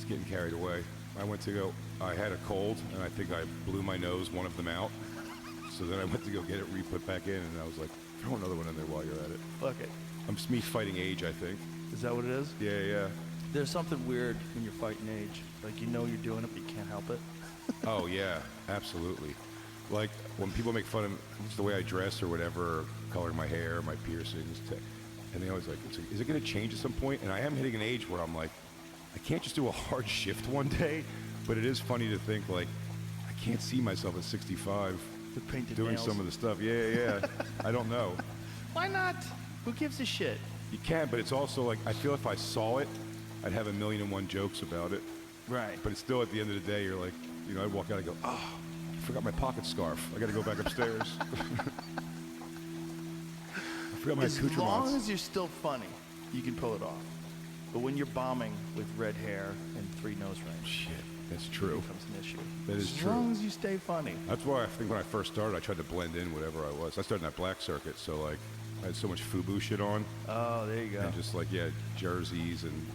getting carried away. I had a cold, and I think I blew my nose, one of them out. So then I went to go get it re-put back in, and I was like, throw another one in there while you're at it. Fuck it. I'm just me fighting age, I think. Is that what it is? Yeah. There's something weird when you're fighting age. Like, you know you're doing it, but you can't help it. Oh, yeah, absolutely. Like, when people make fun of just the way I dress or whatever, or coloring my hair, my piercings, and they always like, is it going to change at some point? And I am hitting an age where I'm like, I can't just do a hard shift one day, but it is funny to think, like, I can't see myself at 65 doing nails. some of the stuff. Yeah. I don't know. Why not? Who gives a shit? You can, but it's also like, I feel if I saw it, I'd have 1,000,001 jokes about it. Right. But it's still, at the end of the day, you're like, you know, I walk out and go, oh, I forgot my pocket scarf. I got to go back upstairs. I forgot my accoutrements. As long as you're still funny, you can pull it off. But when you're bombing with red hair and 3 nose rings, shit, that's true. It becomes an issue. That is true. As long as you stay funny. That's why I think when I first started, I tried to blend in whatever I was. I started in that black circuit, so like, I had so much FUBU shit on. Oh, there you go. And just like, yeah, jerseys and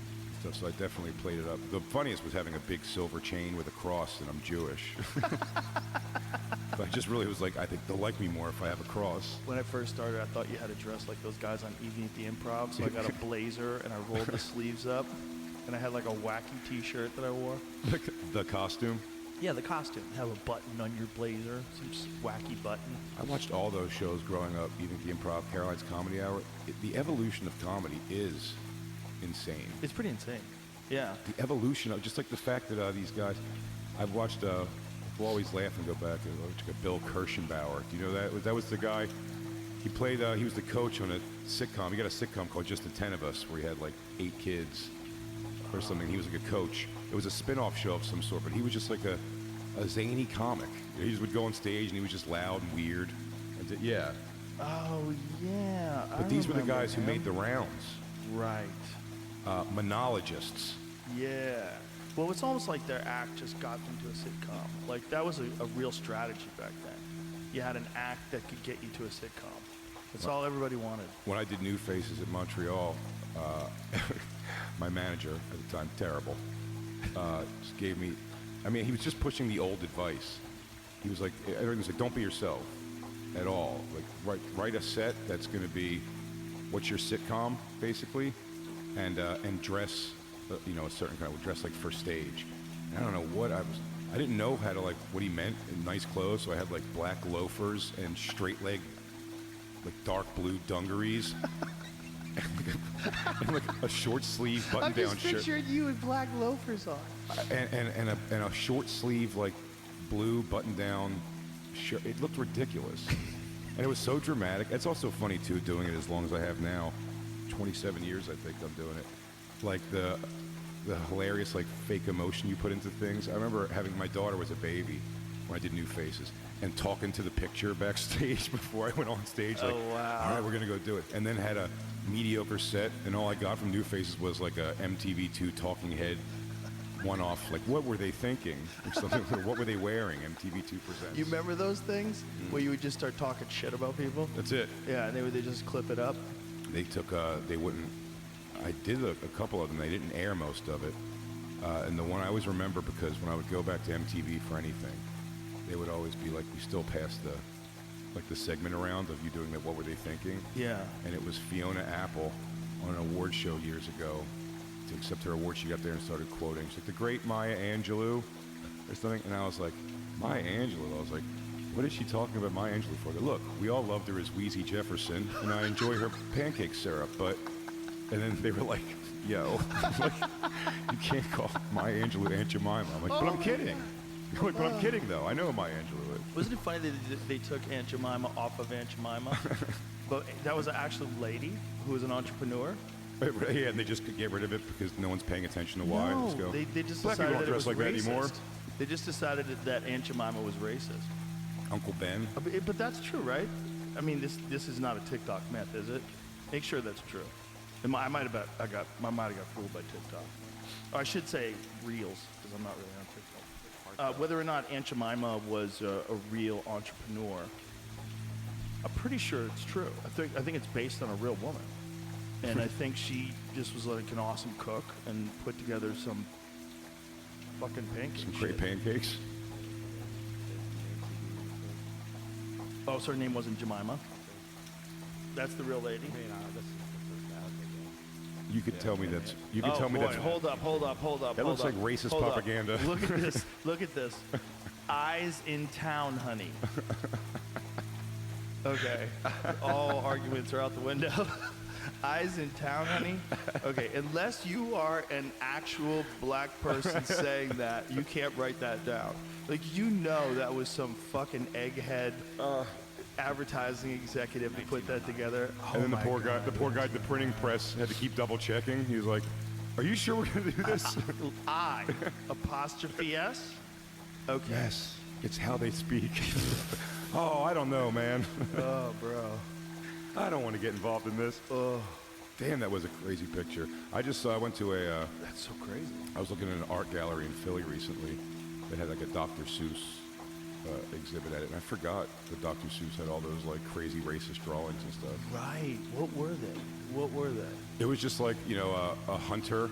stuff, so I definitely played it up. The funniest was having a big silver chain with a cross, and I'm Jewish. But I just really was like, I think they'll like me more if I have a cross. When I first started, I thought you had to dress like those guys on Evening at the Improv, so I got a blazer and I rolled the sleeves up, and I had like a wacky t-shirt that I wore. The costume? Yeah, the costume. Have a button on your blazer, some wacky button. I watched all those shows growing up, Evening at the Improv, Caroline's Comedy Hour. The evolution of comedy is insane. It's pretty insane. Yeah. The evolution of, just like the fact that these guys, I've watched, we'll always laugh and go back and look at Bill Kirschenbauer. Do you know that? That was the guy, he played, he was the coach on a sitcom. He got a sitcom called Just the 10 of Us, where he had like 8 kids or something. He was like a coach. It was a spin-off show of some sort, but he was just like a zany comic. He just would go on stage and he was just loud and weird. And yeah. Oh, yeah. But these were the guys who made the rounds. Right. Monologists. Yeah. Well, it's almost like their act just got them to a sitcom. Like, that was a real strategy back then. You had an act that could get you to a sitcom. That's all everybody wanted. When I did New Faces at Montreal, my manager at the time, terrible, just gave me, I mean, he was just pushing the old advice. He was like, everything was like, don't be yourself at all. Like, write a set that's going to be, what's your sitcom, basically, and dress, you know, a certain kind of dress like for stage. And I don't know what I didn't know how to, like, what he meant in nice clothes, so I had like black loafers and straight leg, like dark blue dungarees. and like a short sleeve button down shirt. I'm just picturing you with black loafers on. And a short sleeve, like blue button down shirt. It looked ridiculous. And it was so dramatic. It's also funny too, doing it as long as I have now. 27 years I think I'm doing it. Like the hilarious like fake emotion you put into things. I remember having, my daughter was a baby when I did New Faces, and talking to the picture backstage before I went on stage, like, oh, wow. all right, we're gonna go do it. And then had a mediocre set, and all I got from New Faces was like a MTV2 talking head one-off, like, what were they thinking? Or something. What were they wearing? MTV2 presents. You remember those things where you would just start talking shit about people? That's it. Yeah, and they just clip it up. They took, they wouldn't, I did a couple of them, they didn't air most of it. And the one I always remember, because when I would go back to MTV for anything, they would always be like, we still passed the segment around of you doing that, what were they thinking? Yeah. And it was Fiona Apple on an award show years ago. To accept her award, she got there and started quoting. She's like, the great Maya Angelou or something. And I was like, Maya Angelou? I was like, what is she talking about Maya Angelou for? Look, we all loved her as Wheezy Jefferson, and I enjoy her pancake syrup, but... And then they were like, yo, like, you can't call Maya Angelou Aunt Jemima. I'm like, but I'm kidding. Like, but I'm kidding, though. I know who Maya Angelou is. Wasn't it funny that they took Aunt Jemima off of Aunt Jemima? But that was an actual lady who was an entrepreneur. Yeah, and they just could get rid of it because no one's paying attention to why. No, Just go, they just black people decided don't that it dress was like that racist. anymore. They just decided that Aunt Jemima was racist. Uncle Ben. But that's true, right? I mean, this is not a TikTok myth, is it? Make sure that's true. I might have got fooled by TikTok. Or I should say Reels, because I'm not really on TikTok. Whether or not Aunt Jemima was a real entrepreneur, I'm pretty sure it's true. I think it's based on a real woman. And I think she just was like an awesome cook and put together some fucking pancake Some shit. great pancakes. Oh, so her name wasn't Jemima? That's the real lady? You could tell me that's. You could Oh, tell me boy, that's. hold up. That looks like racist Hold up. propaganda. Look at this. Look at this. Eyes in town, honey. Okay. All arguments are out the window. Eyes in town, honey. Okay, unless you are an actual black person saying that, you can't write that down. Like, you know that was some fucking egghead advertising executive who put that together. Oh, And then the my poor God. guy at the printing press had to keep double checking. He was like, "Are you sure we're gonna do this?" I, apostrophe S? Okay. Yes, it's how they speak. Oh, I don't know, man. Oh, bro. I don't want to get involved in this. Oh, Damn, that was a crazy picture. I just went to a. that's so crazy. I was looking at an art gallery in Philly recently that had like a Dr. Seuss exhibit at it, and I forgot that Dr. Seuss had all those like crazy racist drawings and stuff. Right. What were they? What were they? It was just like, you know, a hunter,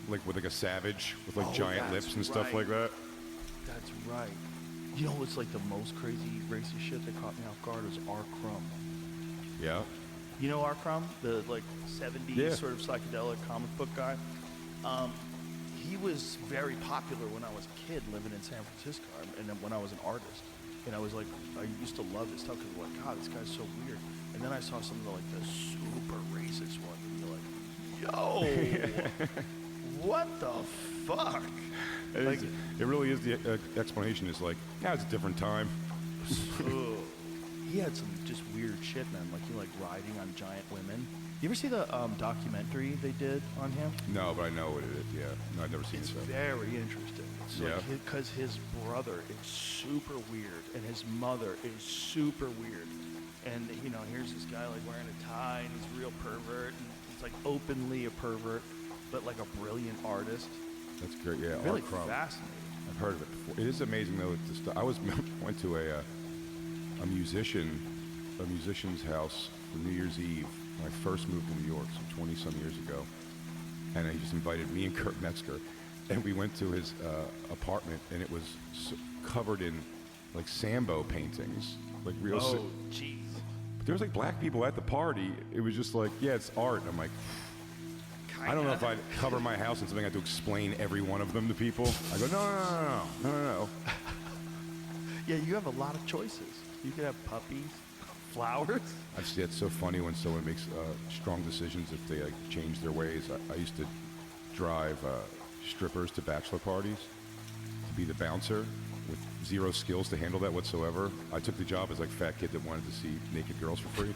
like with like a savage with like Oh, giant that's lips and stuff right. like that. That's right. You know what's like the most crazy racist shit that caught me off guard was R. Crumb. Yeah. You know R. Crumb? The like 70s Yeah. sort of psychedelic comic book guy? He was very popular when I was a kid living in San Francisco, and then when I was an artist. And I was like, I used to love this stuff because I'm like, God, this guy's so weird. And then I saw some of the like the super racist one, and you're like, yo, what the fuck? Like, It really is. The explanation is like, yeah, it's a different time. ugh. He had some just weird shit, man. Like he like riding on giant women. You ever see the documentary they did on him? No, but I know what it is. Yeah. No, I've never seen It's it. very interesting. It's Yeah. like because his brother is super weird and his mother is super weird. And you know, here's this guy like wearing a tie and he's a real pervert and he's like openly a pervert, but like a brilliant artist. That's great. Yeah. Really Art Crumb. fascinating. I've heard of it before. It is amazing though. I went to a musician's house for New Year's Eve when I first moved to New York, so 20-some years ago. And he just invited me and Kurt Metzger, and we went to his apartment, and it was covered in like Sambo paintings, like real. Oh, jeez. But there was like black people at the party. It was just like, yeah, it's art. And I'm like, I don't know if I'd cover my house in something I had to explain every one of them to people. I go, no. Yeah, you have a lot of choices. You could have puppies, flowers. I see it's so funny when someone makes strong decisions if they like change their ways. I used to drive strippers to bachelor parties to be the bouncer with zero skills to handle that whatsoever. I took the job as like fat kid that wanted to see naked girls for free,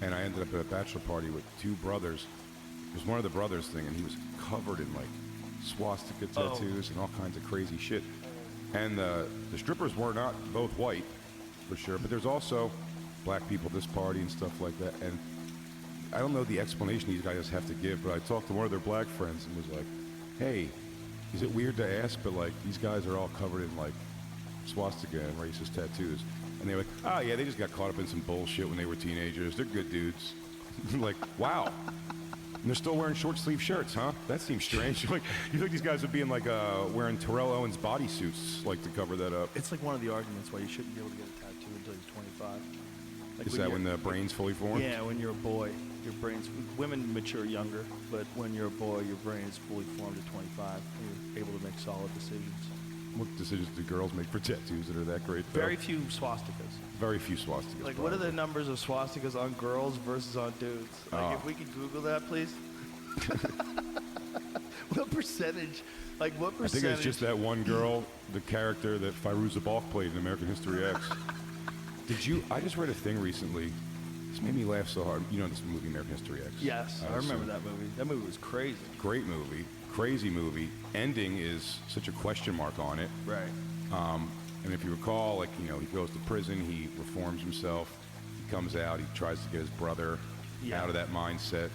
and I ended up at a bachelor party with two brothers. It was one of the brothers thing, and he was covered in like swastika tattoos and all kinds of crazy shit. And the strippers were not both white, for sure, but there's also black people at this party and stuff like that. And I don't know the explanation these guys have to give, but I talked to one of their black friends and was like, hey, is it weird to ask, but like these guys are all covered in like swastika and racist tattoos. And they were like, oh yeah, they just got caught up in some bullshit when they were teenagers. They're good dudes. Like, wow. And they're still wearing short sleeve shirts, huh? That seems strange. Like, you think these guys would be in like wearing Terrell Owens bodysuits, like to cover that up? It's like one of the arguments why you shouldn't be able to get a tattoo until you're 25. Like Is that when the brain's fully formed? Yeah, when you're a boy, your brain's. Women mature younger, but when you're a boy, your brain is fully formed at 25. And you're able to make solid decisions. What decisions do girls make for tattoos that are that great? Though? Very few swastikas. Very few swastikas. Like, what are the probably. numbers of swastikas on girls versus on dudes? Like, if we could Google that, please. What percentage? Like, what I percentage? think it's just that one girl, the character that Fairuza Balk played in American History X. I just read a thing recently. This made me laugh so hard. You know this movie, American History X? Yes, I remember that movie. That movie was crazy. Great movie. Crazy movie. Ending is such a question mark on it. Right. And if you recall, like, you know, he goes to prison, he reforms himself, he comes out, he tries to get his brother out of that mindset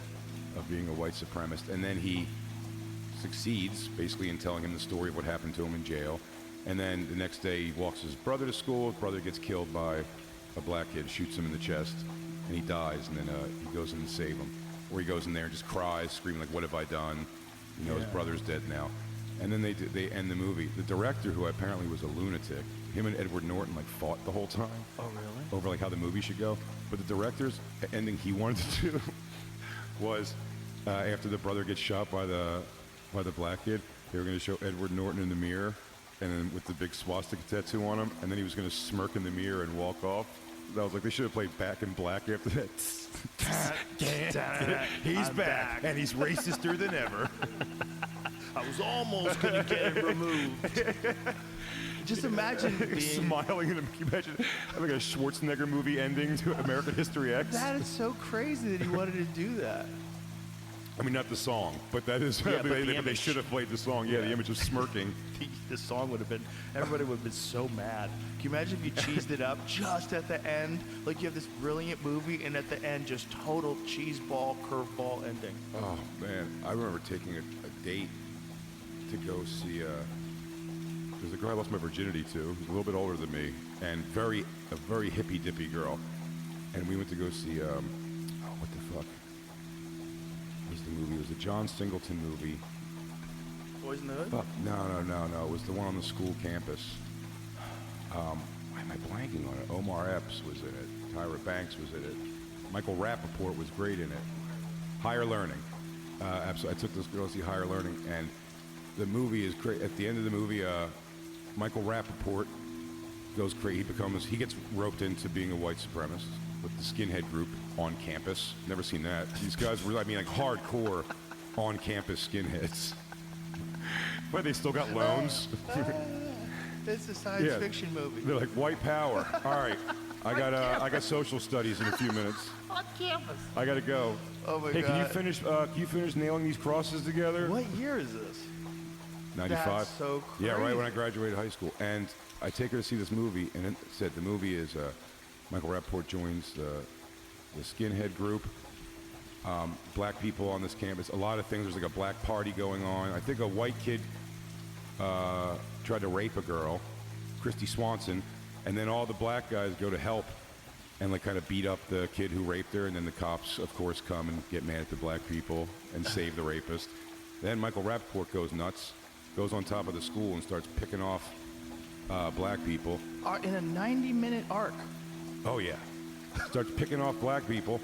of being a white supremacist, and then he succeeds, basically, in telling him the story of what happened to him in jail. And then the next day, he walks his brother to school, his brother gets killed by a black kid, shoots him in the chest, and he dies, and then he goes in to save him. Or he goes in there and just cries, screaming, like, what have I done? You know, his brother's dead now. And then they end the movie. The director, who apparently was a lunatic, him and Edward Norton like fought the whole time. Oh, really? Over like how the movie should go. But the director's ending he wanted to do was after the brother gets shot by the black kid, they were going to show Edward Norton in the mirror, and then with the big swastika tattoo on him, and then he was going to smirk in the mirror and walk off. I was like, they should have played Back in Black after that. He's back, and he's racister than ever. I was almost going to get it removed. Just imagine being smiling and imagine like a Schwarzenegger movie ending to American History X. That is so crazy that he wanted to do that. I mean, not the song, but that is. Yeah, they should have played the song. Yeah, the image of smirking. The song would have been. Everybody would have been so mad. Can you imagine if you cheesed it up just at the end? Like you have this brilliant movie, and at the end, just total cheeseball, curveball ending. Oh man, I remember taking a date to go see. There's a girl I lost my virginity to, who's a little bit older than me, and a very hippy dippy girl, and we went to go see. What the fuck? Was the movie? It was a John Singleton movie. Boys in the Hood? Fuck. No. It was the one on the school campus. Why am I blanking on it? Omar Epps was in it. Tyra Banks was in it. Michael Rappaport was great in it. Higher Learning. Absolutely. I took this girl to see Higher Learning, and the movie is great. At the end of the movie, Michael Rappaport goes crazy. He gets roped into being a white supremacist with the skinhead group on campus. Never seen that. These guys were, like hardcore on-campus skinheads. But they still got loans. It's a science fiction movie. They're like, white power. All right, I got social studies in a few minutes. On campus. I gotta go. Oh my hey, God. Can you finish nailing these crosses together? What year is this? 95. That's so crazy. Yeah, right when I graduated high school. And I take her to see this movie, and it said the movie is Michael Rappaport joins the skinhead group. Black people on this campus. A lot of things. There's like a black party going on. I think a white kid tried to rape a girl, Christy Swanson, and then all the black guys go to help and like kind of beat up the kid who raped her, and then the cops, of course, come and get mad at the black people and save the rapist. Then Michael Rappaport goes nuts, goes on top of the school and starts picking off black people. In a 90-minute arc. Oh yeah, starts picking off black people.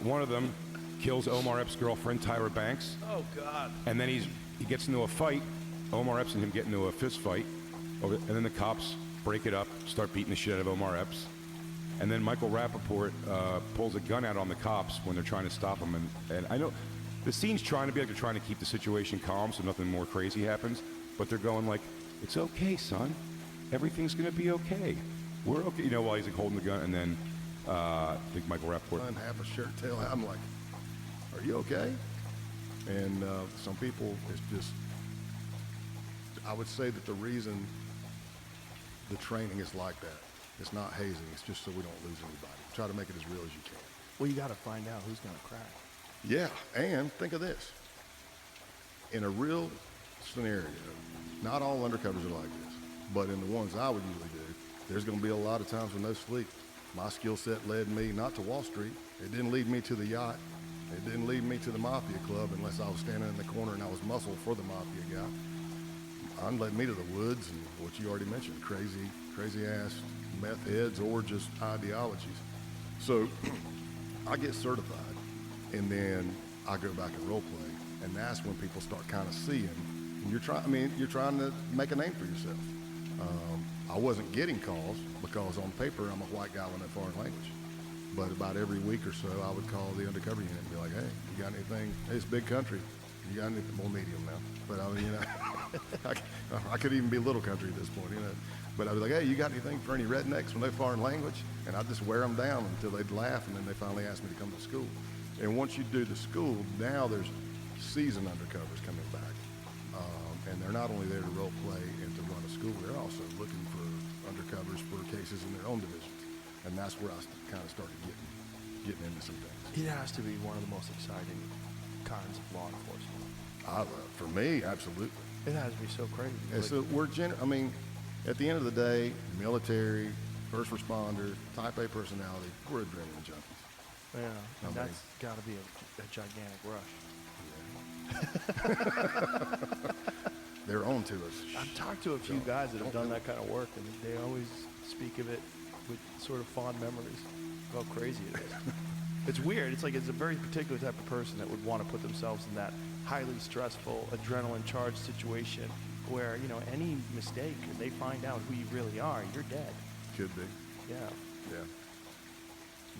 One of them kills Omar Epps' girlfriend, Tyra Banks. Oh God. And then he gets into a fight. Omar Epps and him get into a fist fight, and then the cops break it up, start beating the shit out of Omar Epps. And then Michael Rappaport pulls a gun out on the cops when they're trying to stop him. And I know the scene's trying to be like they're trying to keep the situation calm so nothing more crazy happens, but they're going like, it's okay, son. Everything's going to be okay. We're okay. You know, while he's like holding the gun, and then I think Michael Rappaport. Half a shirt tail. I'm like, are you okay? And some people, it's just, I would say that the reason the training is like that, it's not hazing, it's just so we don't lose anybody. Try to make it as real as you can. Well, you got to find out who's going to crack. Yeah, and think of this. In a real scenario, not all undercovers are like this, but in the ones I would usually do, there's going to be a lot of times with no sleep. My skill set led me not to Wall Street. It didn't lead me to the yacht. It didn't lead me to the Mafia Club unless I was standing in the corner and I was muscle for the Mafia guy. It led me to the woods and what you already mentioned, crazy ass meth heads or just ideologies. So I get certified and then I go back and role play, and that's when people start kind of seeing. And you're trying to make a name for yourself. I wasn't getting calls because on paper I'm a white guy with no foreign language. But about every week or so, I would call the undercover unit and be like, hey, you got anything? Hey, it's a big country. You got anything? More medium now. But I mean, you know, I could even be little country at this point, you know. But I'd be like, hey, you got anything for any rednecks with no foreign language? And I'd just wear them down until they'd laugh, and then they finally asked me to come to school. And once you do the school, now there's seasoned undercovers coming back. And they're not only there to role play and to run a school, they're also looking for undercovers for cases in their own divisions. And that's where I kind of started getting into some things. It has to be one of the most exciting kinds of law enforcement. For me, absolutely. It has to be so crazy. And so I mean, at the end of the day, military, first responder, type A personality, we're adrenaline junkies. Yeah, and that's got to be a gigantic rush. they're on to us. I've talked to a few guys that have done that kind of work, and they always speak of it with sort of fond memories of how crazy it is. It's weird. It's like it's a very particular type of person that would want to put themselves in that highly stressful, adrenaline-charged situation where, you know, any mistake, and they find out who you really are, you're dead. Could be. Yeah. Yeah.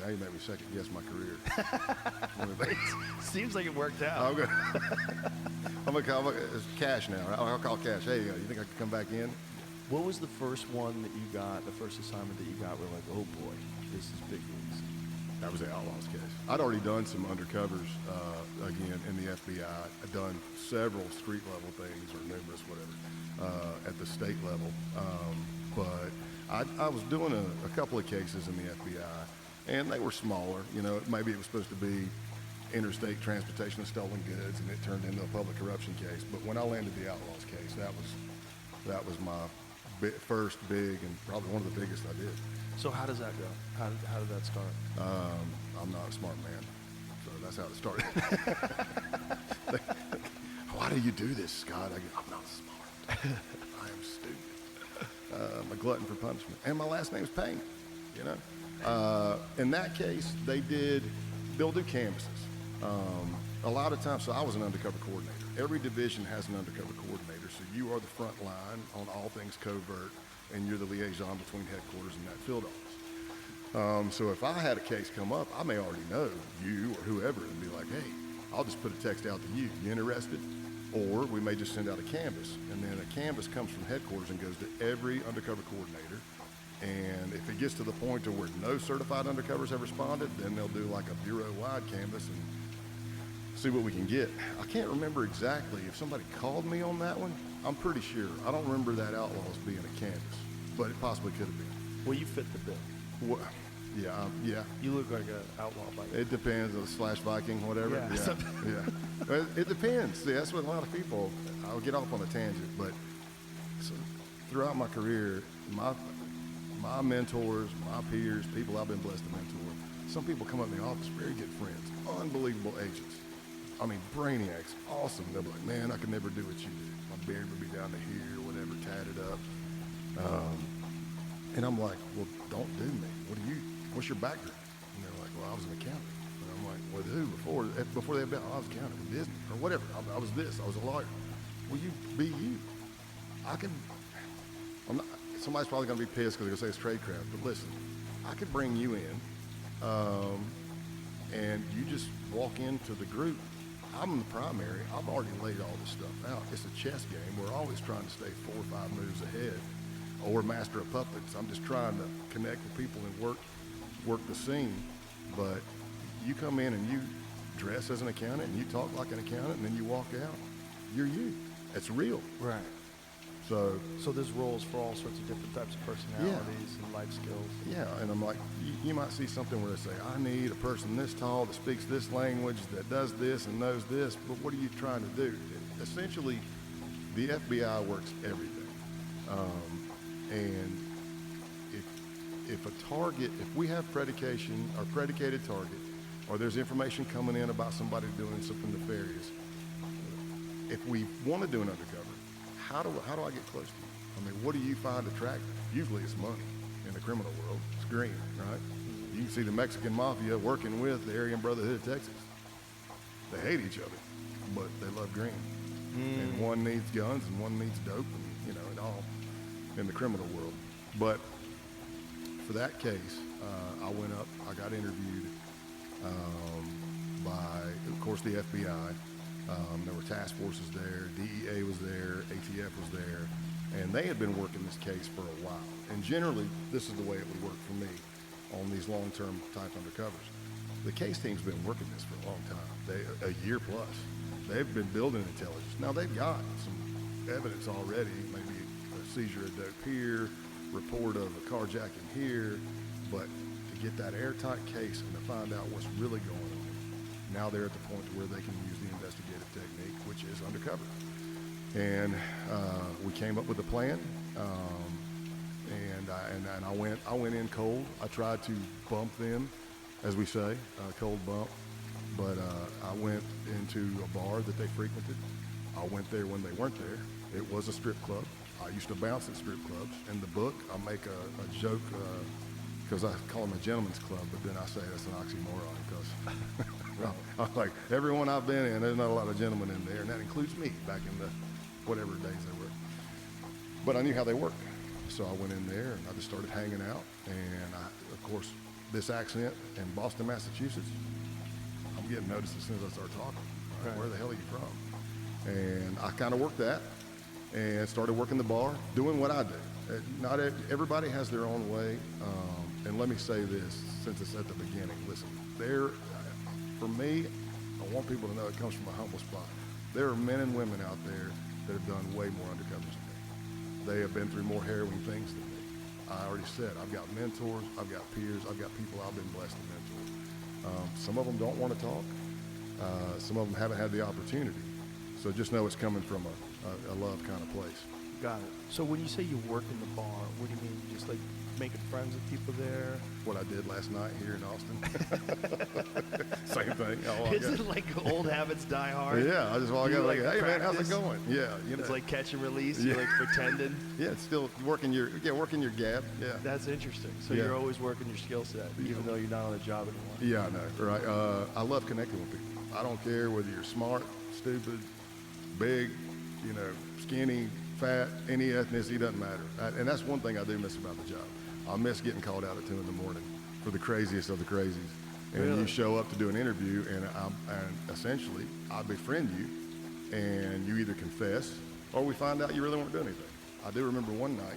Now you make me second guess my career. Seems like it worked out. I'm gonna call it's Cash now. I'll call Cash. Hey, you think I could come back in? What was the first one that you got, the first assignment that you got where like, oh boy, this is big leagues? That was the Outlaws case. I'd already done some undercovers, again, in the FBI. I'd done several street level things, or numerous, whatever, at the state level. But I was doing a couple of cases in the FBI, and they were smaller. You know, maybe it was supposed to be interstate transportation of stolen goods, and it turned into a public corruption case. But when I landed the Outlaws case, that was my first big, and probably one of the biggest I did. So how does that go? How did that start? I'm not a smart man, so that's how it started. Why do you do this, Scott? I'm not smart. I am stupid. I'm a glutton for punishment, and my last name's Payne. You know, in that case, they'll do canvases. A lot of times, so I was an undercover coordinator. Every division has an undercover coordinator, so you are the front line on all things covert, and you're the liaison between headquarters and that field office. So if I had a case come up, I may already know you or whoever and be like, hey, I'll just put a text out to you. You interested? Or we may just send out a canvas, and then a canvas comes from headquarters and goes to every undercover coordinator. And if it gets to the point to where no certified undercovers have responded, then they'll do like a bureau-wide canvas and see what we can get. I can't remember exactly. If somebody called me on that one, I'm pretty sure. I don't remember that Outlaws being a canvas, but it possibly could have been. Well, you fit the bill. Well, yeah. You look like an outlaw by It depends on / Viking, whatever. Yeah. Yeah. Well, it depends. See, that's what a lot of people, I'll get off on a tangent, but so, throughout my career, my mentors, my peers, people I've been blessed to mentor, some people come up in the office, very good friends, unbelievable agents. I mean, brainiacs, awesome. They'll be like, man, I could never do what you do. My beard would be down to here, whatever, tatted up. And I'm like, well, don't do me. What's your background? And they're like, well, I was an accountant. And I'm like, with who before they had been, I was an accountant with Disney or whatever. I was this, I was a lawyer. Well, you be you. Somebody's probably gonna be pissed because they're gonna say it's trade craft, but listen, I could bring you in, and you just walk into the group. I'm the primary. I've already laid all this stuff out. It's a chess game. We're always trying to stay 4 or 5 moves ahead, or master of puppets. I'm just trying to connect with people and work the scene. But you come in and you dress as an accountant and you talk like an accountant, and then you walk out. You're you. It's real. Right. So there's roles for all sorts of different types of personalities and life skills. Yeah, and I'm like, you might see something where they say, I need a person this tall that speaks this language, that does this and knows this, but what are you trying to do? Essentially, the FBI works everything. And if we have predication or predicated target, or there's information coming in about somebody doing something nefarious, if we want to do an undercover, how do I get close to you? I mean, what do you find attractive? Usually it's money in the criminal world. It's green, right? You can see the Mexican mafia working with the Aryan Brotherhood of Texas. They hate each other, but they love green. And one needs guns and one needs dope, and it all in the criminal world. But for that case, I went up, I got interviewed by, of course, the FBI. There were task forces there, DEA was there, ATF was there, and they had been working this case for a while. And generally, this is the way it would work for me on these long-term type undercovers. The case team's been working this for a long time, a year plus. They've been building intelligence. Now, they've got some evidence already, maybe a seizure of dope here, report of a carjacking here, but to get that airtight case and to find out what's really going on, now they're at the point where they can use the investigative technique, which is undercover. And we came up with a plan, and I went in cold. I tried to bump them, as we say, cold bump. But I went into a bar that they frequented. I went there when they weren't there, It was a strip club. I used to bounce at strip clubs. In the book, I make a joke because I call them a gentleman's club, but then I say that's an oxymoron because I'm like, everyone I've been in, there's not a lot of gentlemen in there, and that includes me back in the whatever days they were. But I knew how they worked. So I went in there and I just started hanging out. And of course, this accent in Boston, Massachusetts, I'm getting noticed as soon as I start talking. Right. Where the hell are you from? And I kind of worked that and started working the bar, doing what I do. Not everybody has their own way. And let me say this, since it's at the beginning, listen, for me, I want people to know it comes from a humble spot. There are men and women out there that have done way more undercovers than me. They have been through more harrowing things than me. I already said, I've got mentors, I've got peers, I've got people I've been blessed to mentor. Some of them don't want to talk. Some of them haven't had the opportunity. So just know it's coming from a love kind of place. Got it. So when you say you work in the bar, what do you mean? Just like making friends with people there? What I did last night here in Austin. Same thing. Is it like old habits die hard? Yeah, I just walk out like, hey man, how's it going? Yeah, It's like catch and release. You're like pretending. Yeah, it's still working your gap. Yeah. That's interesting. So you're always working your skill set, even though you're not on the job anymore. Yeah, I know. Right. I love connecting with people. I don't care whether you're smart, stupid, big, skinny, fat, any ethnicity, doesn't matter. And that's one thing I do miss about the job. I miss getting called out at 2 in the morning for the craziest of the crazies. And really? You show up to do an interview, and essentially I befriend you, and you either confess or we find out you really weren't doing anything. I do remember one night,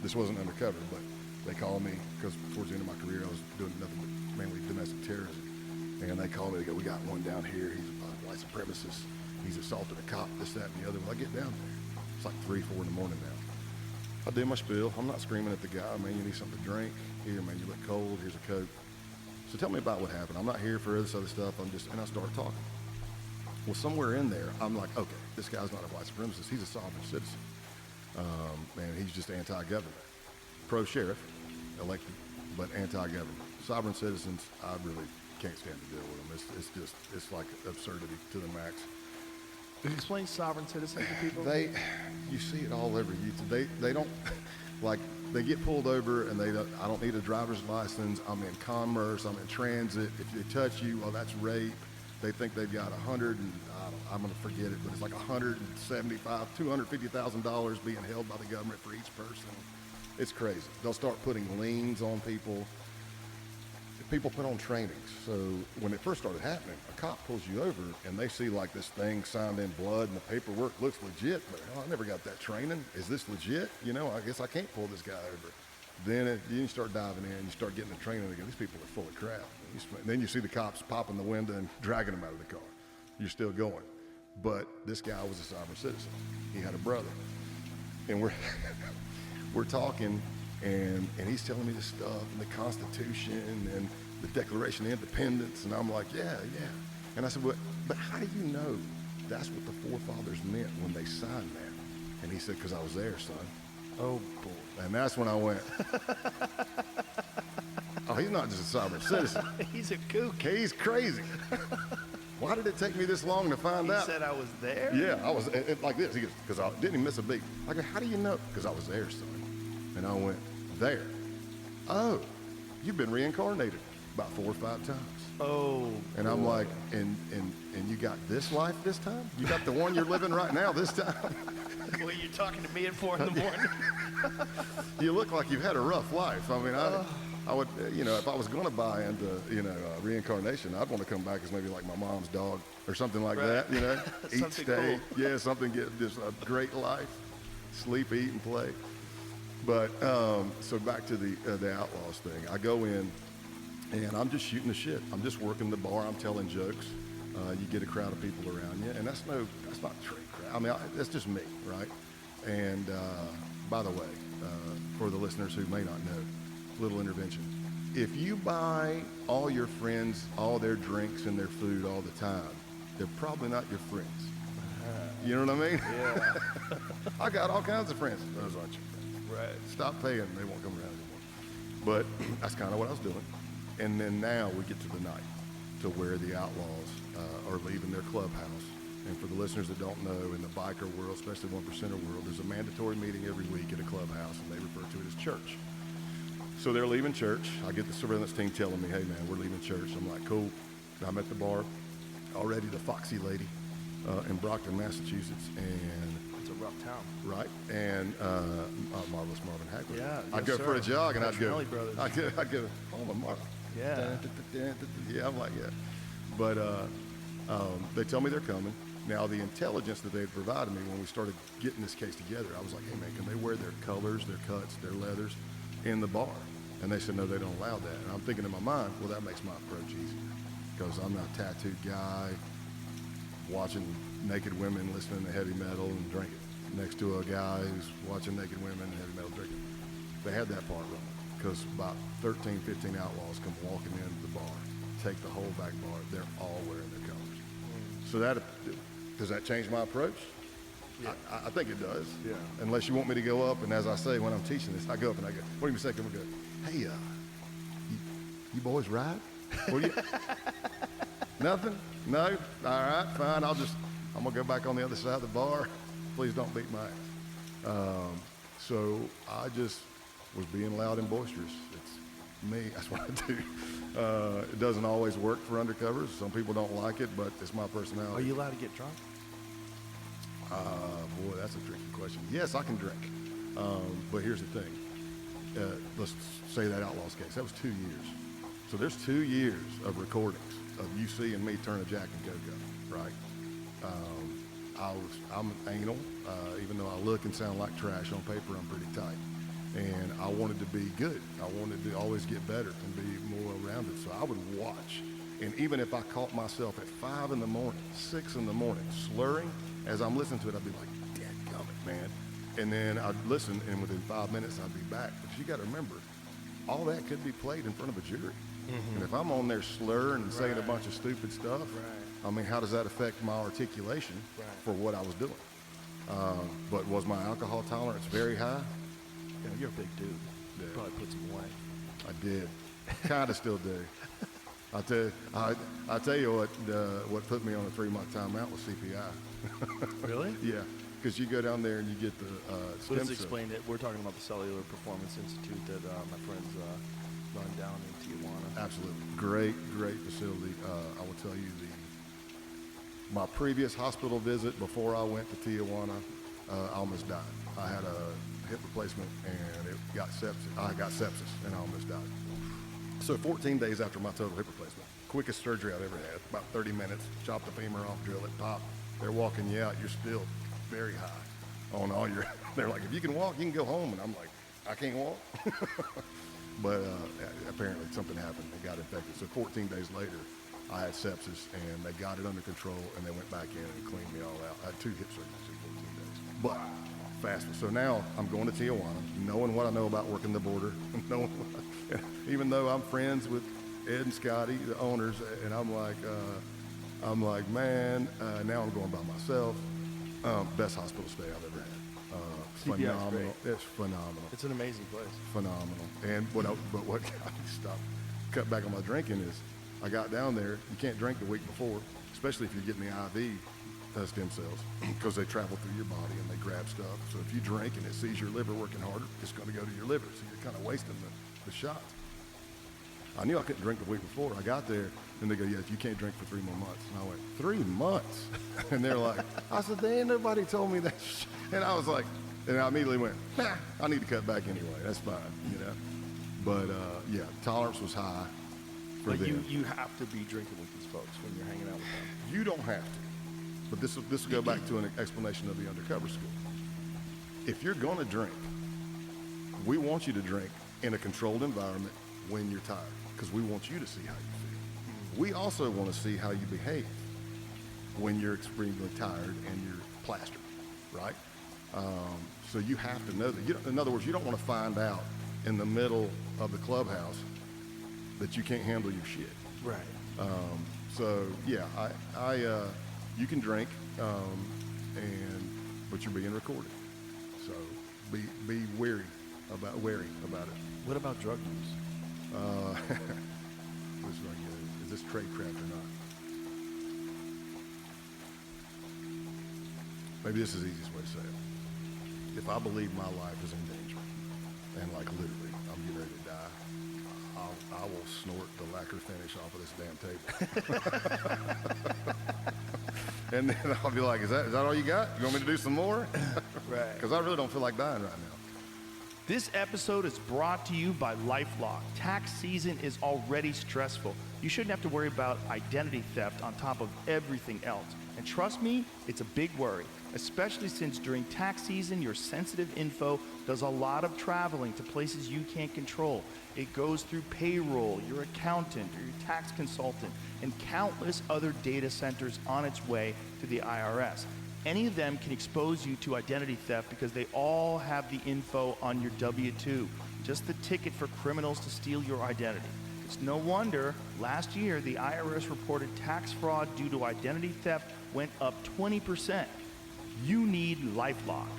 this wasn't undercover, but they called me because towards the end of my career I was doing nothing but mainly domestic terrorism. And they called me, they go, we got one down here, he's a white supremacist, he's assaulted a cop, this, that, and the other. Well, I get down there, it's like 3, 4 in the morning now. I do my spiel. I'm not screaming at the guy, man, you need something to drink. Here, man, you look cold, here's a Coke. So tell me about what happened. I'm not here for this other stuff, and I start talking. Well, somewhere in there, I'm like, okay, this guy's not a white supremacist, he's a sovereign citizen. And he's just anti-government. Pro-sheriff, elected, but anti-government. Sovereign citizens, I really can't stand to deal with them. It's like absurdity to the max. Explain sovereign citizen to people. You see it all over YouTube. They don't, like, they get pulled over and I don't need a driver's license. I'm in commerce. I'm in transit. If they touch you, well, that's rape. They think they've got I'm going to forget it, but it's like $175,000, $250,000 being held by the government for each person. It's crazy. They'll start putting liens on people. People put on trainings. So when it first started happening, a cop pulls you over and they see like this thing signed in blood and the paperwork looks legit, but I never got that training. Is this legit? I guess I can't pull this guy over. Then you start diving in, you start getting the training again. These people are full of crap. And then you see the cops popping the window and dragging them out of the car. You're still going. But this guy was a sovereign citizen. He had a brother. And we're talking, and he's telling me this stuff, and the Constitution, and the Declaration of Independence, and I'm like, yeah. And I said, but how do you know that's what the forefathers meant when they signed that? And he said, because I was there, son. Oh, boy. And that's when I went, oh, he's not just a sovereign citizen. He's a kook. He's crazy. Why did it take me this long to find out? He said I was there? Yeah, I was like this. He goes, because I didn't even miss a beat. I go, how do you know? Because I was there, son. And I went, there. Oh, you've been reincarnated about 4 or 5 times. Oh. And I'm like, and you got this life this time? You got the one you're living right now this time? Well, you're talking to me at 4 in the morning. You look like you've had a rough life. I mean, I would, if I was going to buy into, reincarnation, I'd want to come back as maybe like my mom's dog or something like that, Eat, stay. Cool. Yeah, something, get just a great life. Sleep, eat, and play. But, so back to the Outlaws thing. I go in, and I'm just shooting the shit. I'm just working the bar. I'm telling jokes. You get a crowd of people around you, and that's not true crowd. I mean, that's just me, right? And by the way, for the listeners who may not know, little intervention. If you buy all your friends all their drinks and their food all the time, they're probably not your friends. You know what I mean? Yeah. I got all kinds of friends. Those aren't your friends. Right. Stop paying. They won't come around anymore. But that's kind of what I was doing. And then now we get to the night to where the Outlaws are leaving their clubhouse And for the listeners that don't know, in the biker world, especially 1%er world, there's a mandatory meeting every week at a clubhouse, and they refer to it as church. So they're leaving church. I get the surveillance team telling me, hey, man, we're leaving church. I'm like, cool. I'm at the bar, already the foxy lady in Brockton, Massachusetts, and It's a rough town. right, and marvelous Marvin Hagler. Yeah, I'd yes, go for a sir. jog, and I'd go, Petronelli brothers. I'd go, oh, Marvin. Yeah. Yeah, I'm like, yeah. But they tell me they're coming. Now, the intelligence that they provided me when we started getting this case together, I was like, hey, man, can they wear their colors, their cuts, their leathers in the bar? And they said, no, they don't allow that. And I'm thinking in my mind, well, that makes my approach easier because I'm not a tattooed guy watching naked women listening to heavy metal and drinking next to a guy who's watching naked women and heavy metal drinking. They had that part wrong because about 13, 15 outlaws come walking into the bar, take the whole back bar. They're all wearing their colors. So that, does that change my approach? Yeah. I think it does. Yeah. Unless you want me to go up, and as I say when I'm teaching this, I go up and I go, what do you say? Come and go, hey, you boys ride? What do you? Nothing? No? All right, fine. I'm gonna go back on the other side of the bar. Please don't beat my ass. So I just was being loud and boisterous. It's me. That's what I do. It doesn't always work for undercovers. Some people don't like it, but it's my personality. Are you allowed to get drunk? Boy, that's a tricky question. Yes, I can drink. But here's the thing. Let's say that Outlaws case. That was 2 years. So there's 2 years of recordings of you seeing me turn a jack and go-go, right? I'm anal. Even though I look and sound like trash on paper, I'm pretty tight. And I wanted to be good. I wanted to always get better and be more well-rounded. So I would watch. And even if I caught myself at 5 in the morning, 6 in the morning, slurring, as I'm listening to it, I'd be like, dadgummit, man. And then I'd listen, and within 5 minutes, I'd be back. But you got to remember, all that could be played in front of a jury. And if I'm on there slurring and saying a bunch of stupid stuff, I mean, how does that affect my articulation for what I was doing? But was my alcohol tolerance very high? Yeah, you're a big dude. Yeah. Probably put some away. I did. Kind of still do. I tell you what put me on a 3-month timeout was CPI. Really? Yeah, because you go down there and you get the So stem let's cell. explain it. We're talking about the Cellular Performance Institute that my friends run down in Tijuana. Absolutely. Great facility. I will tell you my previous hospital visit before I went to Tijuana, I almost died. I had a hip replacement and it got sepsis. I got sepsis and I almost died. So 14 days after my total hip replacement, quickest surgery I've ever had, about 30 minutes, chop the femur off, drill it, pop. They're walking you out, you're still very high on all your, they're like, if you can walk, you can go home. And I'm like, I can't walk. But apparently something happened. It got infected. So 14 days later, I had sepsis, and they got it under control, and they went back in and cleaned me all out. I had 2 hip surgeries in 14 days. But fast. So now I'm going to Tijuana, knowing what I know about working the border, knowing even though I'm friends with Ed and Scotty, the owners, and I'm like, man, now I'm going by myself. Best hospital stay I've ever had. CPI is Phenomenal. It's phenomenal. It's an amazing place. Phenomenal. And what got me stopped, cut back on my drinking is, I got down there. You can't drink the week before, especially if you're getting the IV stem cells, because they travel through your body and they grab stuff. So if you drink and it sees your liver working harder, it's going to go to your liver. So you're kind of wasting the shots. I knew I couldn't drink the week before. I got there, and they go, yeah, you can't drink for 3 more months. And I went, 3 months? And they're like, I said, they ain't nobody told me that. And I was like, and I immediately went, nah, I need to cut back anyway. That's fine, you know. But yeah, tolerance was high for But them. you have to be drinking with these folks when you're hanging out with them. You don't have to. But this will go back to an explanation of the undercover school. If you're going to drink, we want you to drink in a controlled environment when you're tired, because we want you to see how you feel. We also want to see how you behave when you're extremely tired and you're plastered, right? So you have to know that. In other words, you don't want to find out in the middle of the clubhouse that you can't handle your shit. Right. So yeah, you can drink, but you're being recorded. So be wary about it. What about drug use? Is this tradecraft or not? maybe this is the easiest way to say it. If I believe my life is in danger, and like literally, I'm getting ready to die, I will snort the lacquer finish off of this damn table. And then I'll be like, is that all you got? You want me to do some more? Right. Because I really don't feel like dying right now. This episode is brought to you by LifeLock. Tax season is already stressful. You shouldn't have to worry about identity theft on top of everything else. And trust me, it's a big worry, especially since during tax season, your sensitive info does a lot of traveling to places you can't control. It goes through payroll, your accountant, or your tax consultant, and countless other data centers on its way to the IRS. Any of them can expose you to identity theft because they all have the info on your W-2, just the ticket for criminals to steal your identity. It's no wonder last year the IRS reported tax fraud due to identity theft went up 20%. You need LifeLock.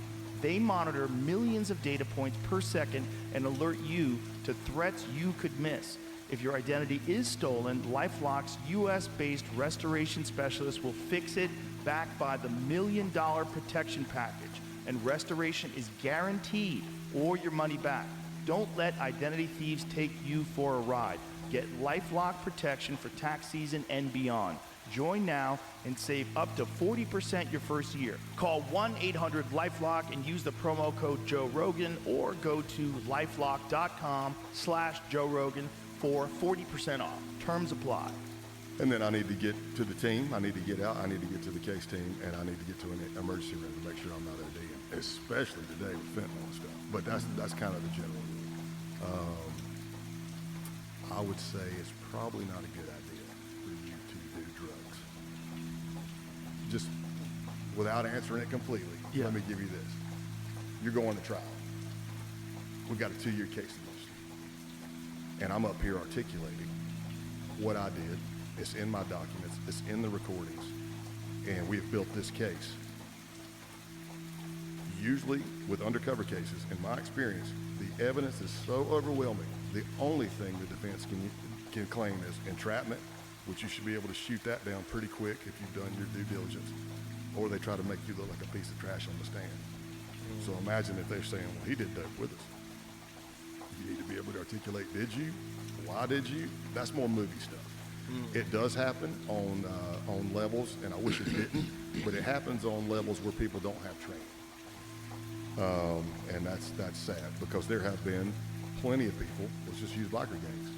They monitor millions of data points per second and alert you to threats you could miss. If your identity is stolen, LifeLock's US-based restoration specialist will fix it, backed by the $1 million protection package. And restoration is guaranteed or your money back. Don't let identity thieves take you for a ride. Get LifeLock protection for tax season and beyond. Join now and save up to 40% your first year. Call 1-800-LifeLock and use the promo code Joe Rogan, or go to lifelock.com/Joe Rogan for 40% off. Terms apply. And then I need to get to the team. I need to get out. I need to get to the case team, and I need to get to an emergency room to make sure I'm not ODing, especially today with fentanyl and stuff. But that's kind of the general rule. I would say it's probably not a good idea for you to do drugs. Just without answering it completely, let me give you this. You're going to trial. We've got a 2-year case against you. And I'm up here articulating what I did. It's in my documents. It's in the recordings. And we've built this case. Usually with undercover cases, in my experience, the evidence is so overwhelming. The only thing the defense can claim is entrapment, which you should be able to shoot that down pretty quick if you've done your due diligence. Or they try to make you look like a piece of trash on the stand. So imagine if they're saying, well, he did dope with us. You need to be able to articulate, did you? Why did you? That's more movie stuff. It does happen on levels, and I wish it didn't, but it happens on levels where people don't have training. And that's sad, because there have been plenty of people, let's just use biker gangs,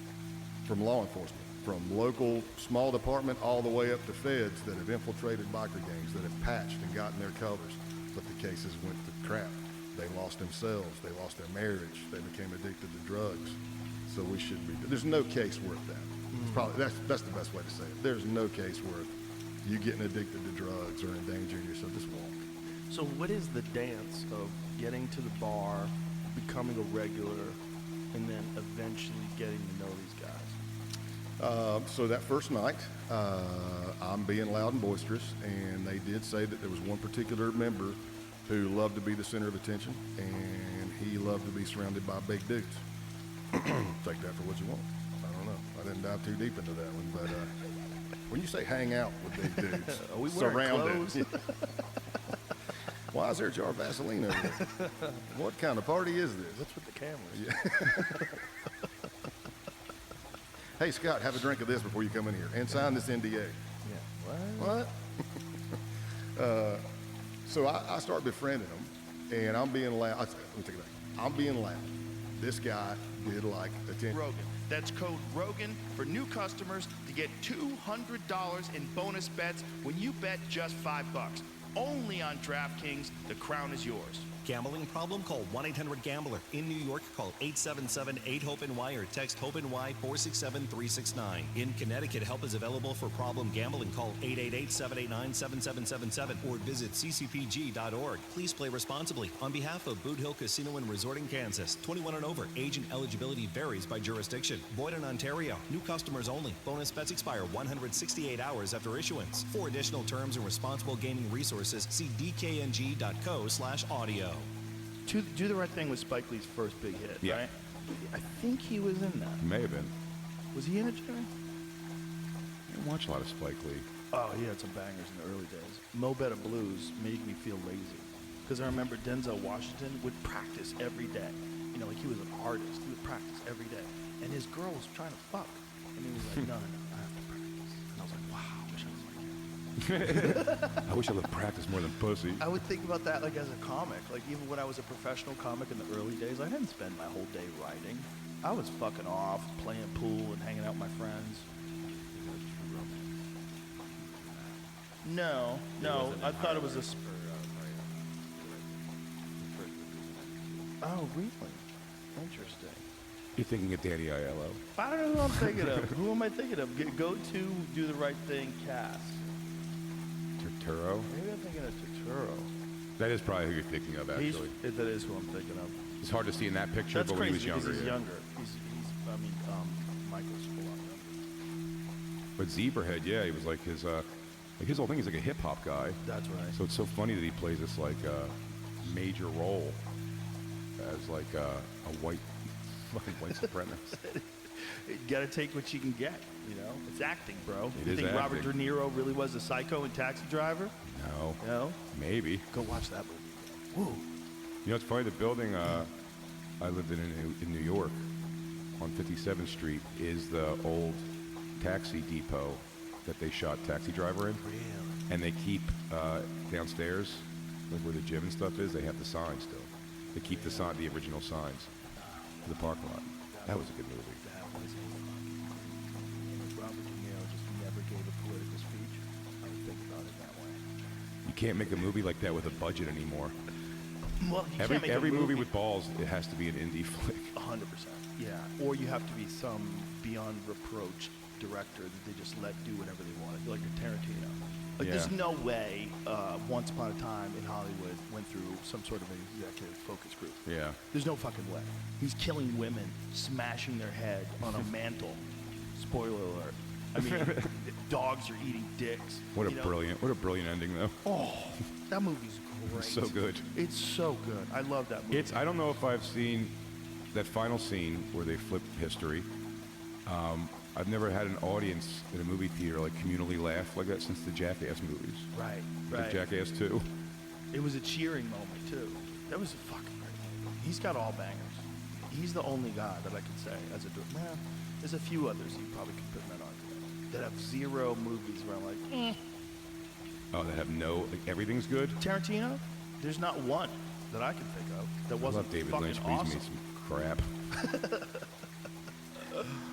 from law enforcement, from local small department all the way up to feds, that have infiltrated biker gangs, that have patched and gotten their covers, but the cases went to crap. They lost themselves, they lost their marriage, they became addicted to drugs. So we shouldn't be, there's no case worth that. It's probably, that's the best way to say it. There's no case worth you getting addicted to drugs or endangering yourself. Just walk. So what is the dance of getting to the bar, becoming a regular, and then eventually getting to know these guys? So that first night, I'm being loud and boisterous, and they did say that there was one particular member who loved to be the center of attention, and he loved to be surrounded by big dudes. Take that for what you want. I don't know. I didn't dive too deep into that one, but when you say hang out with big dudes, Are we wearing clothes? Why is there a jar of Vaseline over there? What kind of party is this? What's with the cameras? Yeah. Hey, Scott, have a drink of this before you come in here, and sign this NDA. Yeah. What? So I start befriending them, and I'm being loud. Let me take it back. I'm being loud. This guy did like attention. Rogan. That's code Rogan for new customers to get $200 in bonus bets when you bet just $5. Only on DraftKings. The crown is yours. Gambling problem? Call 1-800-GAMBLER. In New York, call 877-8-HOPE-NY or text HOPE-NY 467-369. In Connecticut, help is available for problem gambling. Call 888-789-7777 or visit ccpg.org. Please play responsibly. On behalf of Boot Hill Casino and Resort in Kansas, 21 and over. Age and eligibility varies by jurisdiction. Void in Ontario. New customers only. Bonus bets expire 168 hours after issuance. For additional terms and responsible gaming resources, see dkng.co/audio. Do the Right Thing was Spike Lee's first big hit, Yeah. right? I think he was in that. May have been. Was he in it, Jerry? I didn't watch a lot of Spike Lee. Oh, he had some bangers in the early days. Mo Better Blues made me feel lazy. Because I remember Denzel Washington would practice every day. You know, like he was an artist. He would practice every day. And his girl was trying to fuck. And he was like, no, I have to practice. And I was like, wow, I wish I was like him. I wish I lived practice more than pussy. I would think about that like as a comic. Like even when I was a professional comic in the early days, I didn't spend my whole day writing. I was fucking off, playing pool and hanging out with my friends. No, I thought it was a... Oh, really? Interesting. You're thinking of Danny Aiello. I don't know who I'm thinking of. Who am I thinking of? Go to Do the Right Thing cast. Turturro? Maybe I'm thinking of Turturro. That is probably who you're thinking of, actually. That is who I'm thinking of. It's hard to see in that picture, That's but when he was crazy younger. because he's yeah. younger. Michael's a lot younger. But Zebrahead, yeah, he was like his whole thing. He's like a hip hop guy. That's right. So it's so funny that he plays this like major role as like a white fucking white supremacist. You gotta take what you can get, you know? It's acting, bro. It you is think Robert acting. De Niro really was a psycho in Taxi Driver? No, No? maybe. Go watch that movie. Woo. You know, it's funny. The building I lived in New York on 57th Street is the old taxi depot that they shot Taxi Driver in. Really? And they keep downstairs, like where the gym and stuff is, they have the sign still. They keep the sign, the original signs for the parking lot. That was a good movie. That was a if Robert De Niro just never gave a political speech, I would think about it that way. You can't make a movie like that with a budget anymore. Well, you can't make Every a movie with balls, it has to be an indie flick. 100%. Yeah. Or you have to be some beyond reproach director that they just let do whatever they want. Like a Tarantino. Like there's Yeah. no way Once Upon a Time in Hollywood went through some sort of an executive focus group. Yeah. There's no fucking way. He's killing women, smashing their head on a mantle. Spoiler alert. I mean, dogs are eating dicks. What a you know? brilliant ending though. Oh, that movie's great. It's so good. It's so good. I love that movie. I don't know if I've seen that final scene where they flip history. I've never had an audience in a movie theater like communally laugh like that since the Jackass movies. Right, Like right. Jackass 2. It was a cheering moment too. That was a fucking great movie. He's got all bangers. He's the only guy that I could say as a man. There's a few others you probably could put in that argument that have zero movies where I'm like, Oh, that have no, like everything's good? Tarantino. There's not one that I can think of that I wasn't love David fucking Lynch, but he's awesome. made some crap.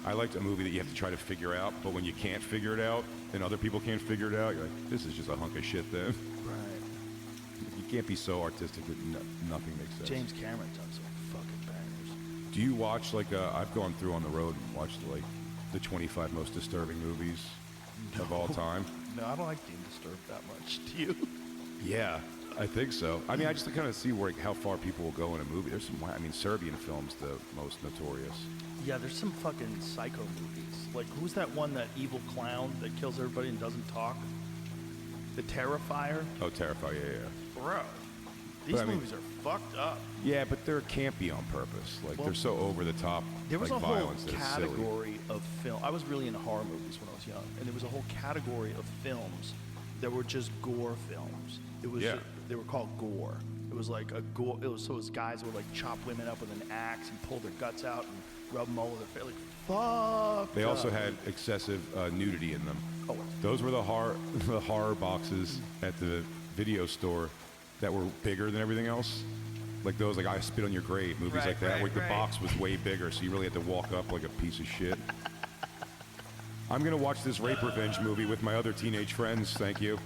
I liked a movie that you have to try to figure out, but when you can't figure it out and other people can't figure it out, you're like, this is just a hunk of shit then. Right. You can't be so artistic that nothing makes sense. James Cameron's done some fucking bangers. Do you watch, like, I've gone through on the road and watched, like, the 25 most disturbing movies of all time? No, I don't like being disturbed that much. Do you? Yeah, I think so. I mean, I just kind of see where, like, how far people will go in a movie. There's some, I mean, Serbian film's the most notorious. Yeah, there's some fucking psycho movies. Like, who's that one, that evil clown that kills everybody and doesn't talk? The Terrifier? Oh, Terrifier, yeah. Bro, these But, I mean- movies are fucked up. Yeah, but they're campy on purpose. Like, Well, they're so over the top, There was like, a whole violence that it's silly. category of film. I was really into horror movies when I was young, and there was a whole category of films that were just gore films. It was Yeah. They were called gore. It was like a gore. It was guys that would like chop women up with an axe and pull their guts out and rub them all over their face. Like, fuck. They also had excessive nudity in them. Oh. Those were the horror boxes at the video store that were bigger than everything else. Like those, like I Spit on Your Grave, movies Right, like that, right, where the right. box was way bigger, so you really had to walk up like a piece of shit. I'm gonna watch this rape revenge movie with my other teenage friends. Thank you.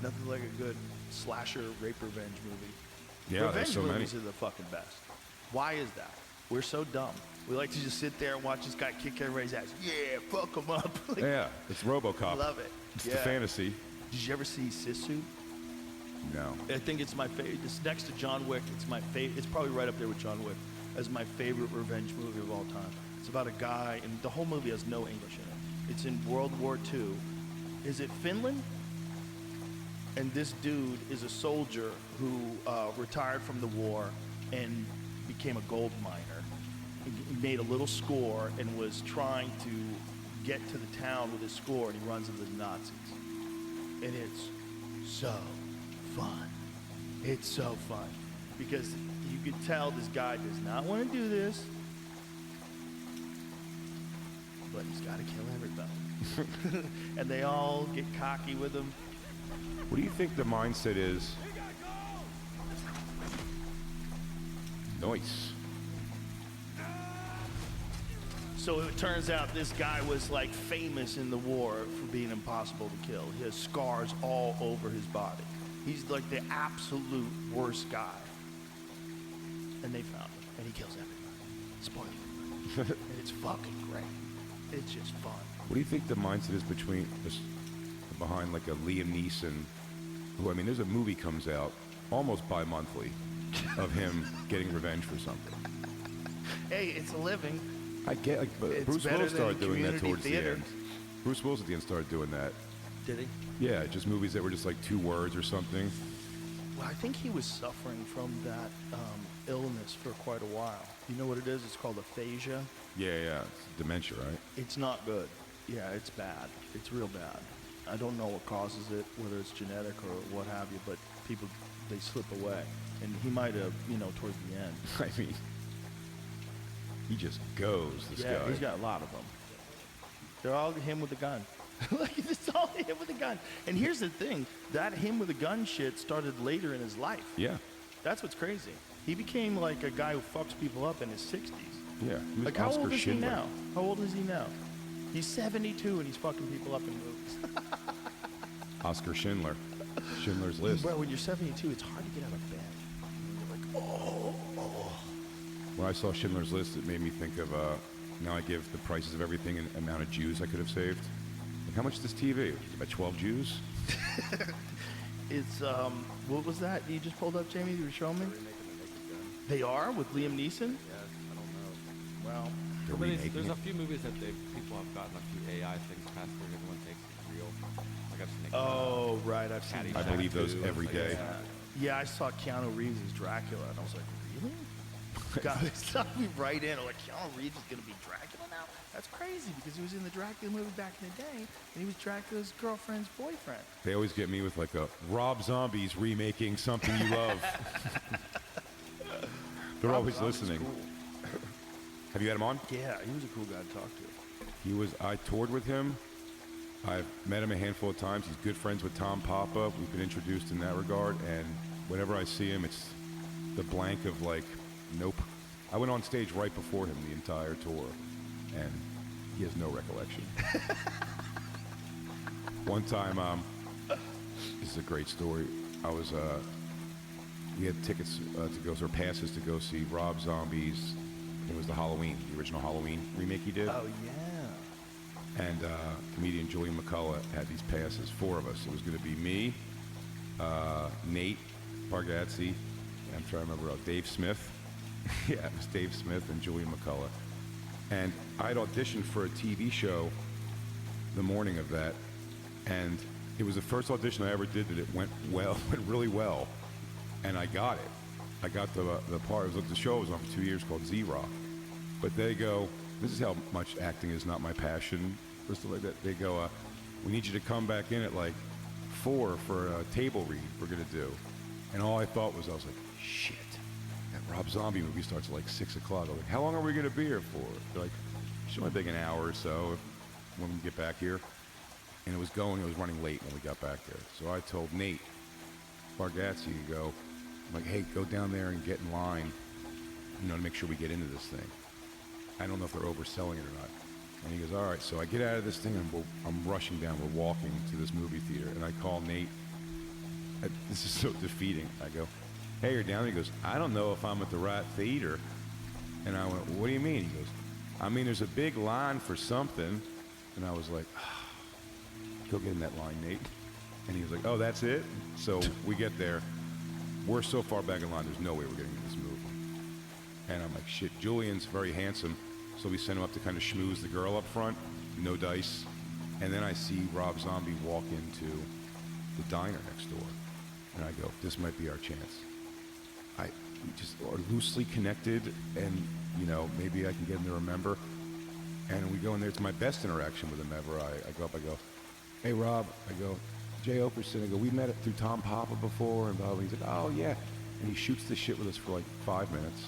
Nothing like a good slasher rape revenge movie. Yeah, Revenge there's so many. movies are the fucking best. Why is that? We're so dumb. We like to just sit there and watch this guy kick everybody's ass. Yeah, fuck him up. Like, Yeah, it's RoboCop. Love it. It's Yeah. the fantasy. Did you ever see Sisu? No. I think it's my favorite. It's next to John Wick. It's my favorite. It's probably right up there with John Wick as my favorite revenge movie of all time. It's about a guy, and the whole movie has no English in it. It's in World War II. Is it Finland? And this dude is a soldier who retired from the war and became a gold miner. He made a little score and was trying to get to the town with his score, and he runs into the Nazis. And it's so fun. It's so fun. Because you could tell this guy does not want to do this, but he's got to kill everybody. And they all get cocky with him. What do you think the mindset is? Nice. So it turns out this guy was like famous in the war for being impossible to kill. He has scars all over his body. He's like the absolute worst guy. And they found him, and he kills everybody. Spoiler. And it's fucking great. It's just fun. What do you think the mindset is behind like a Liam Neeson, who, I mean, there's a movie comes out almost bi-monthly of him getting revenge for something. Hey, it's a living. I get, like, but It's Bruce better Willis than started doing that community towards theater. the end. Bruce Willis at the end started doing that. Did he? Yeah, just movies that were just like 2 words or something. Well, I think he was suffering from that illness for quite a while. You know what it is? It's called aphasia. Yeah, it's dementia, right? It's not good. Yeah, it's bad. It's real bad. I don't know what causes it, whether it's genetic or what have you, but people, they slip away. And he might have, towards the end. I mean, he just goes, this Yeah, guy. he's got a lot of them. They're all him with a gun. Like, it's all him with a gun. And here's the thing, that him with a gun shit started later in his life. Yeah, That's what's crazy. He became like a guy who fucks people up in his 60s. yeah. He was Like, how Oscar old is Schindler. he now? How old is he now? He's 72 and he's fucking people up in movies. Oscar Schindler. Schindler's List. Bro, when you're 72, it's hard to get out of bed. You're like, oh. When I saw Schindler's List, it made me think of, now I give the prices of everything and amount of Jews I could have saved. Like, how much is this TV? About 12 Jews? It's, what was that you just pulled up, Jamie? You were showing me? They are? With Liam Neeson? Yeah, I don't know. Well, They're But remaking there's it. a few movies that people have gotten a few AI things past where everyone takes it real. Like I've seen oh, right, I've seen I that. believe those every day. Yeah, I saw Keanu Reeves as Dracula, and I was like, really? God, they stopped me right in. I'm like, Keanu Reeves is going to be Dracula now? That's crazy, because he was in the Dracula movie back in the day, and he was Dracula's girlfriend's boyfriend. They always get me with like a Rob Zombie's remaking something you love. They're Rob always Zombie's listening. cool. Have you had him on? Yeah, he was a cool guy to talk to. I toured with him. I've met him a handful of times. He's good friends with Tom Papa. We've been introduced in that regard. And whenever I see him, it's the blank of like, nope. I went on stage right before him the entire tour, and he has no recollection. One time, this is a great story. We had tickets to go, or passes to go see Rob Zombie's. It was the original Halloween remake he did. Oh, yeah. And comedian Julian McCullough had these passes, 4 of us. It was going to be me, Nate Bargatze, I'm trying to remember, Dave Smith. Yeah, it was Dave Smith and Julian McCullough. And I'd auditioned for a TV show the morning of that, and it was the first audition I ever did that it went really well, and I got it. I got the part. It was the show was on for 2 years called Z-Rock. But they go, this is how much acting is not my passion, or stuff like that. They go, we need you to come back in at like 4 for a table read we're gonna do. And all I thought was, I was like, shit, that Rob Zombie movie starts at like 6 o'clock. I was like, how long are we gonna be here for? They're like, it should only take an hour or so when we get back here. And it was running late when we got back there. So I told Nate Bargatze to go, I'm like, hey, go down there and get in line, to make sure we get into this thing. I don't know if they're overselling it or not. And he goes, all right. So I get out of this thing, and I'm rushing down. We're walking to this movie theater, and I call Nate. This is so defeating. I go, hey, you're down there? He goes, I don't know if I'm at the right theater. And I went, what do you mean? He goes, I mean, there's a big line for something. And I was like, go get in that line, Nate. And he was like, oh, that's it? So we get there. We're so far back in line, there's no way we're getting in this movie. And I'm like, shit, Julian's very handsome, so we sent him up to kind of schmooze the girl up front, no dice. And then I see Rob Zombie walk into the diner next door. And I go, this might be our chance. We just are loosely connected, and, maybe I can get him to remember. And we go in there. It's my best interaction with him ever. I go up, I go, hey, Rob. I go, Jay Okerson. I go, we met through Tom Papa before. And blah, blah. He's like, oh, yeah. And he shoots the shit with us for like 5 minutes.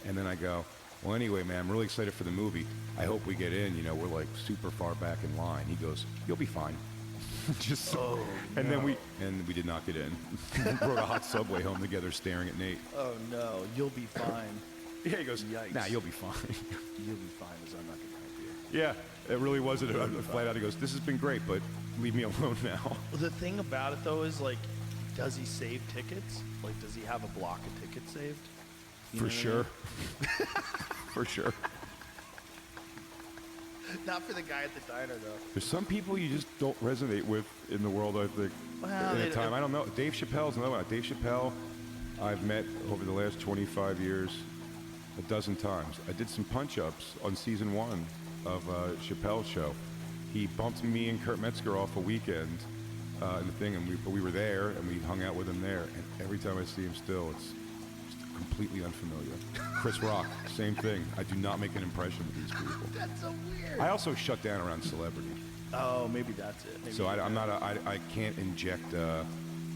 And then I go, well, anyway, man, I'm really excited for the movie. I hope we get in. You know, we're like super far back in line. He goes, you'll be fine. Just and then we did not get in. Rode a hot subway home together, staring at Nate. Oh no, you'll be fine. Yeah, he goes, Yikes. nah, you'll be fine. You'll be fine, as I'm not gonna help you. Yeah, it really wasn't a flat out. He goes, this has been great, but leave me alone now. The thing about it though is like, does he save tickets? Like, does he have a block of tickets saved? You know For what I sure. For sure. mean? Not for the guy at the diner though. There's some people you just don't resonate with in the world, I think. Well, in a time. I don't know. Dave Chappelle's another one. Dave Chappelle, I've met over the last 25 years a dozen times. I did some punch-ups on season 1 of Chappelle's show. He bumped me and Kurt Metzger off a weekend in the thing, and we were there, and we hung out with him there. And every time I see him still, it's just completely unfamiliar. Chris Rock, same thing. I do not make an impression with these people. That's so weird. I also shut down around celebrity. Oh, maybe that's it. Maybe So I can't inject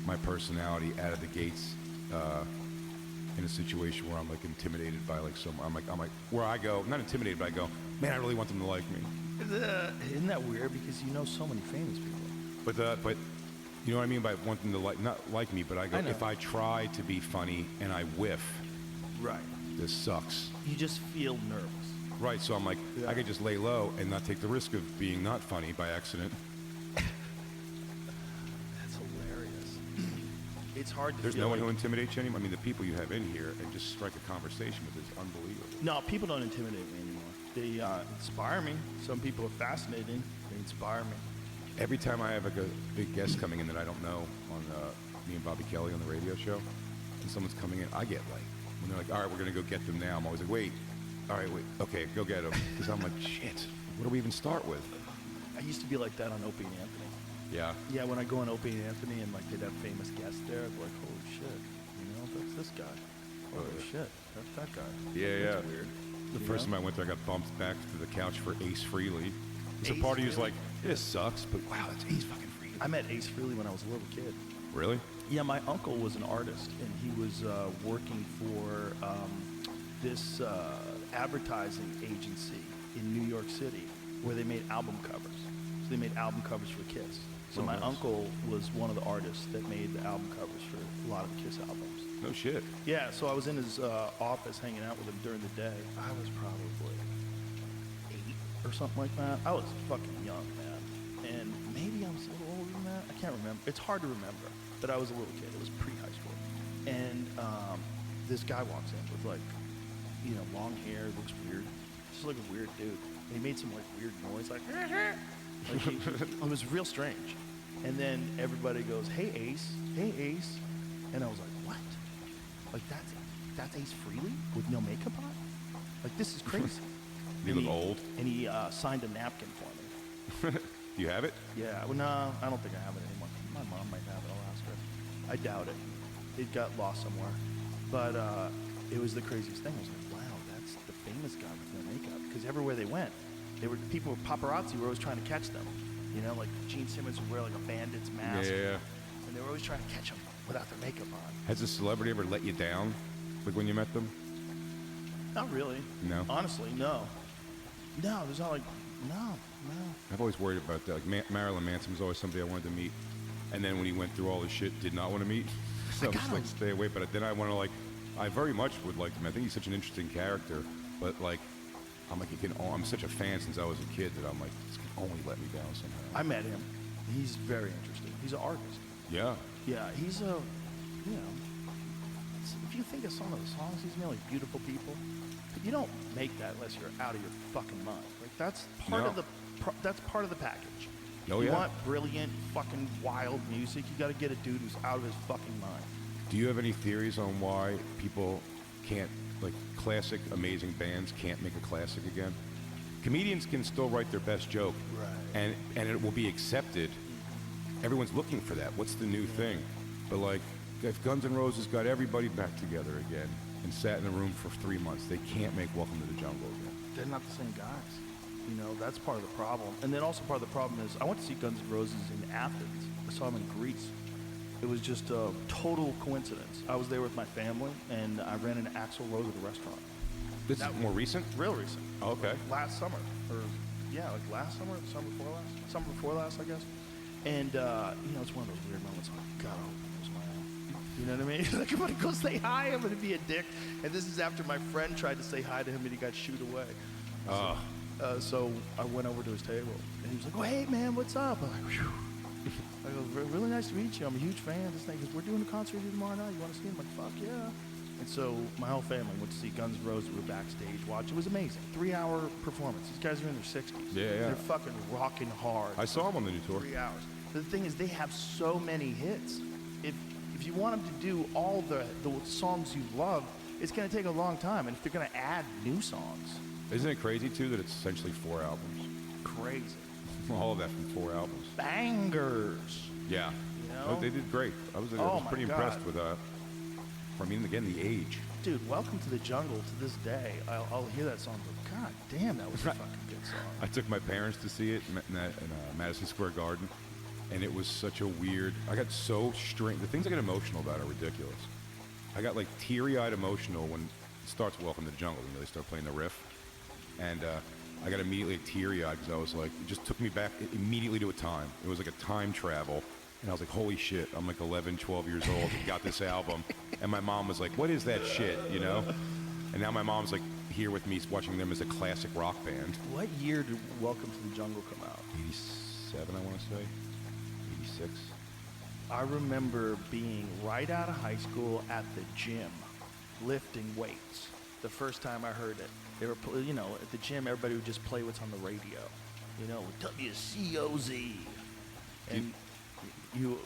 my personality out of the gates in a situation where I'm like intimidated by like some. I'm like where I go, not intimidated, but I go, man, I really want them to like me. Isn't that weird? Because you know so many famous people. But you know what I mean by wanting to like not like me, but I go I know. if I try to be funny and I whiff, Right. this sucks. You just feel nervous. Right, so I'm like, Yeah. I could just lay low and not take the risk of being not funny by accident. That's hilarious. It's hard to There's feel no one like- who intimidates you anymore. I mean, the people you have in here and just strike a conversation with is unbelievable. No, people don't intimidate me anymore. They inspire me. Some people are fascinating. They inspire me. Every time I have like a big guest coming in that I don't know on me and Bobby Kelly on the radio show, and someone's coming in, I get like, when they're like, all right, we're going to go get them now. I'm always like, wait, all right, wait, okay, go get them. Because I'm like, shit, what do we even start with? I used to be like that on Opie and Anthony. Yeah. Yeah, when I go on Opie and Anthony and like they'd have famous guests there, I'd be like, holy shit, you know, that's this guy. Holy shit, that's that guy. Yeah, That's yeah. weird. The You first know? time I went there, I got bumped back to the couch for Ace Frehley. So Ace part of you is Frehley? like, this sucks, but wow, that's Ace fucking Frehley. I met Ace Frehley when I was a little kid. Really? Yeah, my uncle was an artist, and he was working for this advertising agency in New York City where they made album covers. So they made album covers for Kiss. So Oh, my nice. uncle was one of the artists that made the album covers for a lot of the Kiss albums. No shit. Yeah, so I was in his office hanging out with him during the day. I was probably 8 or something like that. I was fucking young, man. And maybe I was a little older than that. I can't remember. It's hard to remember. But I was a little kid. It was pre-high school. And this guy walks in with like, you know, long hair, looks weird. Just like a weird dude. And he made some like weird noise, like, it was real strange. And then everybody goes, hey Ace, hey Ace. And I was like, what? Like that's Ace Frehley with no makeup on? Like this is crazy. You And look old. And he signed a napkin for me. Do you have it? Yeah, well, no, I don't think I have it anymore. My mom might have it. I'll ask her. I doubt it. It got lost somewhere. But it was the craziest thing. I was like, wow, that's the famous guy with no makeup. Because everywhere they went, people, paparazzi were always trying to catch them. You know, like Gene Simmons would wear like a bandit's mask. Yeah. And they were always trying to catch him without their makeup on. Has a celebrity ever let you down? Like when you met them? Not really. No? Honestly, no. No, there's not like, no. I've always worried about that. Like Marilyn Manson was always somebody I wanted to meet. And then when he went through all this shit, did not want to meet. So I was gotta- like, stay away. But then I want to like, I very much would like him. I think he's such an interesting character. But like, I'm like, I'm such a fan since I was a kid that I'm like, this can only let me down somehow. I met him. He's very interesting. He's an artist. Yeah. Yeah, he's a, you know, if you think of some of the songs he's made, like Beautiful People, you don't make that unless you're out of your fucking mind. Like that's part No. of that's part of the package. Oh, you yeah. want brilliant, fucking wild music, you got to get a dude who's out of his fucking mind. Do you have any theories on why people can't, like classic, amazing bands can't make a classic again? Comedians can still write their best joke, Right. and it will be accepted. Everyone's looking for that. What's the new thing? But like, if Guns N' Roses got everybody back together again and sat in a room for 3 months, they can't make Welcome to the Jungle again. They're not the same guys. You know, that's part of the problem. And then also part of the problem is I went to see Guns N' Roses in Athens. I saw them in Greece. It was just a total coincidence. I was there with my family, and I ran into Axl Rose at a restaurant. This is more recent? Real recent. Oh, okay. Last summer, or yeah, like last summer, summer before last, I guess. And you know, it's one of those weird moments. Like, God, it was my. You know what I mean? Like, I'm gonna go say hi. I'm gonna be a dick. And this is after my friend tried to say hi to him, and he got shooed away. So I went over to his table, and he was like, "Oh, hey, man, what's up?" I'm like, "Phew." I go, "Really nice to meet you. I'm a huge fan." This thing, because we're doing a concert here tomorrow night. You want to see him? I'm like, "Fuck yeah!" And so my whole family went to see Guns N' Roses. We were backstage watch. It was amazing. 3-hour performance. These guys are in their 60s. Yeah, yeah. They're fucking rocking hard. I saw him on the new tour. 3 hours. But the thing is, they have so many hits. If you want them to do all the songs you love, it's going to take a long time. And if they're going to add new songs, Isn't it crazy, too, that it's essentially 4 albums? crazy. All of that from 4 albums. Bangers. Yeah. You know? Oh, they did great. I was Oh, my pretty God. impressed with, I mean, again, the age. Dude, Welcome to the Jungle to this day. I'll hear that song and go, God damn, that was a fucking good song. I took my parents to see it in Madison Square Garden, and it was such a weird. I got so strange. The things I get emotional about are ridiculous. I got like teary-eyed emotional when it starts Welcome to the Jungle. You know, they start playing the riff, and I got immediately teary-eyed because I was like, it just took me back immediately to a time. It was like a time travel, and I was like, holy shit! I'm like 11, 12 years old and got this album, and my mom was like, what is that shit? You know? And now my mom's like here with me watching them as a classic rock band. What year did Welcome to the Jungle come out? 87, I want to say. 86. I remember being right out of high school at the gym, lifting weights. The first time I heard it, they were, you know, at the gym, everybody would just play what's on the radio, you know, WCOZ, and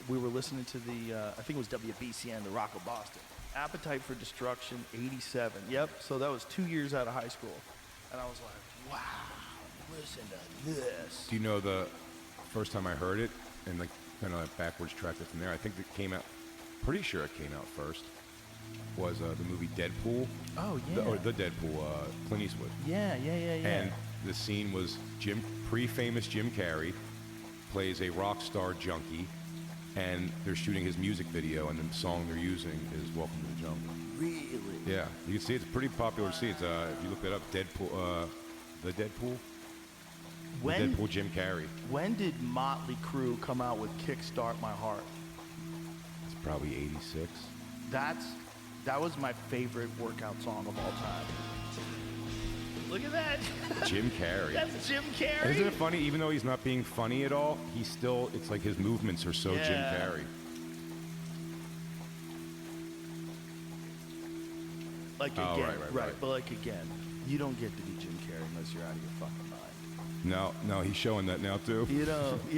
we were listening to the, I think it was WBCN, the Rock of Boston. Appetite for Destruction, 87. Yep. So that was 2 years out of high school, and I was like, wow, listen to this. Do you know the first time I heard it, and like kind of like backwards tracked it from there? I think it came out. Pretty sure it came out first. Was the movie Deadpool? Oh yeah. Or the Deadpool, Clint Eastwood. Yeah. And the scene was pre-famous Jim Carrey plays a rock star junkie, and they're shooting his music video, and the song they're using is "Welcome to the Jungle." Really? Yeah, you can see it's pretty popular to see. It's if you look that up, Deadpool, the Deadpool. When Deadpool Jim Carrey. When did Motley Crue come out with "Kickstart My Heart"? It's probably 86. That was my favorite workout song of all time. Look at that. Jim Carrey. That's Jim Carrey. Isn't it funny? Even though he's not being funny at all, he's still. It's like his movements are so Jim Yeah. Carrey. Like Oh, again, right. But like again, you don't get to be Jim Carrey unless you're out of your fucking mind. No, he's showing that now too. You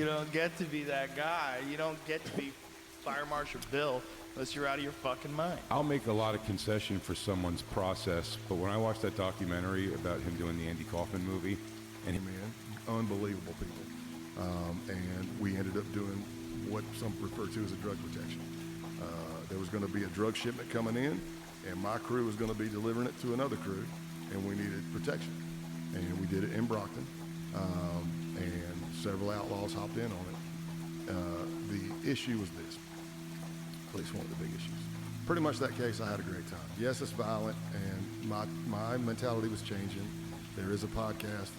don't get to be that guy. You don't get to be Fire Marshal Bill unless you're out of your fucking mind. I'll make a lot of concession for someone's process, but when I watched that documentary about him doing the Andy Kaufman movie, and he, Man, unbelievable people. And we ended up doing what some refer to as a drug protection. There was going to be a drug shipment coming in, and my crew was going to be delivering it to another crew, and we needed protection. And we did it in Brockton, and several outlaws hopped in on it. The issue was this, at least one of the big issues. Pretty much that case, I had a great time. Yes, it's violent, and my mentality was changing. There is a podcast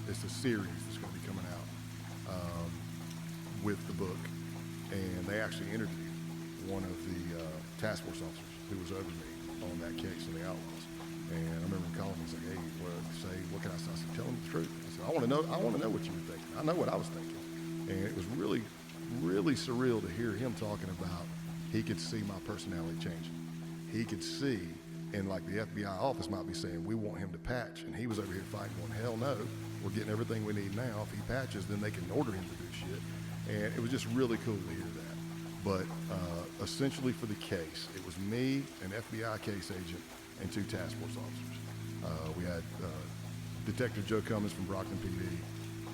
it's a series that's going to be coming out with the book, and they actually interviewed one of the task force officers who was over me on that case in the Outlaws. And I remember him calling me and saying, "Hey, what can I say?" I said, "Tell him the truth." I said, I want to know what you were thinking. I know what I was thinking." And it was really, really surreal to hear him talking about he could see my personality changing. He could see, and like the FBI office might be saying, we want him to patch, and he was over here fighting going, hell no, we're getting everything we need now. If he patches, then they can order him to do shit. And it was just really cool to hear that. But essentially for the case, it was me, an FBI case agent, and 2 task force officers. We had Detective Joe Cummins from Brockton PD,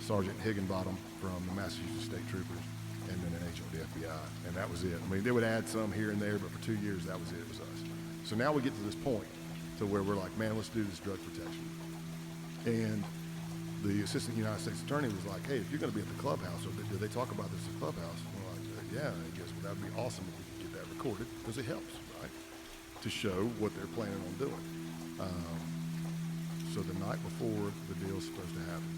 Sergeant Higginbottom from the Massachusetts State Troopers, and then an agent with the FBI, and that was it. I mean, they would add some here and there, but for 2 years, that was it. It was us. So now we get to this point to where we're like, man, let's do this drug protection. And the assistant United States attorney was like, hey, if you're going to be at the clubhouse, or do they talk about this at the clubhouse? And we're like, yeah. And he goes, well, that would be awesome if we could get that recorded, because it helps, right, to show what they're planning on doing. So the night before the deal's supposed to happen,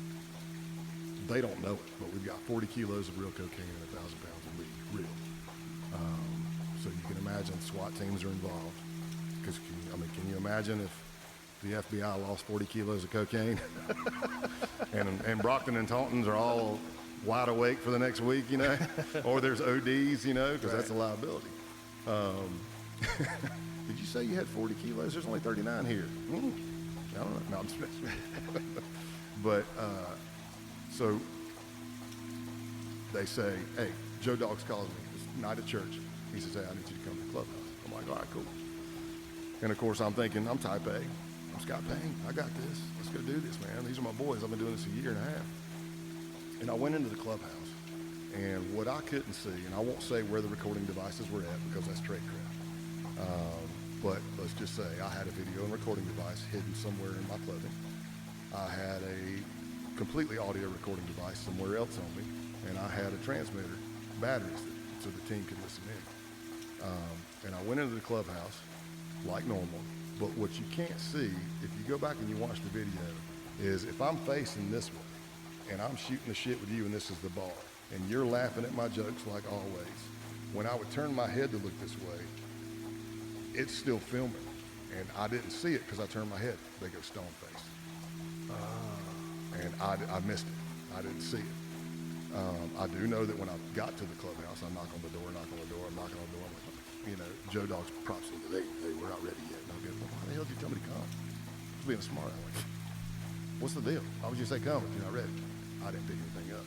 they don't know it, but we've got 40 kilos of real cocaine and 1,000 pounds of weed, real. So you can imagine SWAT teams are involved. Because, can you imagine if the FBI lost 40 kilos of cocaine and Brockton and Taunton's are all wide awake for the next week, you know? Or there's ODs, you know, because that's a liability. Did you say you had 40 kilos? There's only 39 here. I don't know. No, I'm just messing. But, so they say, hey, Joe Dogg's calling me. It's night at church. He says, hey, I need you to come to the clubhouse. I'm like, all right, cool. And of course, I'm thinking, I'm type A. I'm Scott Payne. I got this. Let's go do this, man. These are my boys. I've been doing this a year and a half. And I went into the clubhouse, and what I couldn't see, and I won't say where the recording devices were at because that's trade craft. But let's just say I had a video and recording device hidden somewhere in my clothing. I had a completely audio recording device somewhere else on me, and I had a transmitter, batteries, so the team could listen in. And I went into the clubhouse like normal, but what you can't see, if you go back and you watch the video, is if I'm facing this way, and I'm shooting the shit with you, and this is the bar, and you're laughing at my jokes like always, when I would turn my head to look this way, it's still filming, and I didn't see it because I turned my head. They go stone face. And I missed it. I didn't see it. I do know that when I got to the clubhouse, I knock on the door, I'm knocking on the door. I'm like, you know, Joe Dogg's props. Hey, we're not ready yet. And I'll go, well, why the hell did you tell me to come? I was being smart. I'm like, what's the deal? Why would you say come if you're not ready? I didn't pick anything up.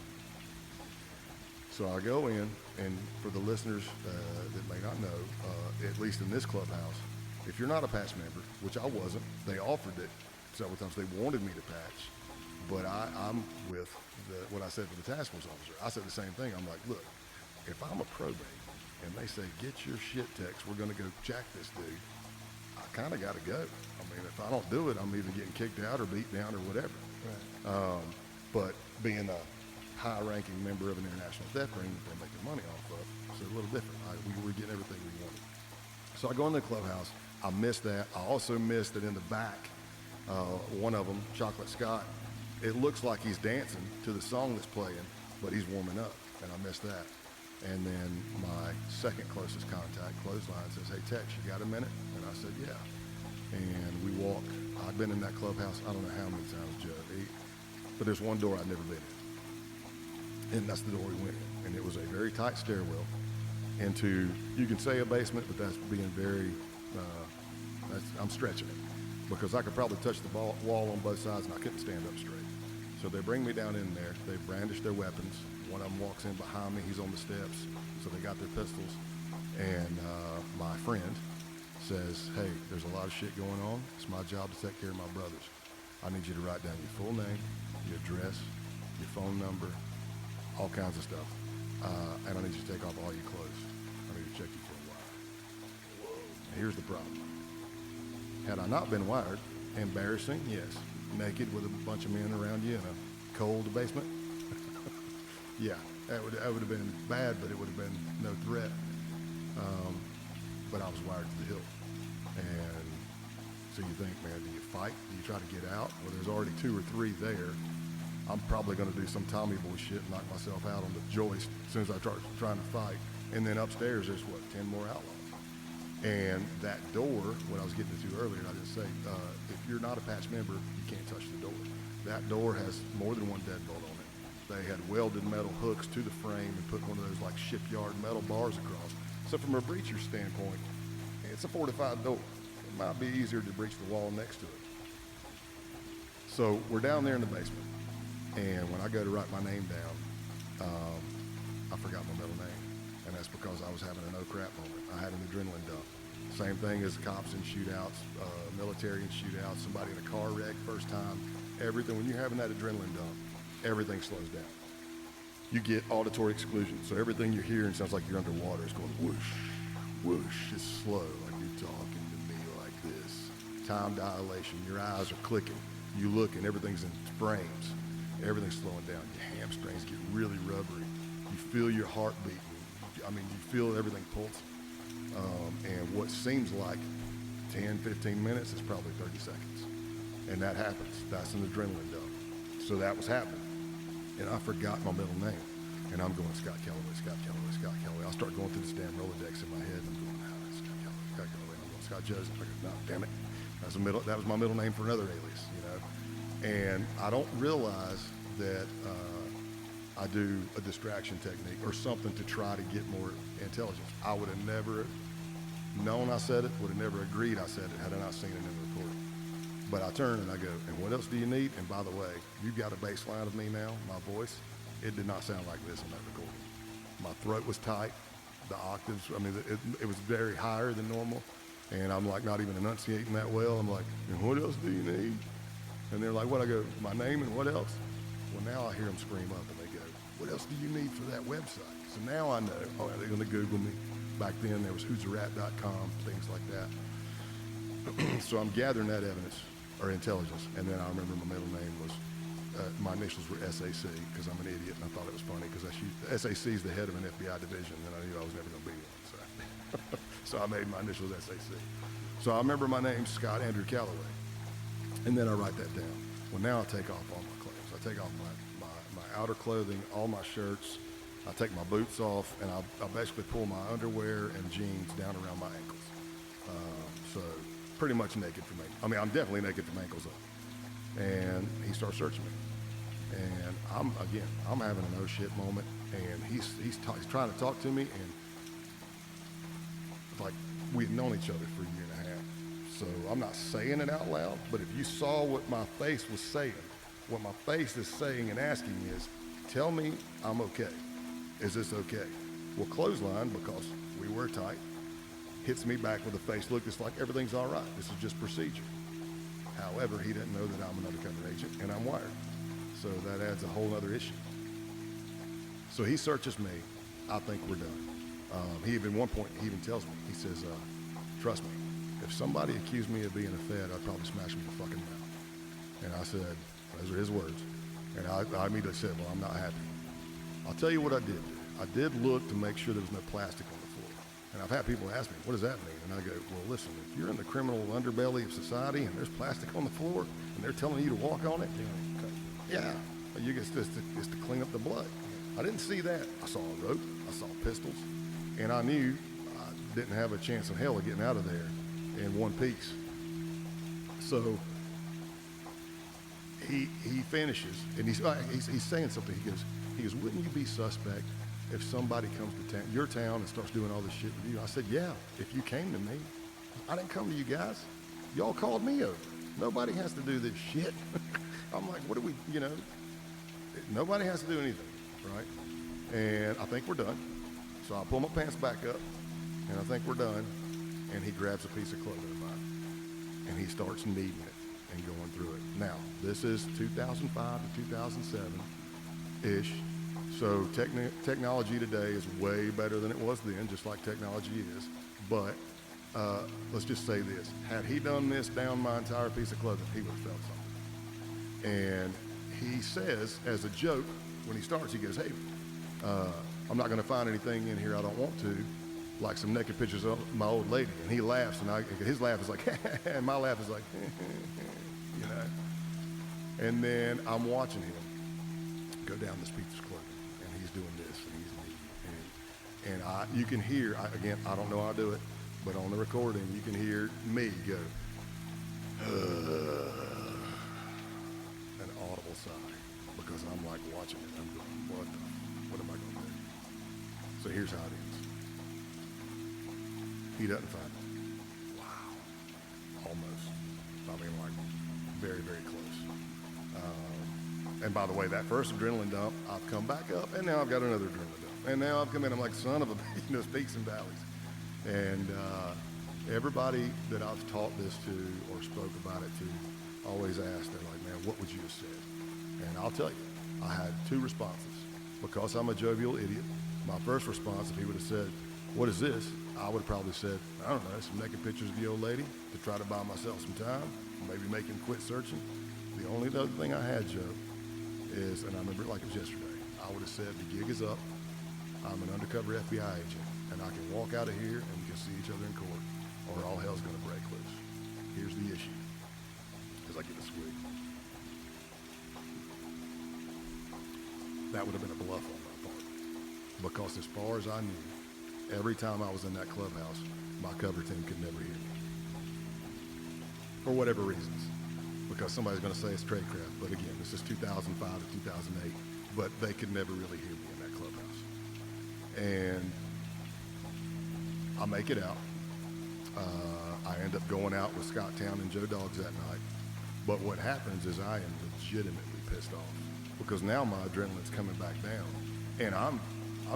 So I go in, and for the listeners that may not know, at least in this clubhouse, if you're not a patch member, which I wasn't, they offered it several times. They wanted me to patch, but I'm with what I said to the task force officer. I said the same thing. I'm like, look, if I'm a probate and they say, get your shit text, we're going to go jack this dude, I kind of got to go. I mean, if I don't do it, I'm either getting kicked out or beat down or whatever. Right. But being a high-ranking member of an international theft ring that they're making money off of, so a little different. We were getting everything we wanted. So I go in the clubhouse. I missed that. I also missed that in the back, one of them, Chocolate Scott, it looks like he's dancing to the song that's playing, but he's warming up, and I missed that. And then my second closest contact, Clothesline, says, hey, Tex, you got a minute? And I said, yeah. And we walk. I've been in that clubhouse, I don't know how many times, Joe, but there's one door I'd never been in. And that's the door we went in. And it was a very tight stairwell into, you can say a basement, but that's being very, I'm stretching it. Because I could probably touch the wall on both sides and I couldn't stand up straight. So they bring me down in there, they brandish their weapons. One of them walks in behind me, he's on the steps, so they got their pistols. And my friend says, hey, there's a lot of shit going on. It's my job to take care of my brothers. I need you to write down your full name, your address, your phone number, all kinds of stuff. And I need you to take off all your clothes. I need to check you for a wire. Whoa. Here's the problem. Had I not been wired, embarrassing, yes. Naked with a bunch of men around you in a cold basement. Yeah, that would have been bad, but it would have been no threat. But I was wired to the hilt. And so you think, man, do you fight? Do you try to get out? Well, there's already 2 or 3 there. I'm probably going to do some Tommy Boy shit and knock myself out on the joist as soon as I start trying to fight. And then upstairs, there's, 10 more outlaws. And that door, what I was getting to earlier, I didn't say, if you're not a patch member, you can't touch the door. That door has more than one deadbolt on it. They had welded metal hooks to the frame and put one of those like shipyard metal bars across. So from a breacher standpoint, it's a fortified door. It might be easier to breach the wall next to it. So we're down there in the basement. And when I go to write my name down, I forgot my middle name. And that's because I was having an oh crap moment. I had an adrenaline dump. Same thing as cops in shootouts, military in shootouts, somebody in a car wreck, first time, everything. When you're having that adrenaline dump, everything slows down. You get auditory exclusion. So everything you're hearing sounds like you're underwater. It's going whoosh, whoosh. It's slow, like you're talking to me like this. Time dilation. Your eyes are clicking. You look and everything's in frames. everything's slowing down. Your hamstrings get really rubbery. You feel your heart beating. I mean, you feel everything pulsing. And what seems like 10, 15 minutes is probably 30 seconds. And that happens. That's an adrenaline dump. So that was happening. And I forgot my middle name. And I'm going, Scott Calloway, Scott Calloway, Scott Calloway. I'll start going through this damn Rolodex in my head. And I'm going, Scott Calloway, Scott Calloway. I'm going, Scott Joseph. I go, no, damn it. That was my middle name for another alias, you know. And I don't realize that I do a distraction technique or something to try to get more intelligence. I would have never known I said it, would have never agreed I said it had I not seen it in the recording. But I turn and I go, and what else do you need? And by the way, you've got a bass line of me now, my voice. It did not sound like this on that recording. My throat was tight, the octaves, I mean, it was very higher than normal. And I'm like not even enunciating that well. I'm like, and what else do you need? And they're like, what? I go, my name and what else? Well, now I hear them scream up and they go, what else do you need for that website? So now I know, oh, they're gonna Google me. Back then there was who'sarat.com, things like that. So I'm gathering that evidence or intelligence. And then I remember my middle name was, my initials were SAC because I'm an idiot and I thought it was funny because SAC is the head of an FBI division and I knew I was never gonna be one, so. So I made my initials SAC. So I remember my name, Scott Andrew Calloway. And then I write that down. Well, now I take off all my clothes. I take off my outer clothing, all my shirts. I take my boots off, and I basically pull my underwear and jeans down around my ankles. So pretty much naked from ankles. I mean, I'm definitely naked from ankles up. And he starts searching me. And I'm having an oh shit moment. And he's trying to talk to me, and like we'd known each other for a year and a half. So I'm not saying it out loud, but if you saw what my face was saying, what my face is saying and asking is, tell me I'm okay. Is this okay? Well, clothesline, because we were tight, hits me back with a face look that's like everything's all right. This is just procedure. However, he didn't know that I'm an undercover agent and I'm wired. So that adds a whole other issue. So he searches me. I think we're done. He even, one point, he even tells me, he says, trust me, if somebody accused me of being a Fed, I'd probably smash him in the fucking mouth. And I said, those are his words. And I immediately said, well, I'm not happy. I'll tell you what I did do. I did look to make sure there was no plastic on the floor. And I've had people ask me, what does that mean? And I go, well, listen, if you're in the criminal underbelly of society and there's plastic on the floor and they're telling you to walk on it, yeah, it's to clean up the blood. I didn't see that. I saw a rope, I saw pistols, and I knew I didn't have a chance in hell of getting out of there in one piece. So he finishes, and he's saying something. He goes, wouldn't you be suspect if somebody comes to your town and starts doing all this shit with you? I said, yeah, if you came to me. I didn't come to you guys. Y'all called me over. Nobody has to do this shit. I'm like, what do we, nobody has to do anything, right? And I think we're done. So I pull my pants back up, and I think we're done, and he grabs a piece of clothing of mine, and he starts kneading it and going through it. Now, this is 2005 to 2007-ish, so technology today is way better than it was then, just like technology is, but let's just say this. Had he done this down my entire piece of clothing, he would have felt something. And he says, as a joke, when he starts, he goes, hey, I'm not going to find anything in here I don't want to, like some naked pictures of my old lady. And he laughs, and his laugh is like, and my laugh is like, And then I'm watching him go down this piece of clothing, and he's doing this, and he's kneading. And you can hear, again, I don't know how to do it, but on the recording, you can hear me go, an audible sigh, because I'm like watching it. I'm going, what am I going to do? So here's how it ends. He doesn't find it. Wow. Almost. I mean, like, very, very close. And by the way, that first adrenaline dump, I've come back up, and now I've got another adrenaline dump. And now I've come in, I'm like, son of a, peaks and valleys. And everybody that I've taught this to or spoke about it to always ask, they're like, man, what would you have said? And I'll tell you, I had two responses. Because I'm a jovial idiot, my first response, if he would have said, what is this? I would have probably said, I don't know, some naked pictures of the old lady to try to buy myself some time, maybe make him quit searching. The only other thing I had, Joe, is, and I remember it like it was yesterday, I would have said, the gig is up. I'm an undercover FBI agent, and I can walk out of here and we can see each other in court, or all hell's going to break loose. Here's the issue, because I get a squeak. That would have been a bluff on my part, because as far as I knew, every time I was in that clubhouse, my cover team could never hear me. For whatever reasons. Because somebody's going to say it's tradecraft, but again, this is 2005 to 2008, but they could never really hear me in that clubhouse. And I make it out. I end up going out with Scott Town and Joe Dogs that night. But what happens is I am legitimately pissed off, because now my adrenaline's coming back down, and I'm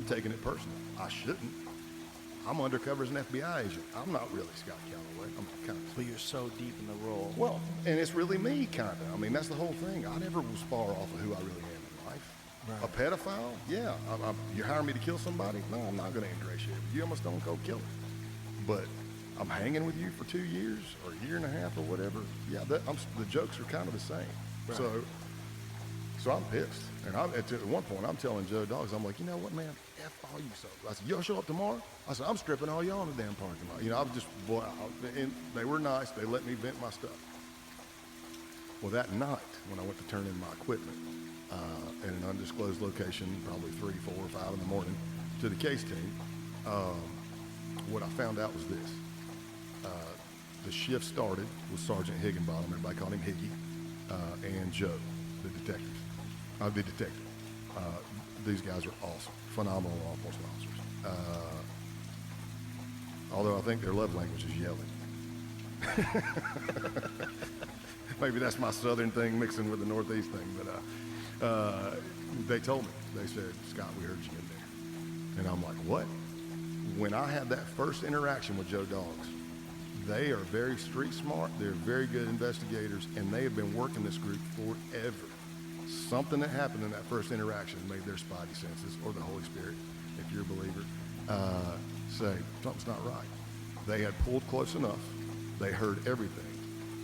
taking it personal. I shouldn't. I'm undercover as an FBI agent. I'm not really Scott Calloway. I'm kind of. But you're so deep in the role. Well, and it's really me, kind of. I mean, that's the whole thing. I never was far off of who I really am in life. Right. A pedophile? Yeah. You hire me to kill somebody? No, I'm not going to ingratiate with you. I'm a stone cold killer. But I'm hanging with you for 2 years or a year and a half or whatever. Yeah, the jokes are kind of the same. Right. So I'm pissed. And at one point, I'm telling Joe Dogs, I'm like, you know what, man? F all you so. I said, y'all show up tomorrow? I said, I'm stripping all y'all in the damn parking lot. You know, and they were nice. They let me vent my stuff. Well, that night, when I went to turn in my equipment at an undisclosed location, probably 3, 4, or 5 in the morning, to the case team, what I found out was this. The shift started with Sergeant Higginbottom, everybody called him Higgy, and Joe, the detective. These guys are awesome, phenomenal law enforcement officers. Although I think their love language is yelling. Maybe that's my southern thing mixing with the northeast thing, but they told me, they said, Scott, we heard you in there. And I'm like, what? When I had that first interaction with Joe Dogs, they are very street smart, they're very good investigators, and they have been working this group forever. Something that happened in that first interaction made their spidey senses, or the Holy Spirit, if you're a believer, say, something's not right. They had pulled close enough, they heard everything.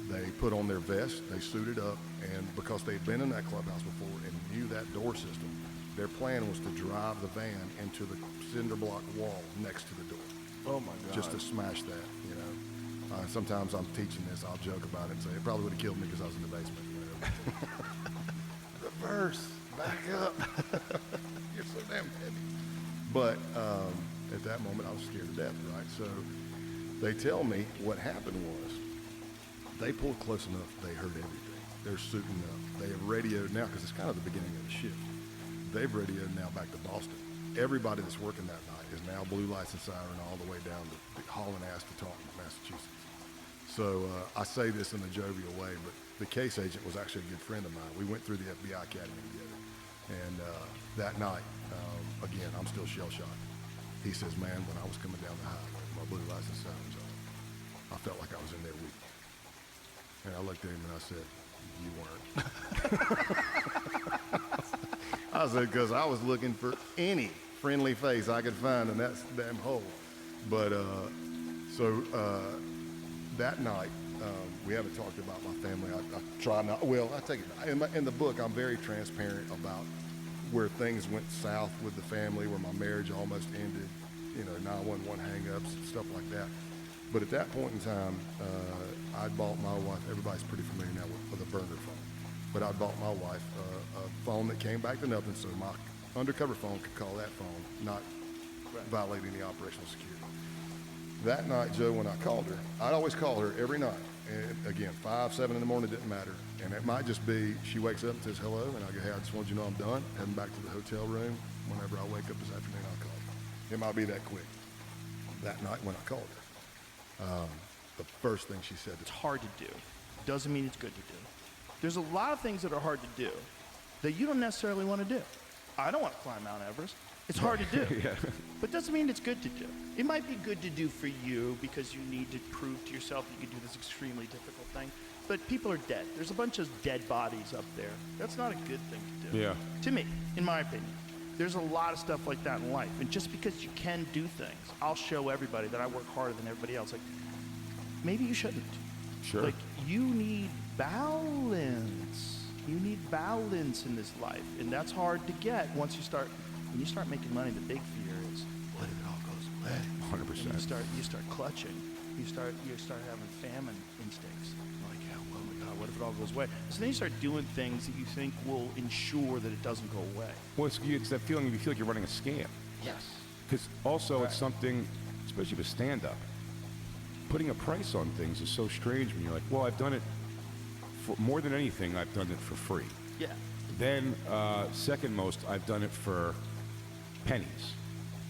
They put on their vest, they suited up, and because they'd been in that clubhouse before and knew that door system, their plan was to drive the van into the cinder block wall next to the door. Oh my God. Just to smash that, you know. Sometimes I'm teaching this, I'll joke about it and say, it probably would have killed me because I was in the basement, you know. Reverse, back up. You're so damn heavy. But at that moment, I was scared to death, right? So they tell me what happened was they pulled close enough, they heard everything. They're suiting up. They have radioed now, because it's kind of the beginning of the shift. They've radioed now back to Boston. Everybody that's working that night is now blue lights and siren all the way down to hauling ass to Taunton, Massachusetts. So I say this in a jovial way, but the case agent was actually a good friend of mine. We went through the FBI Academy together. And that night, again, I'm still shell-shocked. He says, man, when I was coming down the highway, my blue lights and sirens on, I felt like I was in there with you. And I looked at him and I said, you weren't. I said, because I was looking for any friendly face I could find in that damn hole. But that night, we haven't talked about my family. I try not. Well, I take it. In the book, I'm very transparent about where things went south with the family, where my marriage almost ended. You know, 911 hang-ups, stuff like that. But at that point in time, I'd bought my wife. Everybody's pretty familiar now with a burner phone. But I bought my wife a phone that came back to nothing, so my undercover phone could call that phone, not violate any operational security. That night, Joe, when I called her, I'd always call her every night. And again, 5, 7 in the morning, didn't matter. And it might just be, she wakes up and says hello, and I go, hey, I just wanted you to know I'm done. Heading back to the hotel room. Whenever I wake up this afternoon, I'll call you. It might be that quick. That night when I called her, the first thing she said, It's hard to do. Doesn't mean it's good to do. There's a lot of things that are hard to do that you don't necessarily want to do. I don't want to climb Mount Everest. It's hard to do. Yeah. But doesn't mean it's good to do. It might be good to do for you because you need to prove to yourself you can do this extremely difficult thing. But people are dead. There's a bunch of dead bodies up there. That's not a good thing to do. Yeah. To me, in my opinion. There's a lot of stuff like that in life. And just because you can do things, I'll show everybody that I work harder than everybody else. Like, maybe you shouldn't. Sure. Like, you need balance. You need balance in this life, and that's hard to get when you start making money. The big fear is, what if it all goes away? 100%. And you start clutching. You start having famine instincts. You're like, yeah, oh my God, what if it all goes away? So then you start doing things that you think will ensure that it doesn't go away. Well, it's that feeling you feel like you're running a scam. Yes. Because also Right. it's something, especially with stand-up, putting a price on things is so strange when you're like, well, I've done it for more than anything. I've done it for free. Yeah. Then second most, I've done it for pennies.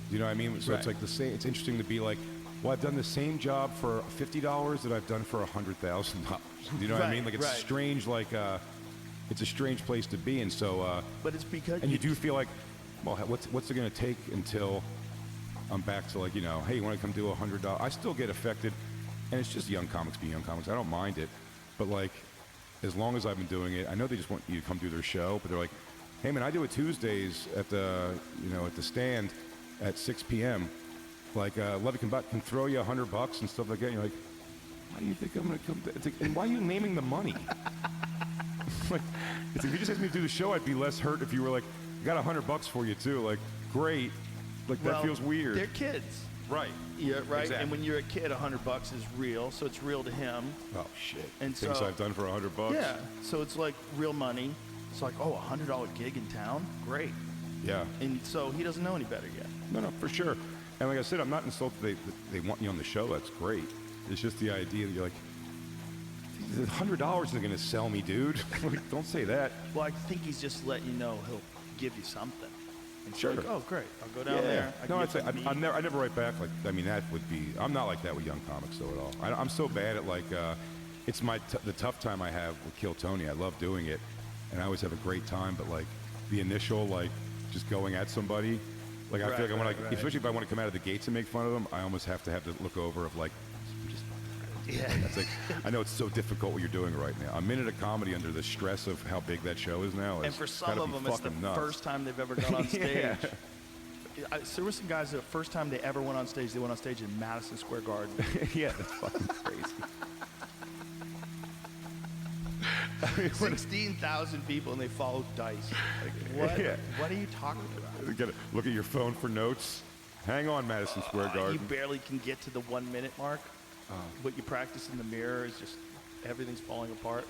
You know what I mean? So Right. it's like the same. It's interesting to be like, well, I've done the same job for $50 that I've done for $100,000. You know what I Right, mean? Like it's right. strange. Like it's a strange place to be. And so, But it's because and you do feel like, well, what's it going to take until I'm back to like, you know, hey, you want to come do $100? I still get affected, and it's just young comics being young comics. I don't mind it, but like, as long as I've been doing it, I know they just want you to come do their show, but they're like, hey man, I do it Tuesdays at the, you know, at the stand at 6 p.m. Like, Levy can throw you $100 and stuff like that. And you're like, why do you think I'm gonna come? It's like, and why are you naming the money? Like, it's like, if you just asked me to do the show, I'd be less hurt if you were like, I got $100 for you too. Like, great. Like that feels weird. They're kids. Right. Yeah, right. Exactly. And when you're a kid, $100 is real, so it's real to him. Oh shit. And things so- I've done for $100. Yeah. So it's like real money. It's like, oh, $100 gig in town, great. Yeah. And so he doesn't know any better yet. No, for sure. And like I said, I'm not insulted that they want you on the show. That's great. It's just the idea that you're like, $100 isn't going to sell me, dude. Like, don't say that. Well, I think he's just letting you know he'll give you something. And Sure. Like, oh, great. I'll go down there. I No, can I'd say get some I meat. never write back. Like, I mean, that would be. I'm not like that with young comics though at all. I'm so bad at like. It's the tough time I have with Kill Tony. I love doing it, and I always have a great time. But like the initial like just going at somebody, like I feel like I want to, especially if I want to come out of the gates and make fun of them, I almost have to look over of like. Yeah. That's like, I know it's so difficult what you're doing right now. A minute of comedy under the stress of how big that show is now. And for some of them, it's the nuts. first time they've ever gone on stage. Yeah. So there were some guys that the first time they ever went on stage, they went on stage in Madison Square Garden. Yeah, that's fucking crazy. 16,000 people, and they followed Dice. Like, what? Yeah. What are you talking about? You gotta look at your phone for notes. Hang on, Madison Square Garden. You barely can get to the 1 minute mark. What you practice in the mirror is just everything's falling apart.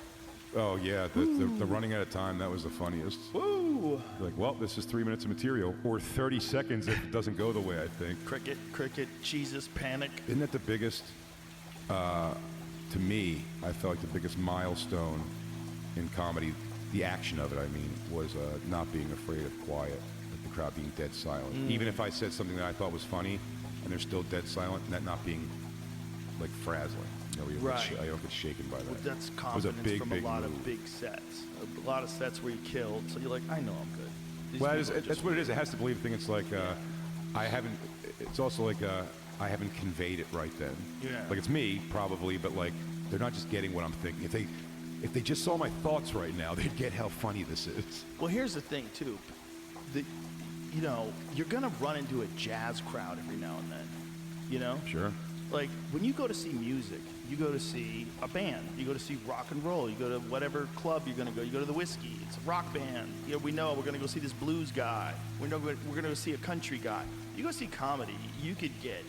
Oh yeah, the running out of time, that was the funniest. Woo! You're like, well, this is 3 minutes of material, or 30 seconds if it doesn't go the way I think. Cricket, Jesus, panic. Isn't that the biggest, to me, I felt like the biggest milestone in comedy, the action of it, I mean, was not being afraid of quiet, like the crowd being dead silent. Even if I said something that I thought was funny, and they're still dead silent, and that not being like frazzling. You know, Right. I don't get shaken by that. Well, that's It was confidence a big, from big a lot move. of big sets. A lot of sets where you killed, so you're like, I know I'm good. These Well, people are that's just what it is. It has to believe thing. It's like I haven't. It's also like I haven't conveyed it right then. Yeah. Like it's me probably, but like they're not just getting what I'm thinking. If they just saw my thoughts right now, they'd get how funny this is. Well, here's the thing too. You know, you're gonna run into a jazz crowd every now and then. You know. Sure. Like when you go to see music, you go to see a band, you go to see rock and roll, you go to whatever club you're gonna go, you go to the Whiskey, it's a rock band. You know, we know we're gonna go see this blues guy. We're gonna go see a country guy. You go see comedy, you could get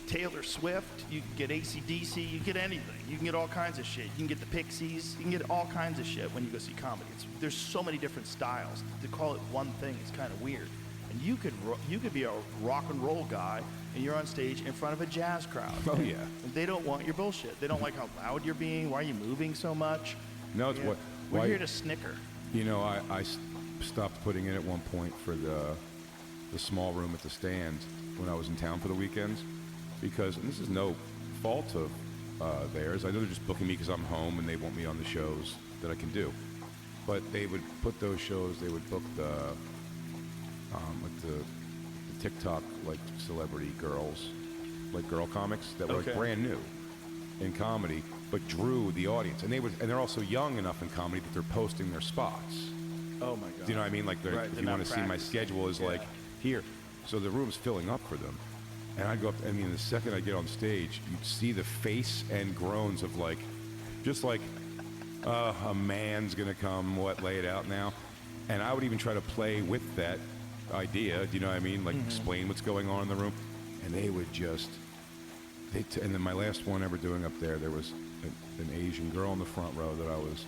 Taylor Swift, you can get AC/DC, you can get anything. You can get all kinds of shit. You can get the Pixies, you can get all kinds of shit when you go see comedy. There's so many different styles. To call it one thing is kind of weird. And you could be a rock and roll guy, and you're on stage in front of a jazz crowd. Oh yeah. And they don't want your bullshit. They don't like how loud you're being. Why are you moving so much? No, it's Yeah. what. We're why, here to snicker. You know, I stopped putting in at one point for the small room at the stand when I was in town for the weekends, because and this is no fault of theirs. I know they're just booking me because I'm home and they want me on the shows that I can do. But they would put those shows. They would book the TikTok like celebrity girls, like girl comics that were like Okay. brand new in comedy, but drew the audience. And they're also young enough in comedy that they're posting their spots. Oh my god. Do you know what I mean? Like, Right, if they're you not want to see my practicing. schedule is like Yeah. here, so the room's filling up for them, and I go up. I mean, the second I get on stage, you'd see the face and groans of like, just like a man's gonna come, lay it out now. And I would even try to play with that idea, do you know what I mean? Like explain what's going on in the room. And they would just, and then my last one ever doing up there, there was an Asian girl in the front row that I was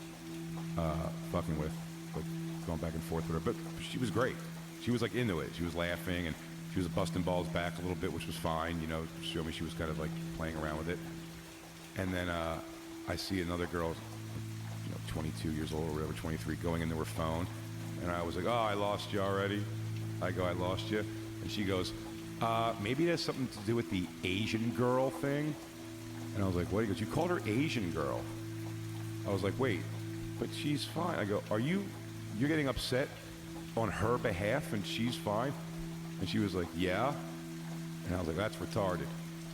fucking with, like going back and forth with her. But she was great. She was like into it. She was laughing and she was busting balls back a little bit, which was fine, you know, to show me she was kind of like playing around with it. And then I see another girl, 22 years old or whatever, 23, going into her phone. And I was like, oh, I lost you already. I go, I lost you. And she goes, maybe it has something to do with the Asian girl thing. And I was like, what? He goes, you called her Asian girl. I was like, wait, but she's fine. I go, you're getting upset on her behalf and she's fine? And she was like, yeah. And I was like, that's retarded.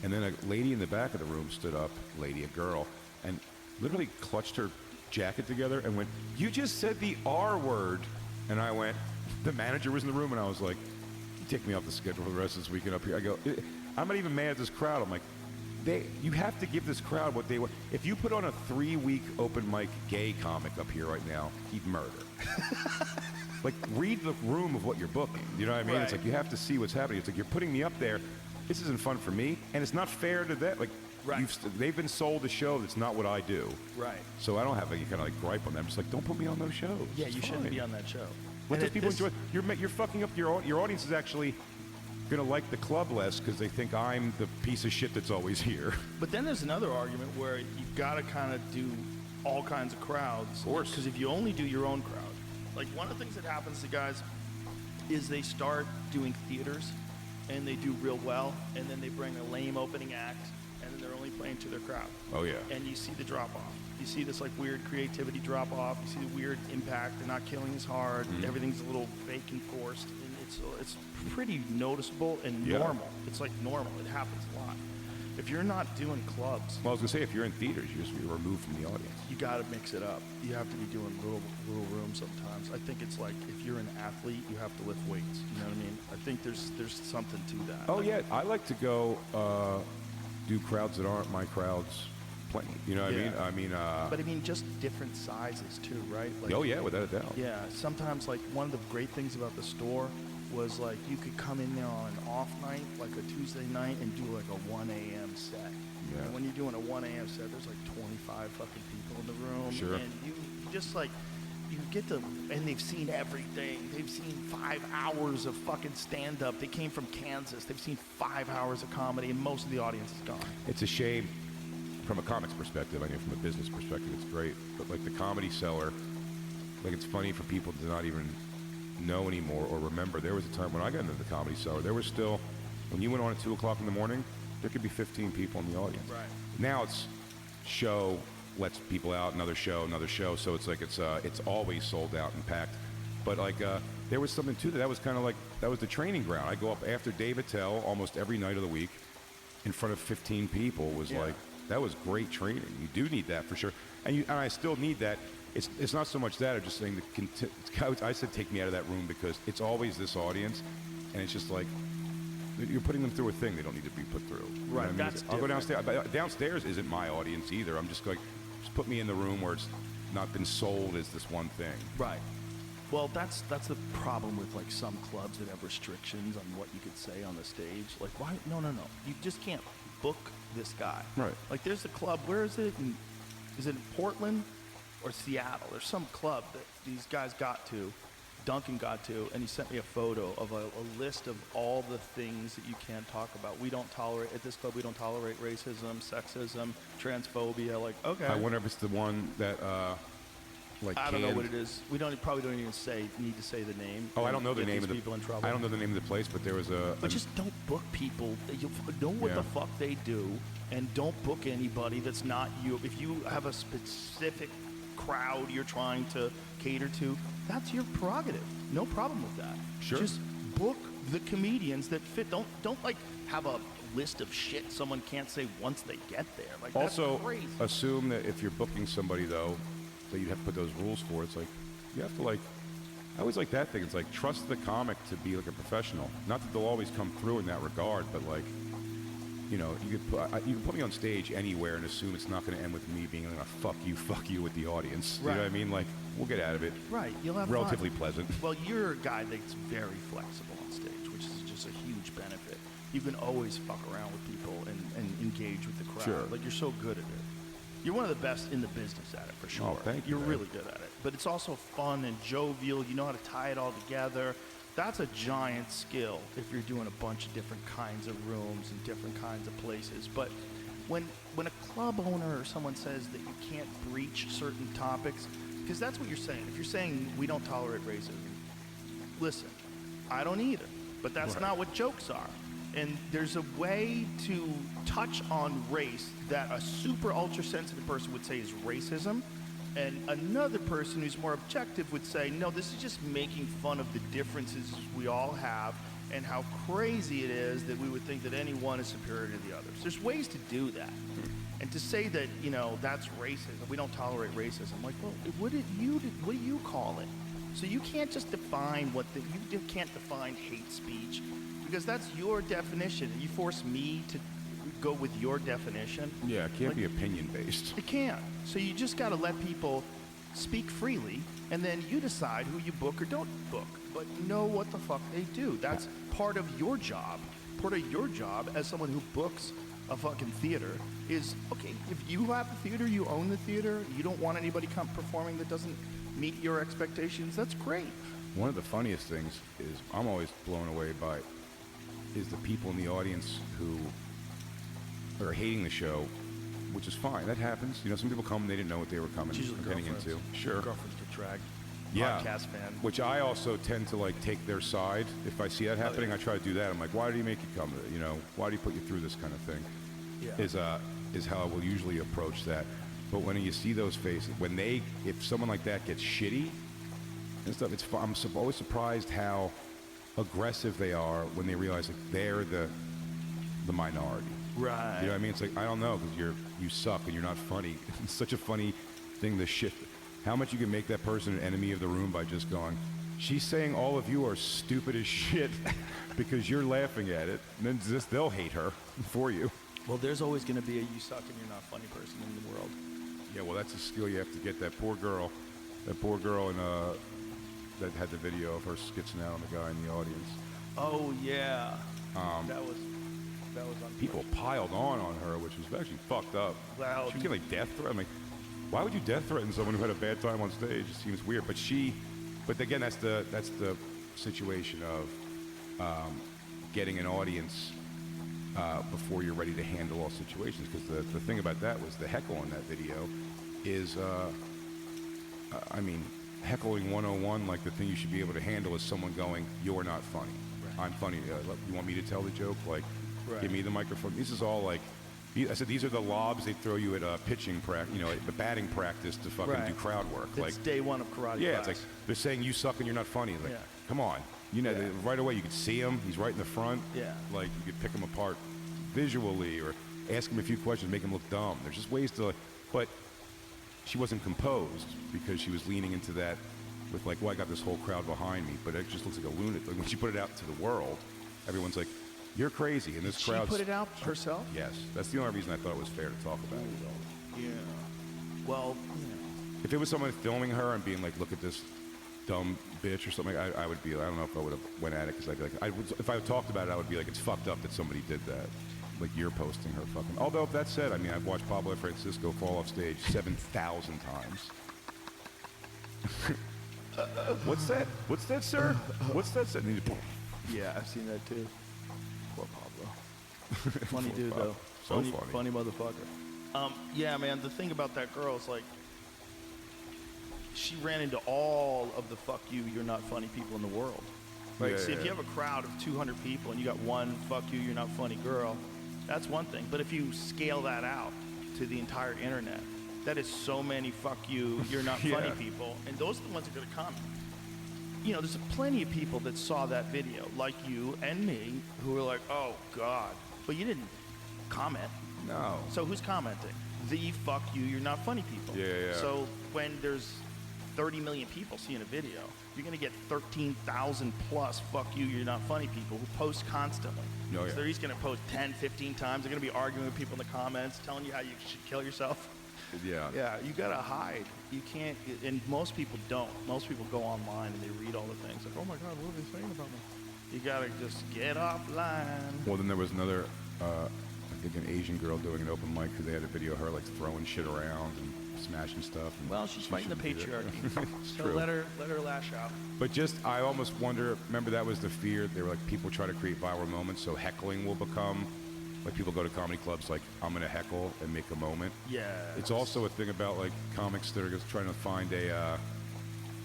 And then a lady in the back of the room stood up, a girl, and literally clutched her jacket together and went, you just said the R word. And I went, the manager was in the room, and I was like, you take me off the schedule for the rest of this weekend up here. I go, I'm not even mad at this crowd. I'm like, you have to give this crowd what they want. If you put on a 3-week open mic gay comic up here right now, he'd murder. Like, read the room of what you're booking. You know what I mean? Right. It's like, you have to see what's happening. It's like, you're putting me up there. This isn't fun for me, and it's not fair to them. Like, right. They've been sold a show that's not what I do. Right. So I don't have any kind of like gripe on them. I'm just like, don't put me on those shows. Yeah, It's you fine. shouldn't be on that show. Let And those people enjoy. You're fucking up your audience is actually gonna like the club less because they think I'm the piece of shit that's always here. But then there's another argument where you've got to kind of do all kinds of crowds. Of course. Because if you only do your own crowd, like one of the things that happens to guys is they start doing theaters and they do real well, and then they bring a lame opening act, and then they're only playing to their crowd. Oh yeah. And you see the drop off. You see this like weird creativity drop off. You see the weird impact. They're not killing as hard. Everything's a little fake and forced, and it's pretty noticeable and Yeah. normal. It's like normal. It happens a lot. If you're not doing clubs, Well, I was gonna say if you're in theaters, you're removed from the audience. you got to mix it up. You have to be doing little rooms sometimes. I think it's like if you're an athlete, you have to lift weights. You know what I mean? I think there's something to that. Oh yeah, I like to go do crowds that aren't my crowds playing. You know what Yeah. I mean? But I mean, just different sizes too, right? Like, Oh yeah, without a doubt. Yeah, sometimes like one of the great things about the store was like you could come in there on an off night, like a Tuesday night, and do like a 1 a.m. set. Yeah. And when you're doing a 1 a.m. set, there's like 25 fucking people in the room. Sure. And you just like, you get to, and they've seen everything. They've seen 5 hours of fucking stand-up. They came from Kansas. They've seen 5 hours of comedy, and most of the audience is gone. It's a shame from a comics perspective. I mean, from a business perspective, it's great. But like the Comedy Cellar, like it's funny for people to not even know anymore or remember. There was a time when I got into the Comedy Cellar, there was still, when you went on at 2 o'clock in the morning, there could be 15 people in the audience. Right. Now it's show, lets people out, another show. So it's like it's always sold out and packed. But like there was something to that. That was kind of like, that was the training ground. I go up after Dave Attell almost every night of the week in front of 15 people was Yeah. like, that was great training. You do need that for sure. And I still need that. It's not so much that, I'm just saying that I said take me out of that room because it's always this audience, and it's just like you're putting them through a thing they don't need to be put through. You know Right, what I mean? that's I'll go different. downstairs. But downstairs isn't my audience either. I'm just like, just put me in the room where it's not been sold as this one thing. Right. Well, that's the problem with like some clubs that have restrictions on what you could say on the stage. Like, why? No. You just can't book this guy. Right. Like, there's a club. Where is it? Is it in Portland or Seattle? There's some club that these guys got to, Duncan got to, and he sent me a photo of a list of all the things that you can't talk about. We don't tolerate, at this club, we don't tolerate racism, sexism, transphobia. Like, okay. I wonder if it's the one that like I don't know canned- what it is. We probably don't even need to say the name. Oh, I don't know the Get name these of the people in trouble. I don't know the name of the place, but there was But just don't book people. You know what Yeah. the fuck they do, and don't book anybody that's not you. If you have a specific crowd you're trying to cater to, that's your prerogative. No problem with that. Sure. Just book the comedians that fit. Don't like have a list of shit someone can't say once they get there. Like, Also, that's crazy. assume that if you're booking somebody, though, that you have to put those rules for. It's like, you have to, like, I always like that thing. It's like, trust the comic to be, like, a professional. Not that they'll always come through in that regard, but, like, you know, you can put me on stage anywhere and assume it's not going to end with me being like, fuck you with the audience. Right. You know what I mean? Like, we'll get out of it. Right, you'll have relatively fun. pleasant. Well, you're a guy that's very flexible on stage, which is just a huge benefit. You can always fuck around with people and engage with the crowd. Sure. Like, you're so good at it. You're one of the best in the business at it, for sure. Oh, thank you, You're man. really good at it. But it's also fun and jovial. You know how to tie it all together. That's a giant skill if you're doing a bunch of different kinds of rooms and different kinds of places. But when a club owner or someone says that you can't breach certain topics, because that's what you're saying. If you're saying we don't tolerate racism, listen, I don't either. But that's Right. not what jokes are. And there's a way to touch on race that a super ultra sensitive person would say is racism, and another person who's more objective would say, no, this is just making fun of the differences we all have and how crazy it is that we would think that any one is superior to the others. There's ways to do that. And to say that, you know, that's racism, we don't tolerate racism, like, well, what do you call it? So you can't just define you can't define hate speech, because that's your definition, and you force me to go with your definition. Yeah, it can't Like, be opinion based. It can't. So you just got to let people speak freely, and then you decide who you book or don't book. But know what the fuck they do. That's part of your job. Part of your job as someone who books a fucking theater is, okay, if you have the theater, you own the theater, you don't want anybody come performing that doesn't meet your expectations, that's great. One of the funniest things is I'm always blown away by is the people in the audience who are hating the show, which is fine. That happens. You know, some people come and they didn't know what they were It's usually getting girlfriends. into. Sure. Girlfriends get dragged. Yeah. Podcast fan. Which I also tend to like take their side. If I see that happening, I try to do that. I'm like, why do you make you come? You know, why do you put you through this kind of thing? Yeah. Is how I will usually approach that. But when you see those faces, if someone like that gets shitty and stuff, I'm always surprised how aggressive they are when they realize like they're the minority. Right. You know what I mean? It's like, I don't know, because you suck and you're not funny. It's such a funny thing to shit. How much you can make that person an enemy of the room by just going, she's saying all of you are stupid as shit because you're laughing at it. And then they'll hate her for you. Well, there's always going to be a you suck and you're not funny person in the world. Yeah, well, that's a skill you have to get. That poor girl in, that had the video of her skitzing out on the guy in the audience. Oh, yeah. That was unfortunate. People piled on her, which was actually fucked up. Wow. She was getting like death threat. I'm like, why would you death threaten someone who had a bad time on stage? It seems weird. But again, that's the situation of getting an audience before you're ready to handle all situations. Because the thing about that was the heckle in that video is, I mean, heckling 101, like the thing you should be able to handle is someone going, you're not funny. Right. I'm funny. You want me to tell the joke? Like, right. Give me the microphone. This is all like, I said, these are the lobs they throw you at pitching practice, you know, at the batting practice to fucking do crowd work. It's like day one of karate yeah, class. it's like they're saying you suck and you're not funny. Like, Yeah. come on. You know, right away you could see him. He's right in the front. Yeah. Like you could pick him apart visually or ask him a few questions, make him look dumb. There's just ways to, but she wasn't composed because she was leaning into that with like, well, I got this whole crowd behind me, but it just looks like a lunatic. Like when she put it out to the world, everyone's like, you're crazy. And this crowd. She put it out herself? Yes. That's the only reason I thought it was fair to talk about it. Yeah. Well, you know. If it was someone filming her and being like, look at this dumb bitch or something, I would be, I don't know if I would have went at it because I'd be like, if I talked about it, I would be like, it's fucked up that somebody did that. Like you're posting her fucking. Although if that said, I mean, I've watched Pablo Francisco fall off stage 7,000 times. What's that? What's that, sir? What's that? Yeah, I've seen that too. Poor Pablo. Funny dude Pablo. though. So funny motherfucker. Yeah, man. The thing about that girl is like, she ran into all of the fuck you, you're not funny people in the world. Right? Yeah, See, yeah. if you have a crowd of 200 people and you got one fuck you, you're not funny girl, that's one thing. But if you scale that out to the entire internet, that is so many fuck you, you're not funny people, and those are the ones that are gonna comment. You know, there's plenty of people that saw that video, like you and me, who were like, oh God, but you didn't comment. No. So who's commenting? The fuck you, you're not funny people. Yeah, yeah. So when there's 30 million people seeing a video. You're going to get 13,000 plus fuck you, you're not funny people who post constantly. Oh, yeah. So he's going to post 10, 15 times. They're going to be arguing with people in the comments, telling you how you should kill yourself. Yeah. Yeah, you got to hide. You can't, and most people don't. Most people go online and they read all the things like, oh my God, what are they saying about me? You got to just get offline. Well, then there was another, I think an Asian girl doing an open mic because they had a video of her like throwing shit around and smashing stuff. And Well, she's fighting the shouldn't do that. patriarchy. It's So true. let her lash out. But just, I almost wonder, remember that was the fear, they were like, people try to create viral moments, so heckling will become, like people go to comedy clubs like, I'm gonna heckle and make a moment. Yeah. It's also a thing about like comics that are just trying to find a,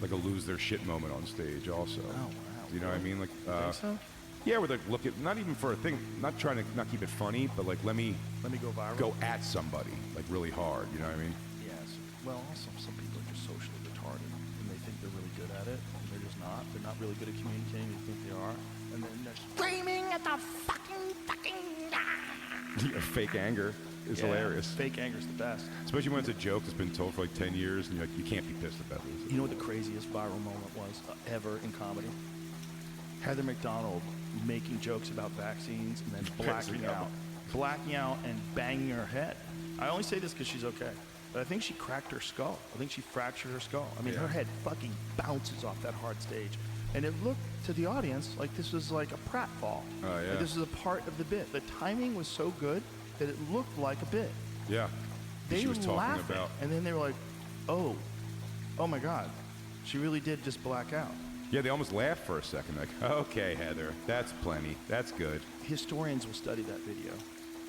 like a lose their shit moment on stage also. Oh, wow. You know what I mean? Like, Think so? yeah, where they look at, not even for a thing, not trying to not keep it funny, but like, let me Let me go viral. go at somebody, like really hard, you know what I mean? Yes. Well, also some people are just socially retarded and they think they're really good at it, and they're just not. They're not really good at communicating. They think they are, and then they're screaming at the fucking. Fake anger is Yeah, hilarious. Fake anger's the best. Especially when it's a joke that's been told for like 10 years and you're like, you can't be pissed about this. You know what the craziest viral moment was ever in comedy? Heather McDonald making jokes about vaccines and then blacking out and banging her head. I only say this because she's okay, but I think she cracked her skull. I think she fractured her skull. I mean, Yeah. her head fucking bounces off that hard stage. And it looked to the audience like this was like a pratfall. Oh, yeah. Like this was a part of the bit. The timing was so good that it looked like a bit. Yeah. They she were was talking laughing, about. and then they were like, oh my God, she really did just black out. Yeah, they almost laughed for a second. Like, okay, Heather, that's plenty. That's good. Historians will study that video.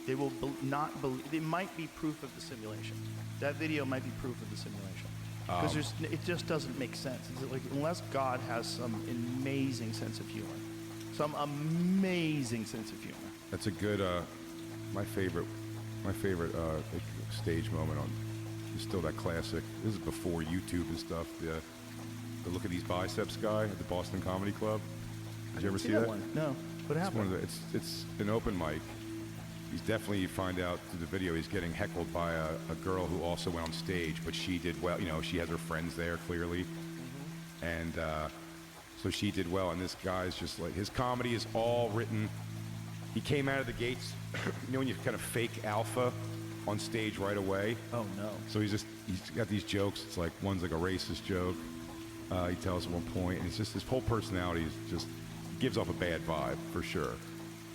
They will not believe. It might be proof of the simulation. That video might be proof of the simulation because it just doesn't make sense. It's like unless God has some amazing sense of humor, That's a good. My favorite like, stage moment on is still that classic. This is before YouTube and stuff. The look at these biceps guy at the Boston Comedy Club. Did you ever see that? one? No. What It's one happened? of the, it's an open mic. He's definitely, you find out through the video, he's getting heckled by a girl who also went on stage, but she did well. You know, she has her friends there clearly, and so she did well. And this guy's just like, his comedy is all written. He came out of the gates, you know, when you kind of fake alpha on stage right away. Oh no. So he's got these jokes. It's like one's like a racist joke. He tells at one point, and it's just his whole personality is just gives off a bad vibe for sure.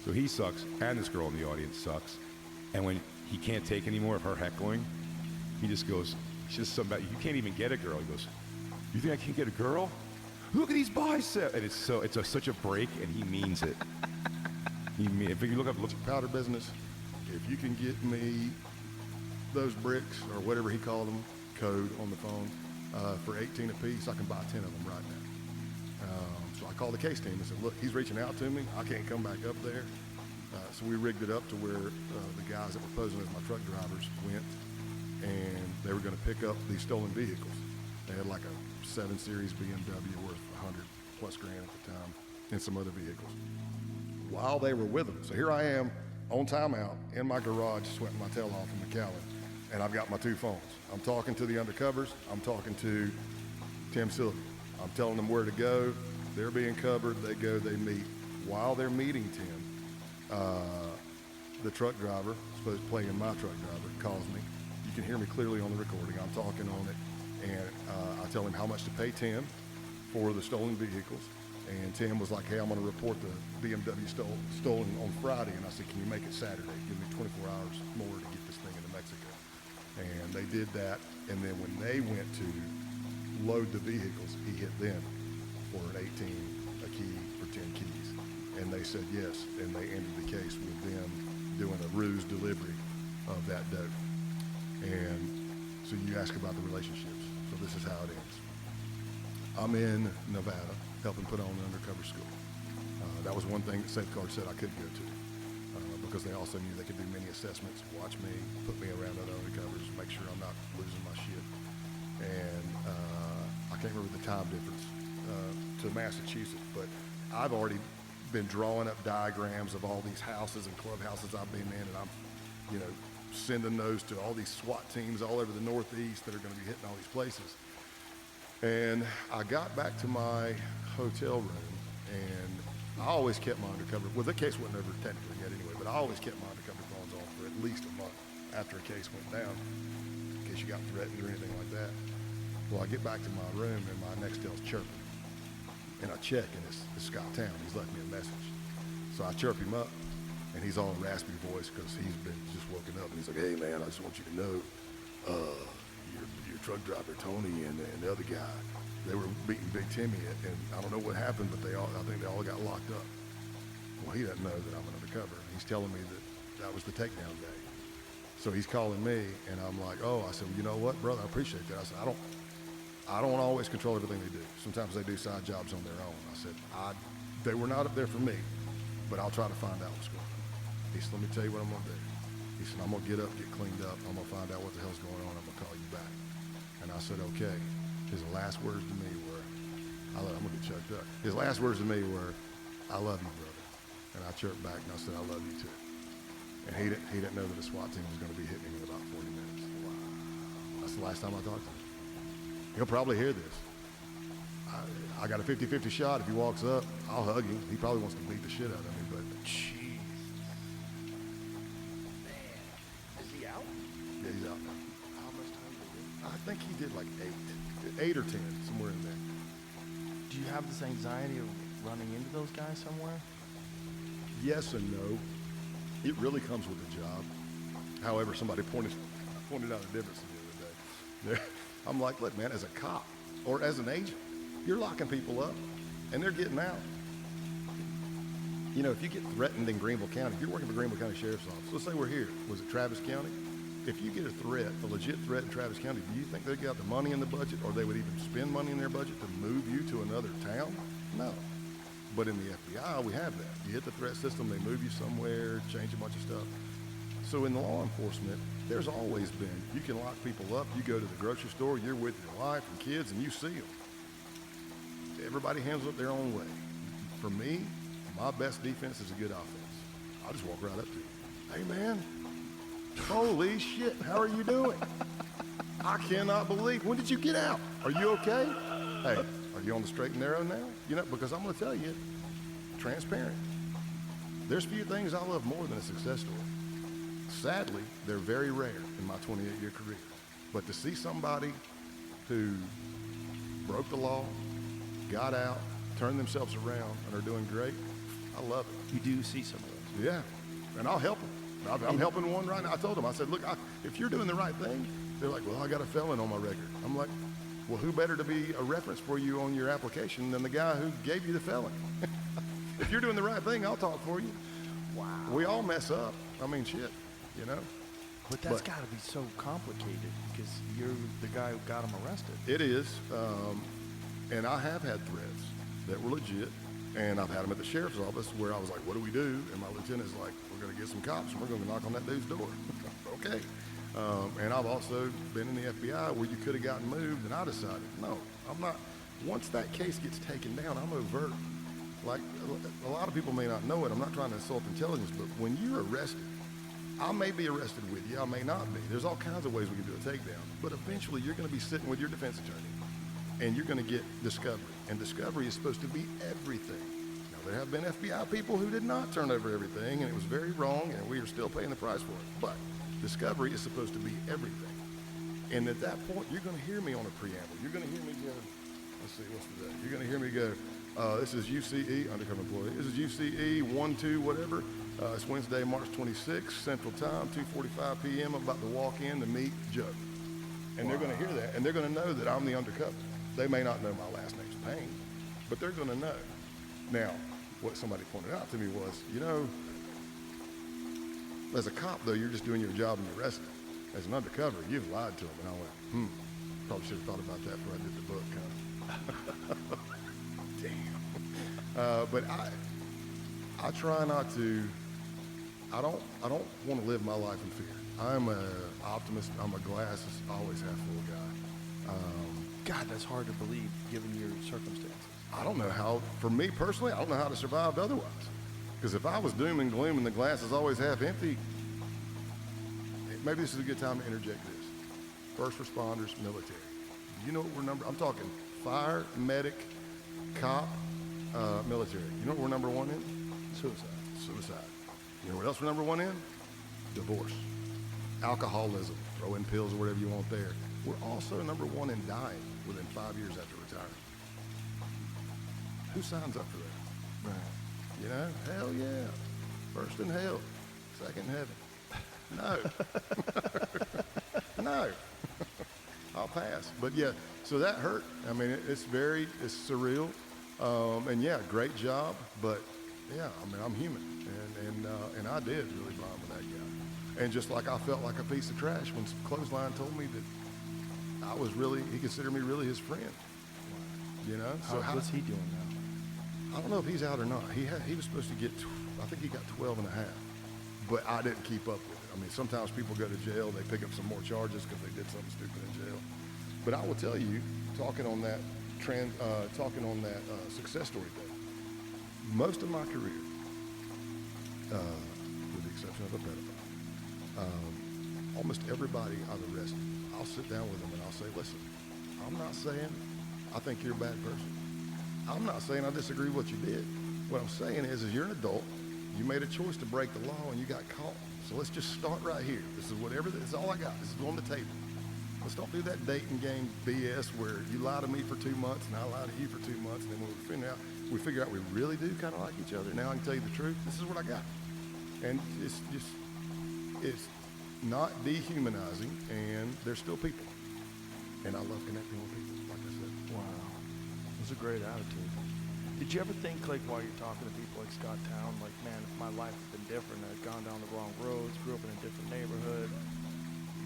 So he sucks, and this girl in the audience sucks. And when he can't take any more of her heckling, he just goes, "She's just something about you can't even get a girl." He goes, "You think I can't get a girl? Look at these biceps!" And it's such a break, and he means it. If you look up, Powder business, if you can get me those bricks or whatever he called them, code on the phone, for 18 apiece, I can buy 10 of them right now. So I called the case team and said, look, he's reaching out to me. I can't come back up there. So we rigged it up to where the guys that were posing as my truck drivers went, and they were going to pick up these stolen vehicles. They had like a 7 Series BMW worth 100 plus grand at the time, and some other vehicles. While they were with them, so here I am on timeout in my garage, sweating my tail off in McAllen, and I've got my 2 phones. I'm talking to the undercovers. I'm talking to Tim Sylvia. I'm telling them where to go. They're being covered. They go, they meet. While they're meeting Tim, the truck driver, supposed to play in my truck driver, calls me. You can hear me clearly on the recording. I'm talking on it, and I tell him how much to pay Tim for the stolen vehicles. And Tim was like, hey, I'm going to report the BMW stolen on Friday. And I said, can you make it Saturday? Give me 24 hours more to get this thing into Mexico. And they did that. And then when they went to load the vehicles, he hit them for an 18 a key for 10 keys. And they said yes. And they ended the case with them doing a ruse delivery of that dope. And so you ask about the relationships. So this is how it ends. I'm in Nevada helping put on an undercover school. That was one thing that Safeguard said I could go to, because they also knew they could do many assessments, watch me, put me around other undercovers, make sure I'm not losing my shit. And I can't remember the time difference to Massachusetts, but I've already been drawing up diagrams of all these houses and clubhouses I've been in, and I'm, sending those to all these SWAT teams all over the Northeast that are going to be hitting all these places. And I got back to my hotel room, and I always kept my undercover. Well, the case wasn't over technically yet anyway, but I always kept my undercover phones on for at least a month after a case went down, in case you got threatened or anything like that. Well, I get back to my room, and my Nextel's chirping. And I check, and it's Scott Town. He's left me a message. So I chirp him up, and he's all raspy voice because he's been just woken up. And he's like, hey, man, I just want you to know, your truck driver, Tony, and the other guy, they were beating Big Timmy, and I don't know what happened, but I think they all got locked up. Well, he doesn't know that I'm an undercover. He's telling me that was the takedown day. So he's calling me, and I'm like, oh, I said, well, you know what, brother, I appreciate that. I said, I don't always control everything they do. Sometimes they do side jobs on their own. I said, they were not up there for me, but I'll try to find out what's going on. He said, let me tell you what I'm gonna do. He said, I'm gonna get up, get cleaned up, I'm gonna find out what the hell's going on, I'm gonna call you back. And I said, okay. His last words to me were, I'm gonna get choked up. His last words to me were, I love you, brother. And I chirped back and I said, I love you too. And he didn't know that the SWAT team was gonna be hitting him in about 40 minutes. Wow. That's the last time I talked to him. He'll probably hear this. I got a 50-50 shot. If he walks up, I'll hug him. He probably wants to beat the shit out of me, but Jeez. Man. Is he out? yeah, he's out now. How much time did he do? I think he did like 8 or 10, somewhere in there. Do you have this anxiety of running into those guys somewhere? Yes and no. It really comes with the job. However, somebody pointed out a difference the other day. I'm like, look, man, as a cop or as an agent, you're locking people up and they're getting out. You know, if you get threatened in Greenville County, if you're working for Greenville County Sheriff's Office, let's say we're here, was it Travis County? If you get a threat, a legit threat in Travis County, do you think they got the money in the budget, or they would even spend money in their budget to move you to another town? No. But in the FBI, we have that. You hit the threat system, they move you somewhere, change a bunch of stuff. So in the law enforcement, there's always been, you can lock people up, you go to the grocery store, you're with your wife and kids, and you see them. Everybody handles it their own way. For me, my best defense is a good offense. I'll just walk right up to you. Hey, man, holy shit, how are you doing? I cannot believe, when did you get out? Are you okay? Hey, are you on the straight and narrow now? You know, because I'm gonna tell you, transparent. There's few things I love more than a success story. Sadly, they're very rare in my 28-year career. But to see somebody who broke the law, got out, turned themselves around, and are doing great, I love it. You do see some of those. Yeah, and I'll help them. I'm helping one right now. I told them, I said, look, if you're doing the right thing, they're like, well, I got a felon on my record. I'm like, well, who better to be a reference for you on your application than the guy who gave you the felon? If you're doing the right thing, I'll talk for you. Wow. We all mess up. I mean, shit, you know? But that's got to be so complicated because you're the guy who got him arrested. It is, and I have had threats that were legit, and I've had them at the sheriff's office where I was like, what do we do? And my lieutenant's like, we're going to get some cops and we're going to knock on that dude's door. Okay. And I've also been in the FBI where you could have gotten moved, and I decided, no, I'm not. Once that case gets taken down, I'm overt. Like, a lot of people may not know it. I'm not trying to insult intelligence, but when you're arrested, I may be arrested with you, I may not be. There's all kinds of ways we can do a takedown, but eventually you're going to be sitting with your defense attorney, and you're going to get discovery, and discovery is supposed to be everything. Now, there have been FBI people who did not turn over everything, and it was very wrong, and we are still paying the price for it, but discovery is supposed to be everything. And at that point, you're going to hear me on a preamble. You're going to hear me go, let's see, what's the day? You're going to hear me go, this is UCE, undercover employee. This is UCE 1-2 whatever. It's Wednesday, March 26th, Central Time, 2:45 p.m. I'm about to walk in to meet Joe. And they're going to hear that, and they're going to know that I'm the undercover. They may not know my last name's Payne, but they're going to know. Now, what somebody pointed out to me was, you know, as a cop, though, you're just doing your job and you're arrested. As an undercover, you've lied to them. And I went, probably should have thought about that before I did the book, kind of. Damn. But I try not to, I don't want to live my life in fear. I'm an optimist. I'm a glass is always half full guy. God, that's hard to believe given your circumstances. I don't know how, for me personally, I don't know how to survive otherwise. Because if I was doom and gloom and the glass is always half empty, maybe this is a good time to interject this. First responders, military. Do you know what I'm talking fire, medic, cop, military. You know what we're number one in? Suicide. You know what else we're number one in? Divorce. Alcoholism. Throw in pills or whatever you want there. We're also number one in dying within 5 years after retiring. Who signs up for that? Right. You know, hell yeah. First in hell, second in heaven. No. No. I'll pass. But yeah, so that hurt. I mean, it's surreal. And yeah, great job. But yeah, I mean, I'm human. And I did really bond with that guy. And just like I felt like a piece of trash when Clothesline told me that he considered me really his friend. You know? What's he doing now? I don't know if he's out or not. He was supposed to get, I think he got 12 and a half, but I didn't keep up with it. I mean, sometimes people go to jail, they pick up some more charges because they did something stupid in jail. But I will tell you, talking on that success story thing, most of my career, with the exception of a pedophile, almost everybody I've arrested, I'll sit down with them and I'll say, listen, I'm not saying I think you're a bad person. I'm not saying I disagree with what you did. What I'm saying is you're an adult. You made a choice to break the law and you got caught. So let's just start right here. This is all I got. This is on the table. Let's don't do that dating game BS where you lie to me for 2 months and I lie to you for 2 months. And then when we figure out we really do kind of like each other. Now I can tell you the truth. This is what I got. And it's not dehumanizing, and they're still people. And I love connecting with people, like I said. Wow. That's a great attitude. Did you ever think, like, while you're talking to people like Scott Town, like, man, if my life had been different, I'd gone down the wrong roads, grew up in a different neighborhood,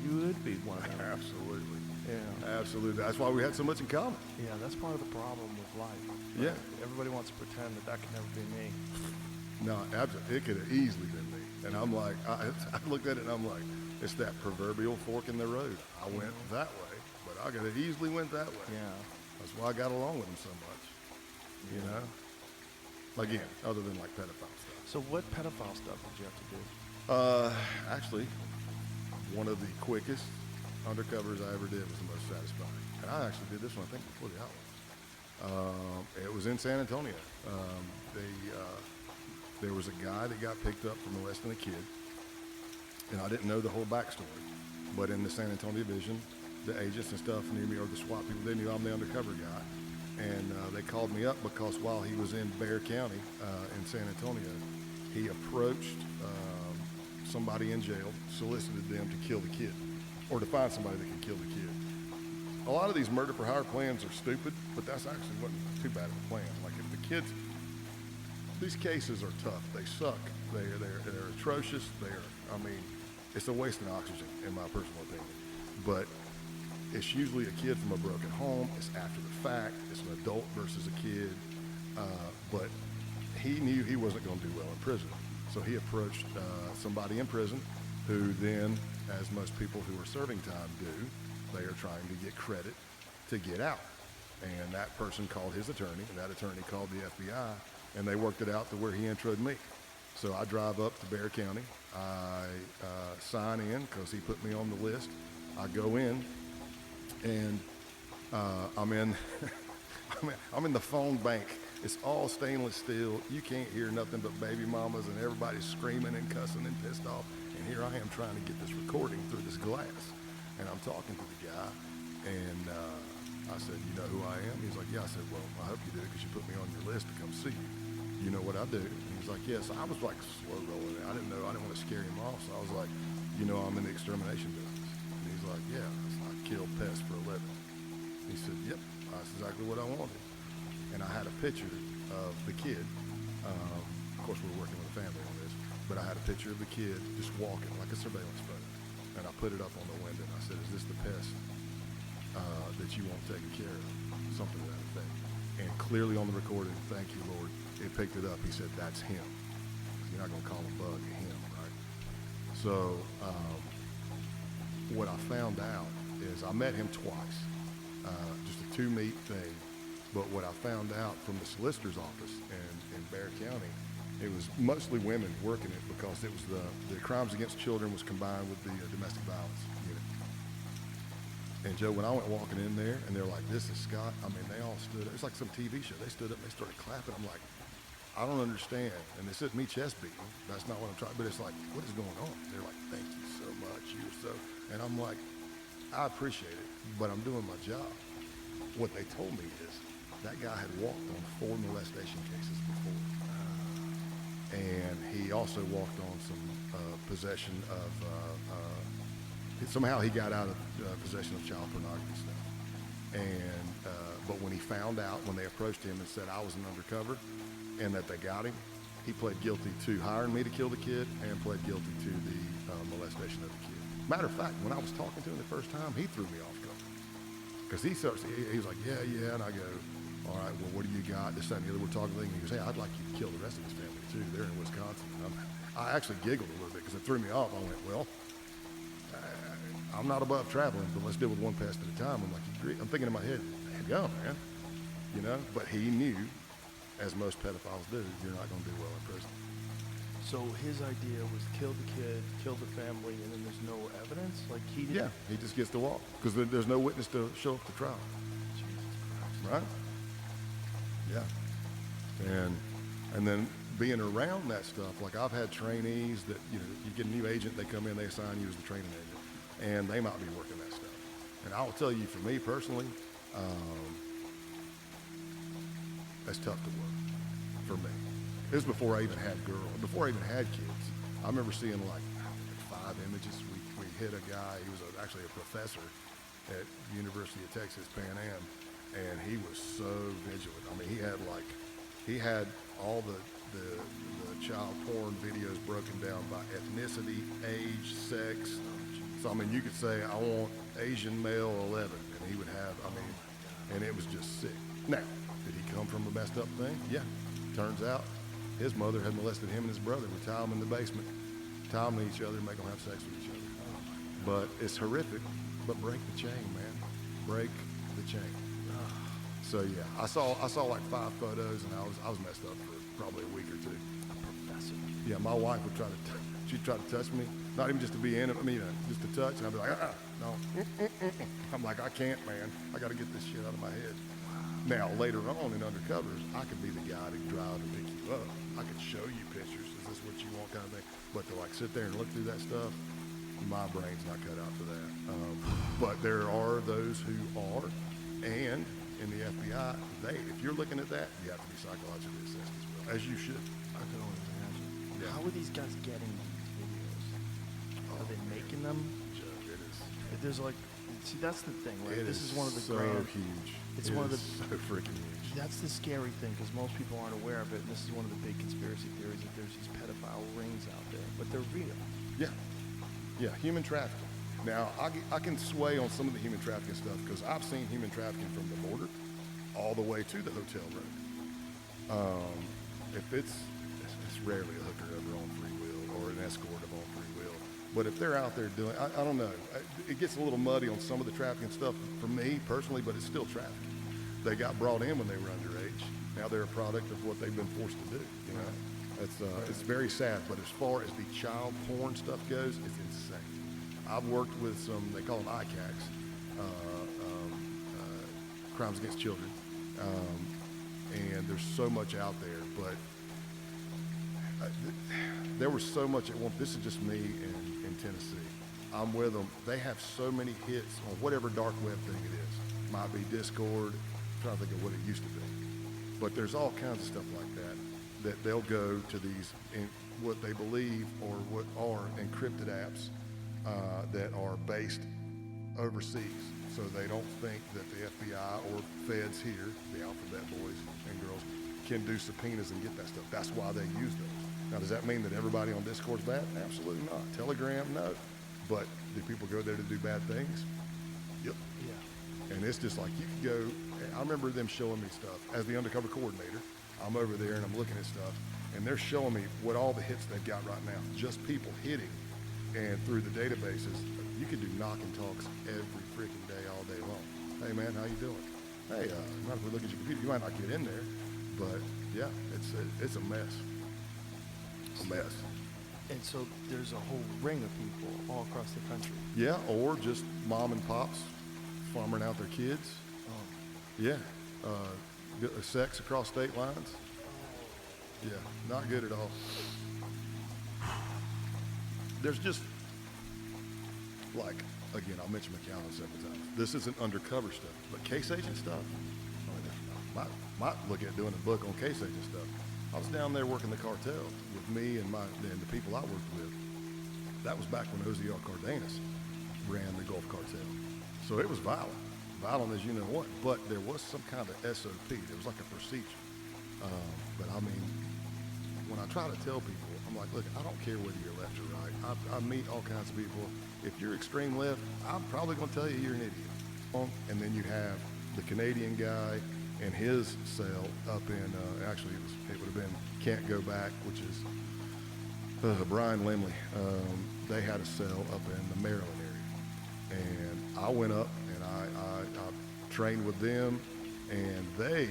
you would be one of them. Absolutely. Yeah. Absolutely. That's why we had so much in common. Yeah, that's part of the problem with life. Yeah. Everybody wants to pretend that can never be me. No, absolutely. It could have easily been me. And I'm like, I looked at it and I'm like, it's that proverbial fork in the road. I went that way, but I could have easily went that way. Yeah. That's why I got along with him so much. You know? Again, other than like pedophile stuff. So what pedophile stuff did you have to do? Actually, one of the quickest undercovers I ever did was the most satisfying. And I actually did this one, I think, before the Outlaws. It was in San Antonio. There was a guy that got picked up for molesting a kid, and I didn't know the whole backstory. But in the San Antonio division, the agents and stuff knew me, or the SWAT people, they knew I'm the undercover guy. And they called me up because while he was in Bexar County in San Antonio, he approached somebody in jail, solicited them to kill the kid, or to find somebody that could kill the kid. A lot of these murder for hire plans are stupid, but that's actually wasn't too bad of a plan. Like if the kids, these cases are tough. They suck. They're atrocious. It's a waste of oxygen, in my personal opinion. But it's usually a kid from a broken home. It's after the fact. It's an adult versus a kid. But he knew he wasn't going to do well in prison. So he approached somebody in prison who then, as most people who are serving time do, they are trying to get credit to get out. And that person called his attorney, and that attorney called the FBI, and they worked it out to where he introed me. So I drive up to Bexar County. I sign in because he put me on the list. I go in, and I'm in the phone bank. It's all stainless steel. You can't hear nothing but baby mamas and everybody's screaming and cussing and pissed off. And here I am trying to get this recording through this glass. And I'm talking to the guy, and I said, you know who I am? He's like, yeah. I said, well, I hope you do because you put me on your list to come see you. You know what I do? And he's like, yes. I was like slow rolling it. I didn't know. I didn't want to scare him off. So I was like, you know, I'm in the extermination business. And he's like, yeah, I kill pests for a living. He said, yep, that's exactly what I wanted. And I had a picture of the kid. Of course, we were working with a family on this, but I had a picture of the kid just walking like a surveillance photo. And I put it up on the window. And I said, is this the pest that you want taken care of? Something to that effect. And clearly on the recording, thank you, Lord, it picked it up. He said, that's him. You're not going to call him Bug, him, right? So what I found out is I met him twice, just a two-meet thing. But what I found out from the solicitor's office in Bexar County, it was mostly women working it because it was the crimes against children was combined with the domestic violence unit. And Joe, when I went walking in there and they're like, "This is Scott," I mean, they all stood up. It's like some TV show. They stood up and they started clapping. I'm like, I don't understand. And this isn't me chest beating. That's not what I'm trying. But it's like, what is going on? They're like, "Thank you so much. You're so," and I'm like, I appreciate it, but I'm doing my job. What they told me is that guy had walked on 4 molestation cases before. And he also walked on some possession of, somehow he got out of possession of child pornography stuff. And, but when he found out, when they approached him and said I was an undercover and that they got him, he pled guilty to hiring me to kill the kid and pled guilty to the molestation of the kid. Matter of fact, when I was talking to him the first time, he threw me off guard. Because he was like, yeah, and I go, all right, well, what do you got? This, that, and the other. We're talking, and he goes, hey, I'd like you to kill the rest of his family too. They're in Wisconsin. I actually giggled a little bit because it threw me off. I went, well, I'm not above traveling, but let's deal with one pest at a time. I'm like, I'm thinking in my head, go, man, you know. But he knew, as most pedophiles do, you're not going to do well in prison. So his idea was kill the kid, kill the family, and then there's no evidence? Like he didn't... Yeah, he just gets to walk because there's no witness to show up to trial. Jesus Christ. Right? Yeah. And then being around that stuff, like I've had trainees that, you know, you get a new agent, they come in, they assign you as the training agent, and they might be working that stuff. And I will tell you, for me personally, that's tough to work for me. It was before I even had before I even had kids. I remember seeing like 5 images. We hit a guy, he was actually a professor at the University of Texas, Pan Am, and he was so vigilant. I mean, he had all the child porn videos broken down by ethnicity, age, sex. So, I mean, you could say, I want Asian male 11, and he would have, I mean, and it was just sick. Now, did he come from a messed up thing? Yeah. Turns out his mother had molested him and his brother. We tie them in the basement, tie them to each other, make them have sex with each other. But it's horrific, but break the chain, man. Break the chain. So yeah, I saw like 5 photos, and I was messed up for probably a week or 2. A professor. Yeah, my wife would she'd try to touch me, not even just to be in it, I mean, just to touch, and I'd be like, no. I'm like, I can't, man. I got to get this shit out of my head. Now, later on in undercovers, I could be the guy to drive and pick you up. I could show you pictures. Is this what you want, kind of thing? But to like sit there and look through that stuff, my brain's not cut out for that. But there are those who are, and in the FBI, if you're looking at that, you have to be psychologically assessed as well, as you should. I can only imagine. Yeah. How are these guys getting these videos? Are they making them? Joe, it is. There's like, see, that's the thing, right? It This is one of the so grand. huge. It's It one of is so freaking huge. That's the scary thing, because most people aren't aware of it. And this is one of the big conspiracy theories, that there's these pedophile rings out there, but they're real. Yeah, human trafficking. Now, I can sway on some of the human trafficking stuff because I've seen human trafficking from the border all the way to the hotel room. If it's rarely a hooker ever on free will or an escort of on free will. But if they're out there doing, I don't know. It gets a little muddy on some of the trafficking stuff for me personally, but it's still trafficking. They got brought in when they were underage. Now they're a product of what they've been forced to do, you know? It's very sad, but as far as the child porn stuff goes, it's insane. I've worked with some, they call them ICACs, crimes against children, and there's so much out there, but there was so much at one. This is just me in Tennessee. I'm with them. They have so many hits on whatever dark web thing it is. Might be Discord. I'm trying to think of what it used to be. But there's all kinds of stuff like that they'll go to these, what they believe or what are encrypted apps that are based overseas. So they don't think that the FBI or feds here, the alphabet boys and girls, can do subpoenas and get that stuff. That's why they use those. Now, does that mean that everybody on Discord's bad? Absolutely not. Telegram, no. But do people go there to do bad things? Yep. Yeah. And it's just like you could go, I remember them showing me stuff. As the undercover coordinator, I'm over there and I'm looking at stuff, and they're showing me what all the hits they've got right now. Just people hitting. And through the databases, you could do knock and talks every freaking day, all day long. Hey man, how you doing? Hey, not if we look at your computer, you might not get in there, but yeah, it's a mess. A mess. And so there's a whole ring of people all across the country. Yeah, or just mom and pops farming out their kids. Yeah. Sex across state lines. Yeah, not good at all. There's just, like, again, I'll mention McAllen several times. This isn't undercover stuff, but case agent stuff, might look at doing a book on case agent stuff. I was down there working the cartel with me and the people I worked with. That was back when OZR Cardenas ran the Gulf Cartel. So it was violent as you know what, but there was some kind of SOP. There was like a procedure. But I mean, when I try to tell people, I'm like, look, I don't care whether you're left or right. I meet all kinds of people. If you're extreme left, I'm probably going to tell you you're an idiot. And then you have the Canadian guy and his cell up in, actually it would have been Can't Go Back, which is Brian Limley. They had a cell up in the Maryland area. And I went up and I trained with them, and they,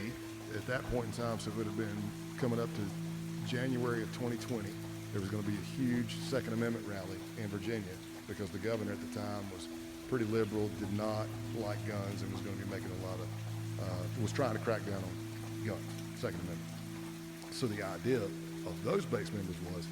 at that point in time, so it would have been coming up to January of 2020, there was going to be a huge Second Amendment rally in Virginia because the governor at the time was pretty liberal, did not like guns, and was going to be making a lot of, was trying to crack down on guns, Second Amendment. So the idea of those base members was,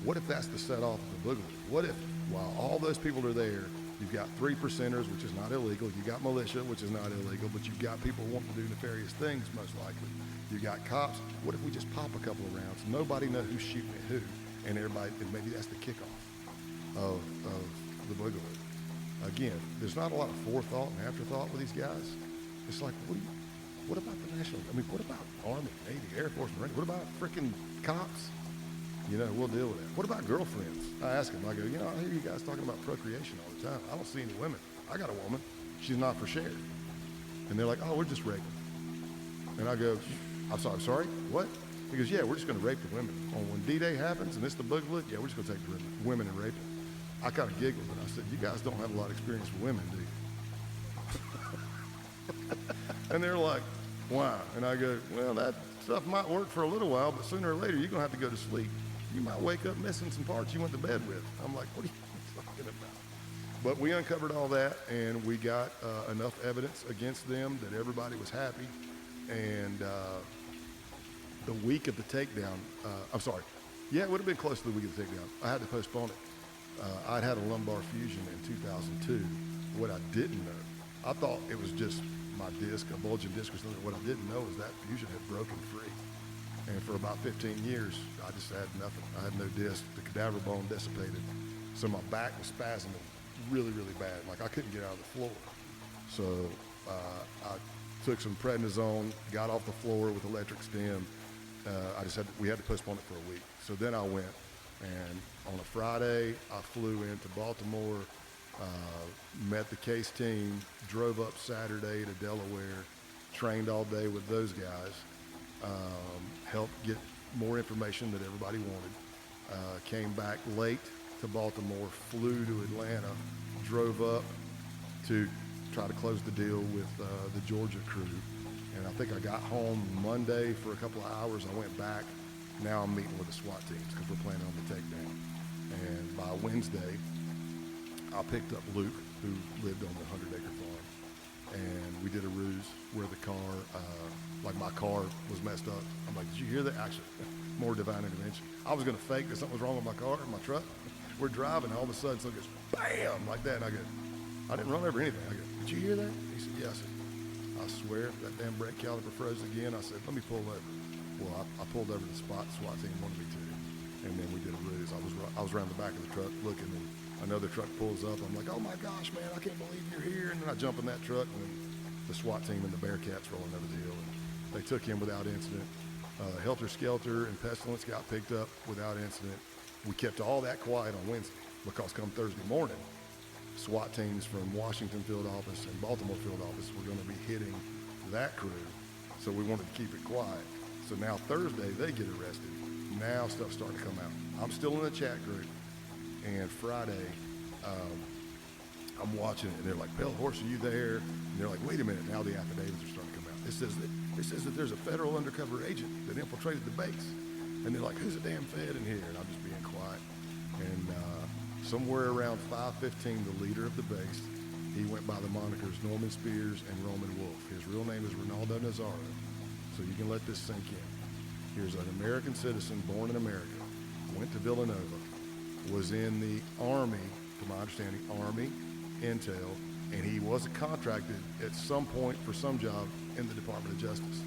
what if that's the set off of the boogaloo? What if, while all those people are there, you've got 3%ers, which is not illegal. You got militia, which is not illegal, but you've got people wanting to do nefarious things, most likely. You got cops. What if we just pop a couple of rounds? Nobody knows who's shooting at who, and everybody, and maybe that's the kickoff of the boogaloo. Again, there's not a lot of forethought and afterthought with these guys. It's like, what about the national? I mean, what about Army, Navy, Air Force, Marine? What about freaking cops? You know, we'll deal with that. What about girlfriends? I ask them, I go, you know, I hear you guys talking about procreation all the time. I don't see any women. I got a woman. She's not for share. And they're like, oh, we're just raping. And I go, I'm sorry, what? He goes, yeah, we're just going to rape the women. When D-Day happens and it's the boogaloo, yeah, we're just going to take the women and rape them. I kind of giggled and I said, you guys don't have a lot of experience with women, do you? And they're like, why? And I go, well, that stuff might work for a little while, but sooner or later, you're going to have to go to sleep. You might wake up missing some parts you went to bed with. I'm like, what are you talking about? But we uncovered all that, and we got enough evidence against them that everybody was happy. And the week of the takedown, I'm sorry, yeah, it would have been close to the week of the takedown. I had to postpone it. I'd had a lumbar fusion in 2002. What I didn't know, I thought it was just my disc, a bulging disc or something. What I didn't know is that fusion had broken free. And for about 15 years, I just had nothing. I had no disc. The cadaver bone dissipated. So my back was spasming really, really bad. Like I couldn't get out of the floor. So I took some prednisone, got off the floor with electric stim. We had to postpone it for a week. So then I went, and on a Friday, I flew into Baltimore, met the case team, drove up Saturday to Delaware, trained all day with those guys. Helped get more information that everybody wanted. Came back late to Baltimore, flew to Atlanta, drove up to try to close the deal with the Georgia crew. And I think I got home Monday for a couple of hours. I went back. Now I'm meeting with the SWAT teams because we're planning on the takedown. And by Wednesday, I picked up Luke, who lived on the 100-acre farm. And we did a ruse where the car, like my car was messed up. I'm like, did you hear that? Actually, more divine intervention. I was going to fake that something was wrong with my car, my truck. We're driving, and all of a sudden something goes bam, like that. And I go, I didn't run over anything. I go, did you hear that? He said, yeah. I said, I swear, that damn brake caliper froze again. I said, let me pull over. Well, I pulled over to the spot the SWAT team wanted me to. And then we did a ruse. I was around the back of the truck looking, and another truck pulls up. I'm like, oh my gosh, man, I can't believe you're here. And then I jump in that truck, and the SWAT team and the Bearcats rolling over the hill. And they took him without incident. Helter Skelter and Pestilence got picked up without incident. We kept all that quiet on Wednesday because come Thursday morning, SWAT teams from Washington field office and Baltimore field office were going to be hitting that crew. So we wanted to keep it quiet. So now Thursday, they get arrested. Now stuff's starting to come out. I'm still in the chat group. And Friday, I'm watching it, and they're like, Pale Horse, are you there? And they're like, wait a minute, now the affidavits are starting to come out. It says that there's a federal undercover agent that infiltrated the base. And they're like, who's a damn Fed in here? And I'm just being quiet. And somewhere around 5:15, the leader of the base, He went by the monikers Norman Spears and Roman Wolf. His real name is Ronaldo Nazzaro, so you can let this sink in. Here's an American citizen born in America, went to Villanova, was in the Army, to my understanding, Army, Intel, and he was contracted at some point for some job in the Department of Justice.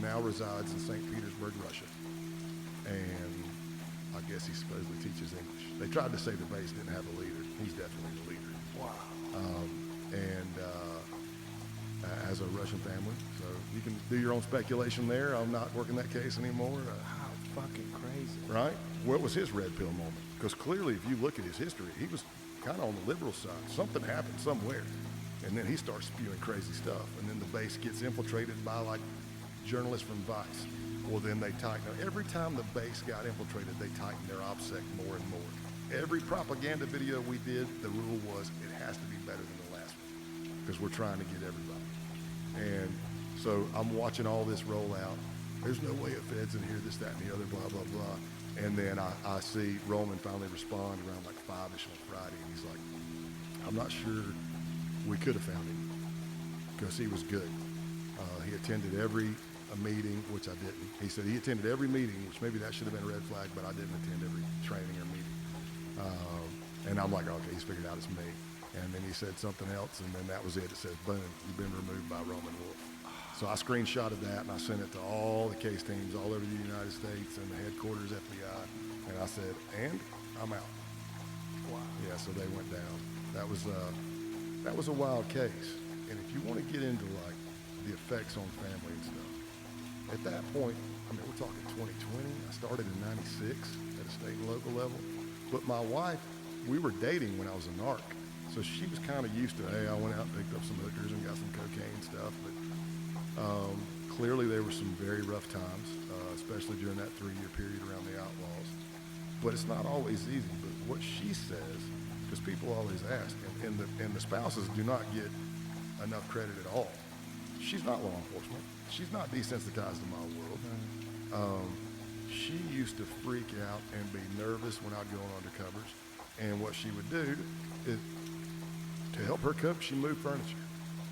Now resides in St. Petersburg, Russia. And I guess he supposedly teaches English. They tried to say the base didn't have a leader. He's definitely the leader. Wow. Has a Russian family, so you can do your own speculation there. I'm not working that case anymore. How fucking crazy. Right? What was his red pill moment? Because clearly, if you look at his history, he was kind of on the liberal side. Something happened somewhere, and then he starts spewing crazy stuff, and then the base gets infiltrated by like journalists from Vice. Well, then they tighten. Every time the base got infiltrated, they tightened their OPSEC more and more. Every propaganda video we did, the rule was it has to be better than the last one because we're trying to get everybody. And so I'm watching all this roll out. There's no way a Fed's in here, this, that, and the other, blah, blah, blah. And then I see Roman finally respond around like 5-ish on Friday, and he's like, I'm not sure we could have found him because he was good. He attended every meeting, which I didn't. He said he attended every meeting, which maybe that should have been a red flag, but I didn't attend every training or meeting. And I'm like, okay, he's figured out it's me. And then he said something else, and then that was it. It says, boom, you've been removed by Roman Wolf. So I screenshotted that, and I sent it to all the case teams all over the United States and the headquarters FBI. And I said, and I'm out. Wow. Yeah, so they went down. That was a wild case. And if you want to get into like the effects on family and stuff, at that point, I mean, we're talking 2020. I started in '96 at a state and local level. But my wife, we were dating when I was a narc. So she was kind of used to, hey, I went out and picked up some hookers and got some cocaine stuff. But clearly there were some very rough times, especially during that 3-year period around the Outlaws. But it's not always easy. But what she says, because people always ask, and the spouses do not get enough credit at all. She's not law enforcement. She's not desensitized to my world. She used to freak out and be nervous when I'd go on undercovers. And what she would do is, to help her cook, she moved furniture.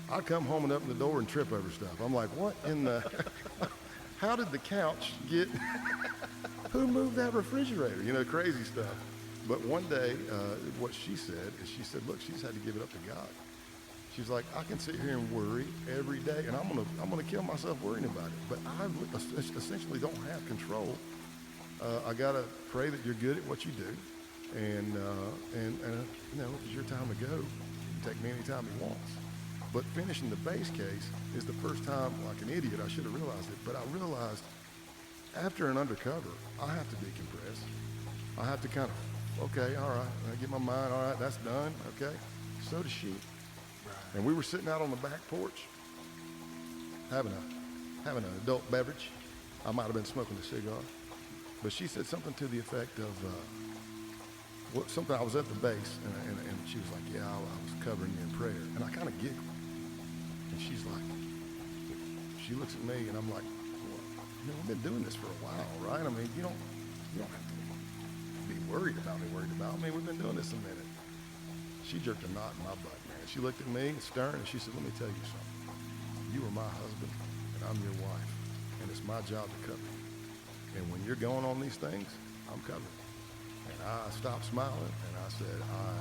I'd come home and open the door and trip over stuff. I'm like, what in the, how did the couch get, who moved that refrigerator? You know, crazy stuff. But one day, what she said is she said, look, she's had to give it up to God. She's like, I can sit here and worry every day, and I'm gonna kill myself worrying about it. But I essentially don't have control. I gotta pray that you're good at what you do, and you know, it's your time to go. You can take me anytime he wants. But finishing the base case is the first time, like an idiot, I should have realized it. But I realized after an undercover, I have to decompress. I have to kind of, okay, all right, I get my mind, all right, that's done, okay. So does she. And we were sitting out on the back porch, having an adult beverage. I might have been smoking a cigar, but she said something to the effect of, something. I was at the base, and she was like, "Yeah, I was covering you in prayer," and I kind of giggled. And she's like, she looks at me, and I'm like, well, you know, I've been doing this for a while, right? I mean, you don't have to be worried about me. I mean, we've been doing this a minute. She jerked a knot in my butt, man. She looked at me, stern, and she said, let me tell you something. You are my husband, and I'm your wife, and it's my job to cover you. And when you're going on these things, I'm covered. And I stopped smiling, and I said, I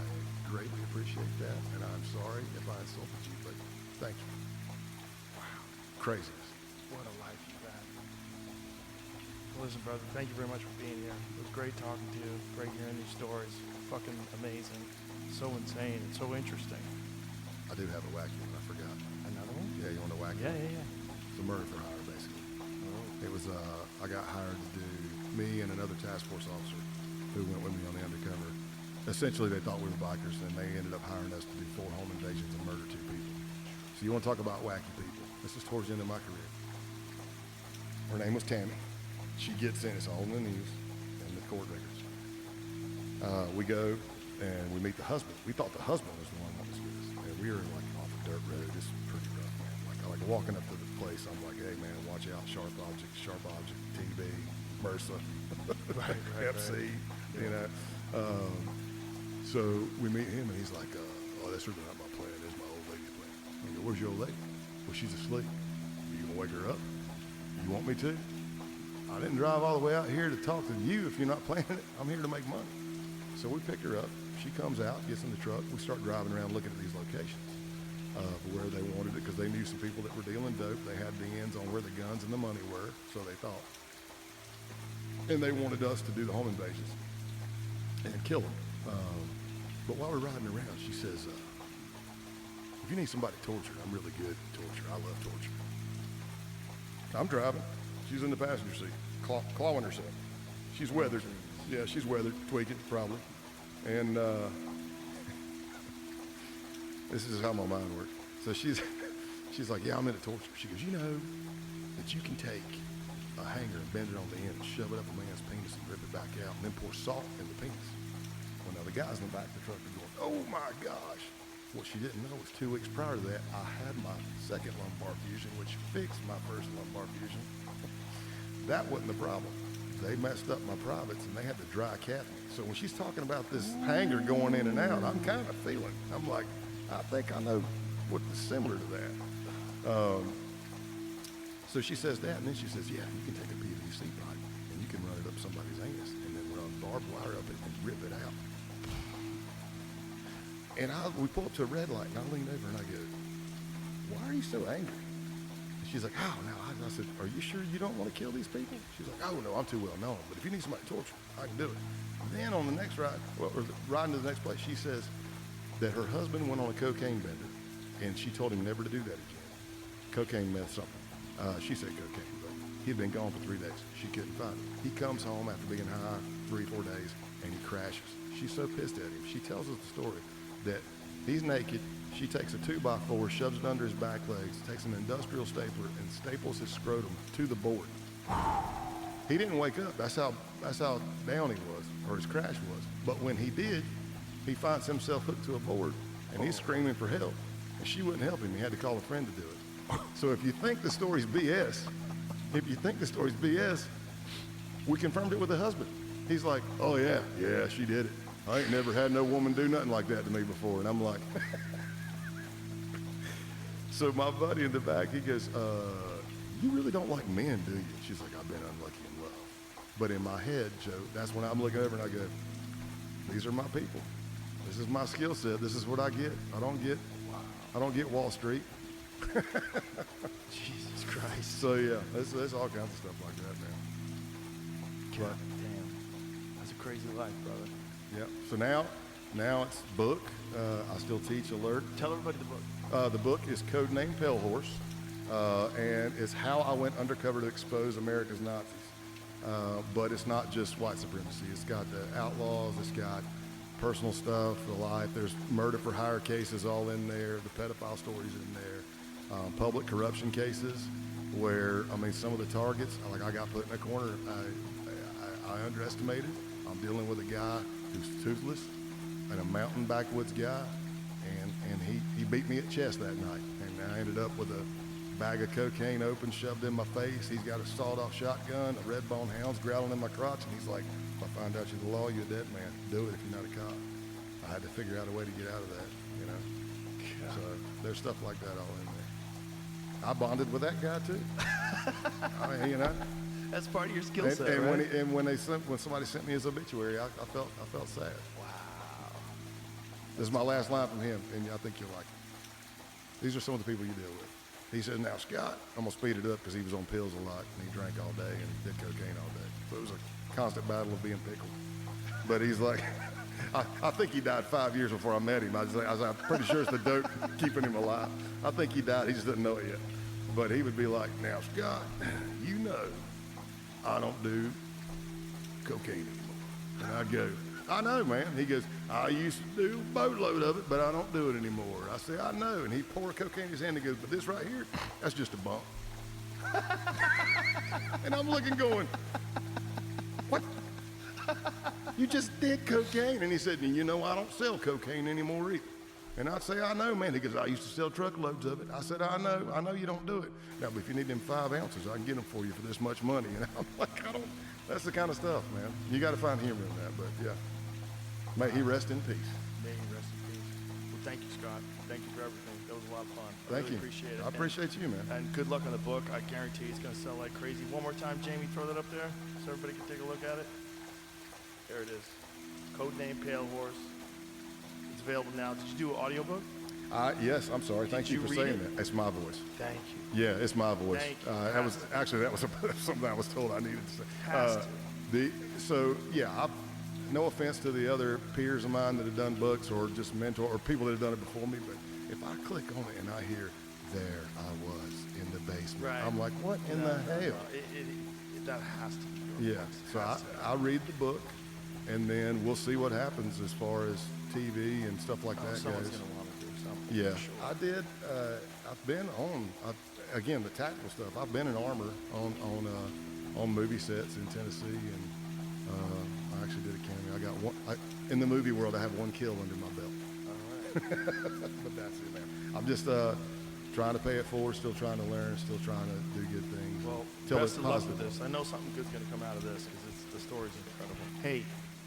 greatly appreciate that, and I'm sorry if I insulted you, but thank you. Wow. Craziness. What a life you've had. Well, listen, brother, thank you very much for being here. It was great talking to you. Great hearing these stories. Fucking amazing. So insane and so interesting. I do have a wacky one. I forgot. Another one? Yeah, you want a wacky one? Yeah. It's a murder for hire, basically. Oh. It was, I got hired to do, me and another task force officer who went with me on the undercover. Essentially, they thought we were bikers, and they ended up hiring us to do 4 home invasions and murder 2 people. So you want to talk about wacky people. This is towards the end of my career. Her name was Tammy. She gets in, it's all in the news and the court records. We go and we meet the husband. We thought the husband was the one that was with us. And we were like off a dirt road. It's pretty rough, man. Like walking up to the place, I'm like, hey man, watch out, sharp object, TB, MRSA, Right. FC, you know. So we meet him and he's like, oh, that's really not my where's your old lady? Well, she's asleep. You gonna wake her up? You want me to? I didn't drive all the way out here to talk to you if you're not planning it. I'm here to make money. So we pick her up. She comes out, gets in the truck. We start driving around looking at these locations where they wanted it, because they knew some people that were dealing dope. They had the ends on where the guns and the money were, so they thought. And they wanted us to do the home invasions and kill them. But while we're riding around, she says, if you need somebody tortured, I'm really good at torture. I love torture. I'm driving. She's in the passenger seat, clawing herself. She's weathered. Yeah, she's weathered, tweaking, probably. And this is how my mind works. So she's like, yeah, I'm into torture. She goes, you know that you can take a hanger and bend it on the end and shove it up a man's penis and rip it back out and then pour salt in the penis. Well, now the guys in the back of the truck are going, oh my gosh. What she didn't know was 2 weeks prior to that, I had my second lumbar fusion, which fixed my first lumbar fusion. That wasn't the problem. They messed up my privates and they had to dry cap me. So when she's talking about this hanger going in and out, I'm kind of feeling, I'm like, I think I know what is similar to that. So she says that, and then she says, yeah, you can take a PVC pipe and you can run it up somebody's anus and then run barbed wire up it and rip it out. And we pull up to a red light, and I lean over and I go, why are you so angry? And she's like, oh, no. I said, are you sure you don't want to kill these people? She's like, oh, no, I'm too well known. But if you need somebody to torture, I can do it. And then on the next ride, riding to the next place, she says that her husband went on a cocaine bender, and she told him never to do that again. Cocaine, meth, something. She said cocaine, but he'd been gone for 3 days. She couldn't find him. He comes home after being high 3-4 days, and he crashes. She's so pissed at him. She tells us the story that he's naked. She takes a 2x4, shoves it under his back legs, takes an industrial stapler, and staples his scrotum to the board. He didn't wake up. That's how down he was, or his crash was. But when he did, he finds himself hooked to a board, and he's screaming for help. And she wouldn't help him. He had to call a friend to do it. So if you think the story's BS, we confirmed it with the husband. He's like, oh yeah, she did it. I ain't never had no woman do nothing like that to me before. And I'm like, so my buddy in the back, he goes, you really don't like men, do you? She's like, I've been unlucky in love. But in my head, Joe, that's when I'm looking over and I go, these are my people. This is my skill set. This is what I get. I don't get Wall Street. Jesus Christ. So yeah, there's all kinds of stuff like that now. God damn. That's a crazy life, brother. Yeah. So now it's book. I still teach alert. Tell everybody the book. The book is codenamed Pale Horse, and it's how I went undercover to expose America's Nazis. But it's not just white supremacy. It's got the outlaws. It's got personal stuff, the life. There's murder for hire cases all in there. The pedophile stories in there. Public corruption cases where, I mean, some of the targets, like I got put in a corner. I underestimated. I'm dealing with a guy who's toothless and a mountain backwoods guy, and he beat me at chess that night, and I ended up with a bag of cocaine open, shoved in my face. He's got a sawed-off shotgun, a red bone hound's growling in my crotch, and he's like, if I find out you're the law, you're a dead man. Do it if you're not a cop. I had to figure out a way to get out of that, you know. God. So there's stuff like that all in there. I bonded with that guy too. I mean, you know. That's part of your skill set, right? When somebody sent me his obituary, I felt sad. Wow. This is my last line from him, and I think you'll like it. These are some of the people you deal with. He says, now, Scott, I'm going to speed it up because he was on pills a lot, and he drank all day and did cocaine all day. So it was a constant battle of being pickled. But he's like, I think he died 5 years before I met him. I'm pretty sure it's the dope keeping him alive. I think he died. He just didn't know it yet. But he would be like, now, Scott, you know I don't do cocaine anymore. And I'd go, I know, man. He goes, I used to do a boatload of it, but I don't do it anymore. I say, I know. And he'd pour cocaine in his hand and he goes, but this right here, that's just a bump. And I'm looking going, what? You just did cocaine. And he said, and you know, I don't sell cocaine anymore either. And I'd say, I know, man. He goes, I used to sell truckloads of it. I said, I know you don't do it. Now, but if you need them 5 ounces, I can get them for you for this much money. And I'm like, that's the kind of stuff, man. You got to find humor in that, but yeah. May he rest in peace. May he rest in peace. Well, thank you, Scott. Thank you for everything. That was a lot of fun. Thank really you. Appreciate it. I appreciate you, man. And good luck on the book. I guarantee it's going to sell like crazy. One more time, Jamie, throw that up there so everybody can take a look at it. There it is. Codename Pale Horse. It's available now. Did you do an audiobook? Yes, I'm sorry. Thank you you for read saying it? that. It's my voice. Thank you. Yeah, it's my voice. Thank you. That was something I was told I needed to say. Has to. No offense to the other peers of mine that have done books or just mentor or people that have done it before me, but if I click on it and I hear, there I was in the basement, Right. I'm like, what in the hell? That has to be your Yeah, voice. so Has to. I read the book, and then we'll see what happens as far as TV and stuff like that Someone's goes. going to want to do something. Yeah, for sure. I did. I've been again, the tactical stuff. I've been in armor on movie sets in Tennessee, and I actually did a cameo. I got one in the movie world. I have one kill under my belt. All right. But that's it, man. I'm just trying to pay it forward, still trying to learn, still trying to do good things. Well, Till best it's of luck with positive. this. I know something good's going to come out of this because the story's incredible. Hey,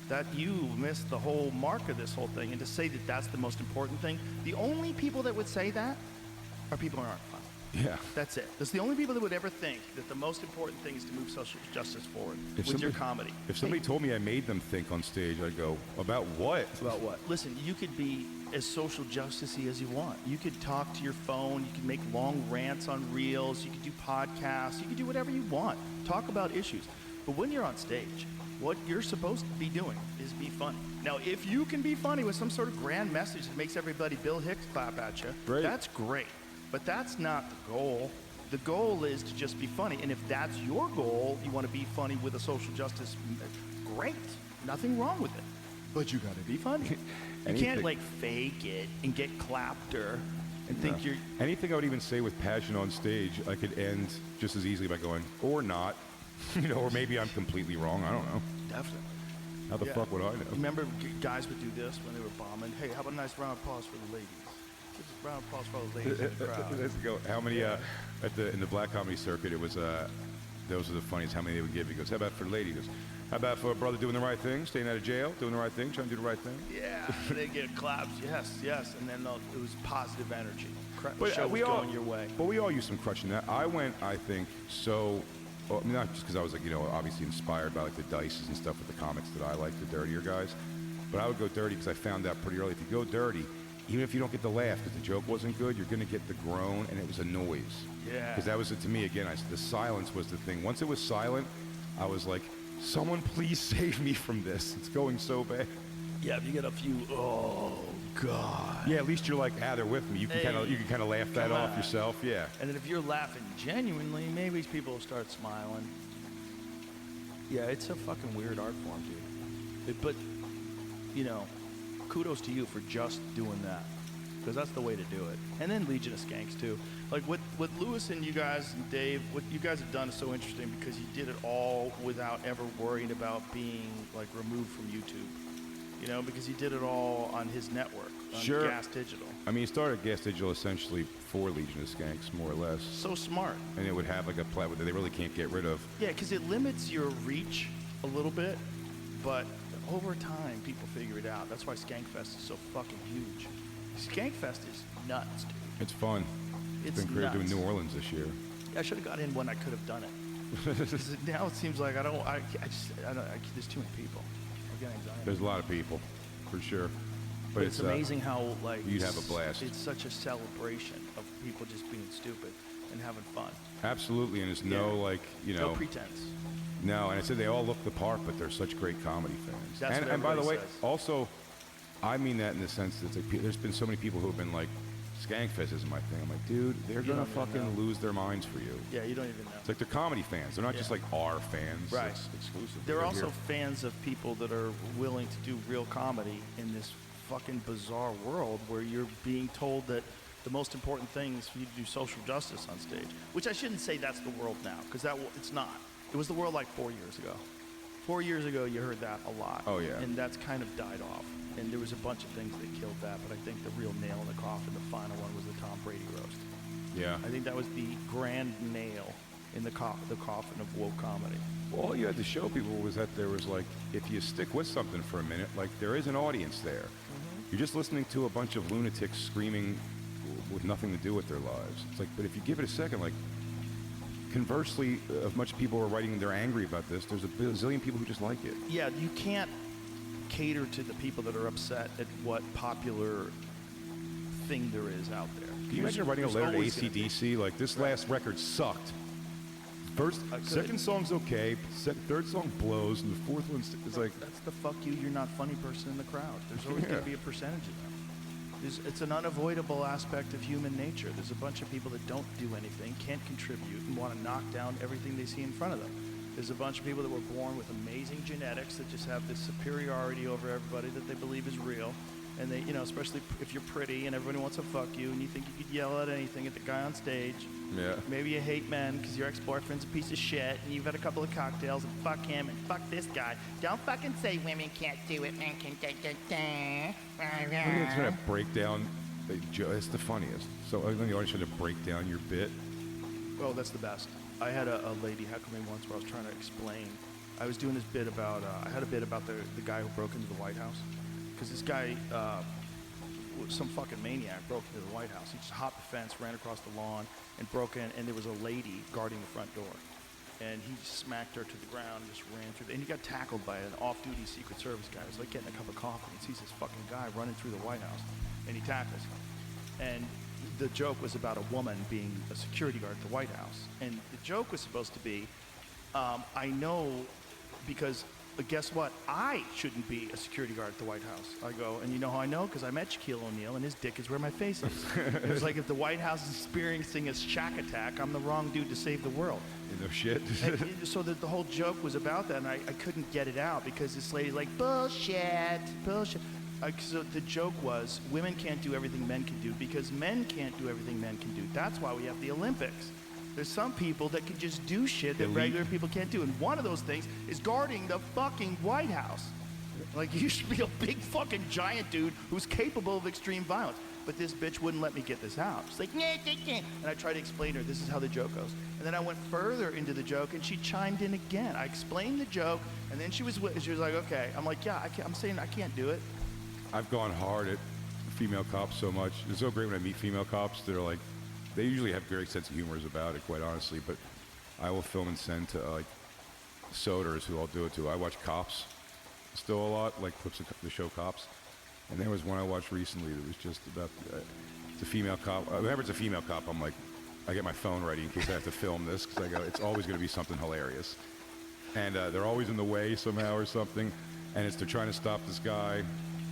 that you missed the whole mark of this whole thing, and to say that that's the most important thing, the only people that would say that are people who aren't fun. Yeah. That's it. That's the only people that would ever think that the most important thing is to move social justice forward with your comedy. If somebody told me I made them think on stage, I'd go, about what? About what? Listen, you could be as social justice-y as you want. You could talk to your phone. You could make long rants on reels. You could do podcasts. You could do whatever you want. Talk about issues. But when you're on stage, what you're supposed to be doing is be funny. Now, if you can be funny with some sort of grand message that makes everybody Bill Hicks clap at you, Great. that's great. But that's not the goal. The goal is to just be funny. And if that's your goal, you want to be funny with a social justice, great. Nothing wrong with it. But you got to be funny. You Anything. can't like fake it and get clapter and think you're. Anything I would even say with passion on stage, I could end just as easily by going, or not, or maybe I'm completely wrong. I don't know. Definitely. How the Yeah. fuck would I know? Remember guys would do this when they were bombing? Hey, how about a nice round of applause for the ladies? Just a round of applause for all the ladies in the crowd. Let's go. How many in the black comedy circuit? It was those are the funniest. How many they would give? He goes, how about for the lady? He goes, how about for a brother doing the right thing, staying out of jail, doing the right thing, trying to do the right thing? Yeah, they get claps. Yes, and then it was positive energy. But Show was we all going your way. But we all use some crushing that. I went, I think, so. Well, I mean, not just because I was like, obviously inspired by like the Dices and stuff with the comics that I like, the dirtier guys. But I would go dirty because I found out pretty early if you go dirty, even if you don't get the laugh because the joke wasn't good, you're going to get the groan, and it was a noise. Yeah. Because that was it to me again. The silence was the thing. Once it was silent, I was like, someone please save me from this. It's going so bad. Yeah, if you get a few, oh God. Yeah, at least you're like, they're with me. You can Hey, kind of laugh that come off on. yourself. Yeah. And then if you're laughing genuinely, maybe people will start smiling. Yeah, it's a fucking weird art form, dude. But, kudos to you for just doing that. Because that's the way to do it. And then Legion of Skanks, too. Like, what Lewis and you guys and Dave, what you guys have done is so interesting because you did it all without ever worrying about being, like, removed from YouTube. Because he did it all on his network, on Sure. Gas Digital. I mean, he started Gas Digital essentially for Legion of Skanks, more or less. So smart. And it would have like a platform that they really can't get rid of. Yeah, because it limits your reach a little bit, but over time, people figure it out. That's why Skankfest is so fucking huge. Skankfest is nuts, dude. It's fun. It's been great doing nuts. New Orleans this year. I should have got in when I could have done it. 'Cause now it seems like I don't, there's too many people. I get anxiety. There's a lot of people, for sure. But it's amazing how, like, you'd have a blast. It's such a celebration of people just being stupid and having fun. Absolutely, and there's no Yeah. like, No pretense. No, and I said they all look the part, but they're such great comedy fans. That's what and by the way, everybody says. also, I mean that in the sense that it's like, there's been so many people who have been like, Skankfest isn't my thing. I'm like, dude, they're gonna don't even fucking know. lose their minds for you. Yeah, you don't even know. It's like they're comedy fans. They're not just Yeah. like our fans. Right. It's exclusive. They're also here. fans of people that are willing to do real comedy in this fucking bizarre world where you're being told that the most important thing is for you to do social justice on stage. Which I shouldn't say that's the world now, because it's not. It was the world like 4 years ago. 4 years ago, you heard that a lot. Oh, yeah. And that's kind of died off. And there was a bunch of things that killed that, but I think the real nail in the coffin, the final one, was the Tom Brady roast. Yeah. I think that was the grand nail in the coffin of woke comedy. Well, all you had to show people was that there was like, if you stick with something for a minute, like there is an audience there. You're just listening to a bunch of lunatics screaming with nothing to do with their lives. It's like, but if you give it a second, like, conversely, as much people are writing they're angry about this, there's a bazillion people who just like it. Yeah, you can't cater to the people that are upset at what popular thing there is out there. Can you imagine writing a letter to AC/DC? Like, this last record sucked. Second song's okay, third song blows, and the fourth one's is like... That's the fuck you, you're not funny person in the crowd. There's always going to be a percentage of them. It's an unavoidable aspect of human nature. There's a bunch of people that don't do anything, can't contribute, and want to knock down everything they see in front of them. There's a bunch of people that were born with amazing genetics that just have this superiority over everybody that they believe is real. And they, you know, especially if you're pretty and everybody wants to fuck you and you think you could yell at anything at the guy on stage. Yeah. Maybe you hate men because your ex-boyfriend's a piece of shit and you've had a couple of cocktails and fuck him and fuck this guy. Don't fucking say women can't do it. Men can I'm trying to break down. It's the funniest. So I'm the audience trying to break down your bit. Oh, that's the best. I had a lady heckle me once where I was trying to explain. I was doing this bit about, I had a bit about the guy who broke into the White House. Because this guy, some fucking maniac, broke into the White House. He just hopped the fence, ran across the lawn, and broke in, and there was a lady guarding the front door. And he just smacked her to the ground, just ran through, and he got tackled by an off-duty Secret Service guy. It was like getting a cup of coffee, and sees this fucking guy running through the White House, and he tackles him. And the joke was about a woman being a security guard at the White House. And the joke was supposed to be, I know because guess what? I shouldn't be a security guard at the White House. I go, and you know how I know? Because I met Shaquille O'Neal, and his dick is where my face is. It was like if the White House is experiencing a shack attack, I'm the wrong dude to save the world. No shit. So the whole joke was about that, and I couldn't get it out because this lady's like, bullshit. So the joke was, women can't do everything men can do because men can't do everything men can do. That's why we have the Olympics. There's some people that can just do shit that regular people can't do. And one of those things is guarding the fucking White House. Like, you should be a big fucking giant dude who's capable of extreme violence. But this bitch wouldn't let me get this out. She's like, nah. And I tried to explain to her, this is how the joke goes. And then I went further into the joke, and she chimed in again. I explained the joke, and then she was like, okay. I'm like, yeah, I'm saying I can't do it. I've gone hard at female cops so much. It's so great when I meet female cops. They're like, they usually have great sense of humor about it, quite honestly. But I will film and send to like Soders, who I'll do it to. I watch Cops still a lot, like clips of the show Cops. And there was one I watched recently that was just about it's a female cop. Whenever it's a female cop, I'm like, I get my phone ready in case I have to film this because I go, it's always going to be something hilarious. And they're always in the way somehow or something. And they're trying to stop this guy.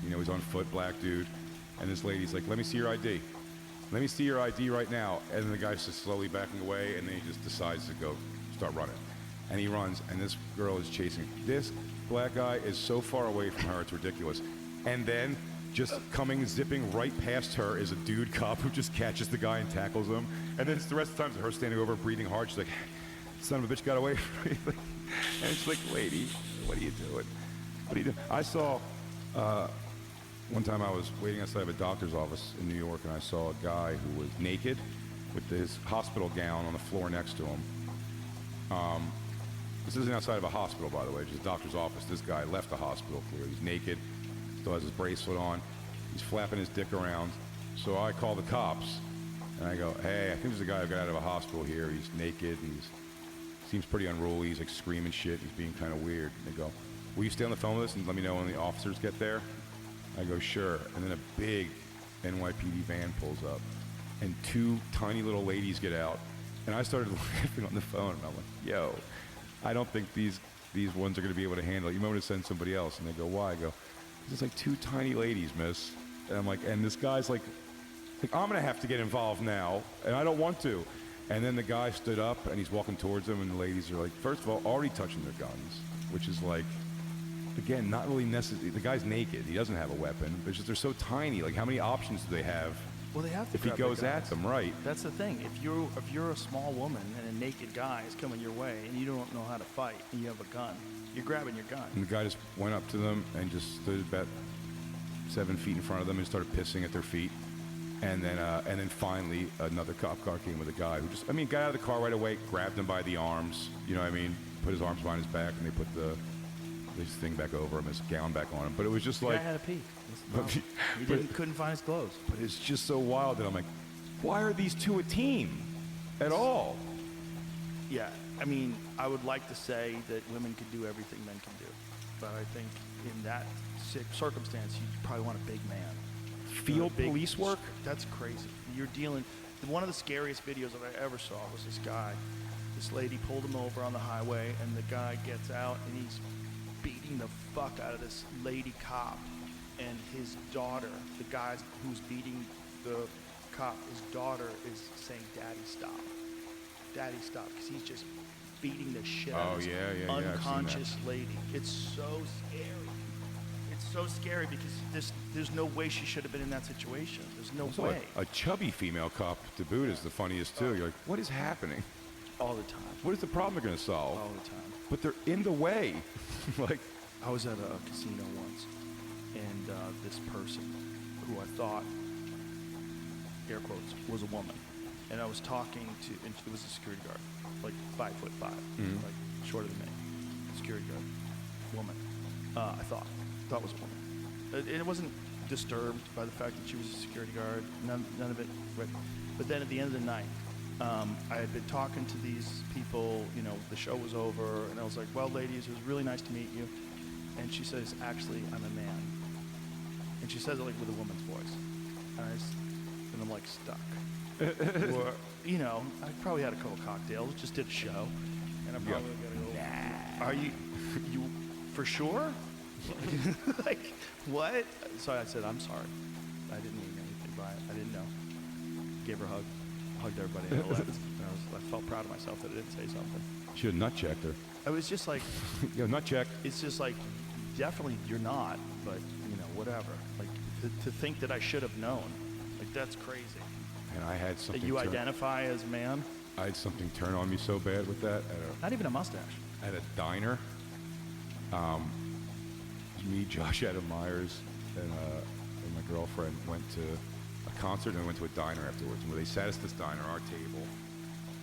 You know, he's on foot, black dude. And this lady's like, let me see your ID. Let me see your ID right now. And then the guy's just slowly backing away, and then he just decides to go start running. And he runs, and this girl is chasing. This black guy is so far away from her, it's ridiculous. And then just zipping right past her is a dude cop who just catches the guy and tackles him. And then it's the rest of the time, her standing over, breathing hard. She's like, son of a bitch got away from me. And it's like, lady, what are you doing? What are you doing? I saw, one time I was waiting outside of a doctor's office in New York, and I saw a guy who was naked with his hospital gown on the floor next to him. This isn't outside of a hospital, by the way, just a doctor's office. This guy left the hospital clearly. He's naked, still has his bracelet on. He's flapping his dick around. So I call the cops, and I go, hey, I think there's a guy who got out of a hospital here. He's naked, and seems pretty unruly. He's like screaming shit. He's being kind of weird. And they go, will you stay on the phone with us and let me know when the officers get there? I go, sure. And then a big NYPD van pulls up, and two tiny little ladies get out. And I started laughing on the phone, and I'm like, yo, I don't think these ones are going to be able to handle it. You might want to send somebody else. And they go, why? I go, it's like two tiny ladies, miss. And I'm like, and this guy's like I'm going to have to get involved now, and I don't want to. And then the guy stood up, and he's walking towards them, and the ladies are like, first of all, already touching their guns, which is like, again, not really necessary. The guy's naked. He doesn't have a weapon. But it's just they're so tiny. Like, how many options do they have? Well, they have to if he goes at them, right? That's the thing. If you're a small woman and a naked guy is coming your way and you don't know how to fight and you have a gun, you're grabbing your gun. And the guy just went up to them and just stood about 7 feet in front of them and started pissing at their feet. And then finally another cop car came with a guy who just, got out of the car right away, grabbed him by the arms, you know what I mean? Put his arms behind his back, and they put the his thing back over him, his gown back on him. But it was just The like, guy had a pee. but, He but- couldn't find his clothes. but it's just so wild that I'm like, why are these two a team at all? Yeah, I mean, I would like to say that women can do everything men can do, but I think in that circumstance, you probably want a big man. Field Big- police work? That's crazy. You're dealing. One of the scariest videos that I ever saw was this guy. This lady pulled him over on the highway, and the guy gets out and he's beating the fuck out of this lady cop, and his daughter, the guy who's beating the cop, his daughter is saying, "Daddy, stop. Daddy, stop," because he's just beating the shit out Oh, of this yeah, yeah, I've seen that. unconscious lady. It's so scary. It's so scary because there's no way she should have been in that situation. There's no Also, way. a chubby female cop to boot is the funniest too. You're like, what is happening? All the time. What is the problem they're going to solve? All the time. But they're in the way. Like, I was at a casino once, and this person, who I thought, air quotes, was a woman, and I was talking to, and it was a security guard, like 5'5", like shorter than me, security guard, woman. I thought was a woman. It wasn't disturbed by the fact that she was a security guard. None of it. But then at the end of the night, I had been talking to these people, you know, the show was over, and I was like, well, ladies, it was really nice to meet you. And she says, actually, I'm a man. And she says it like with a woman's voice. And I'm like stuck. Or, you know, I probably had a couple cocktails, just did a show, and I'm probably gonna go, are you for sure? Like, what? So I said, I'm sorry. I didn't mean anything by it. I didn't know. Gave her a hug. Hugged everybody and I left. And I felt proud of myself that I didn't say something. should have nut checked her. I was just like, Yo, nut check. it's just like, definitely you're not, but you know, whatever. Like to think that I should have known, like that's crazy. And I had That something. you identify as a man, I had something turn on me so bad with that not even a mustache. at a diner. Me, Josh Adam Myers, and my girlfriend went to a concert and we went to a diner afterwards. And where they sat us at this diner, our table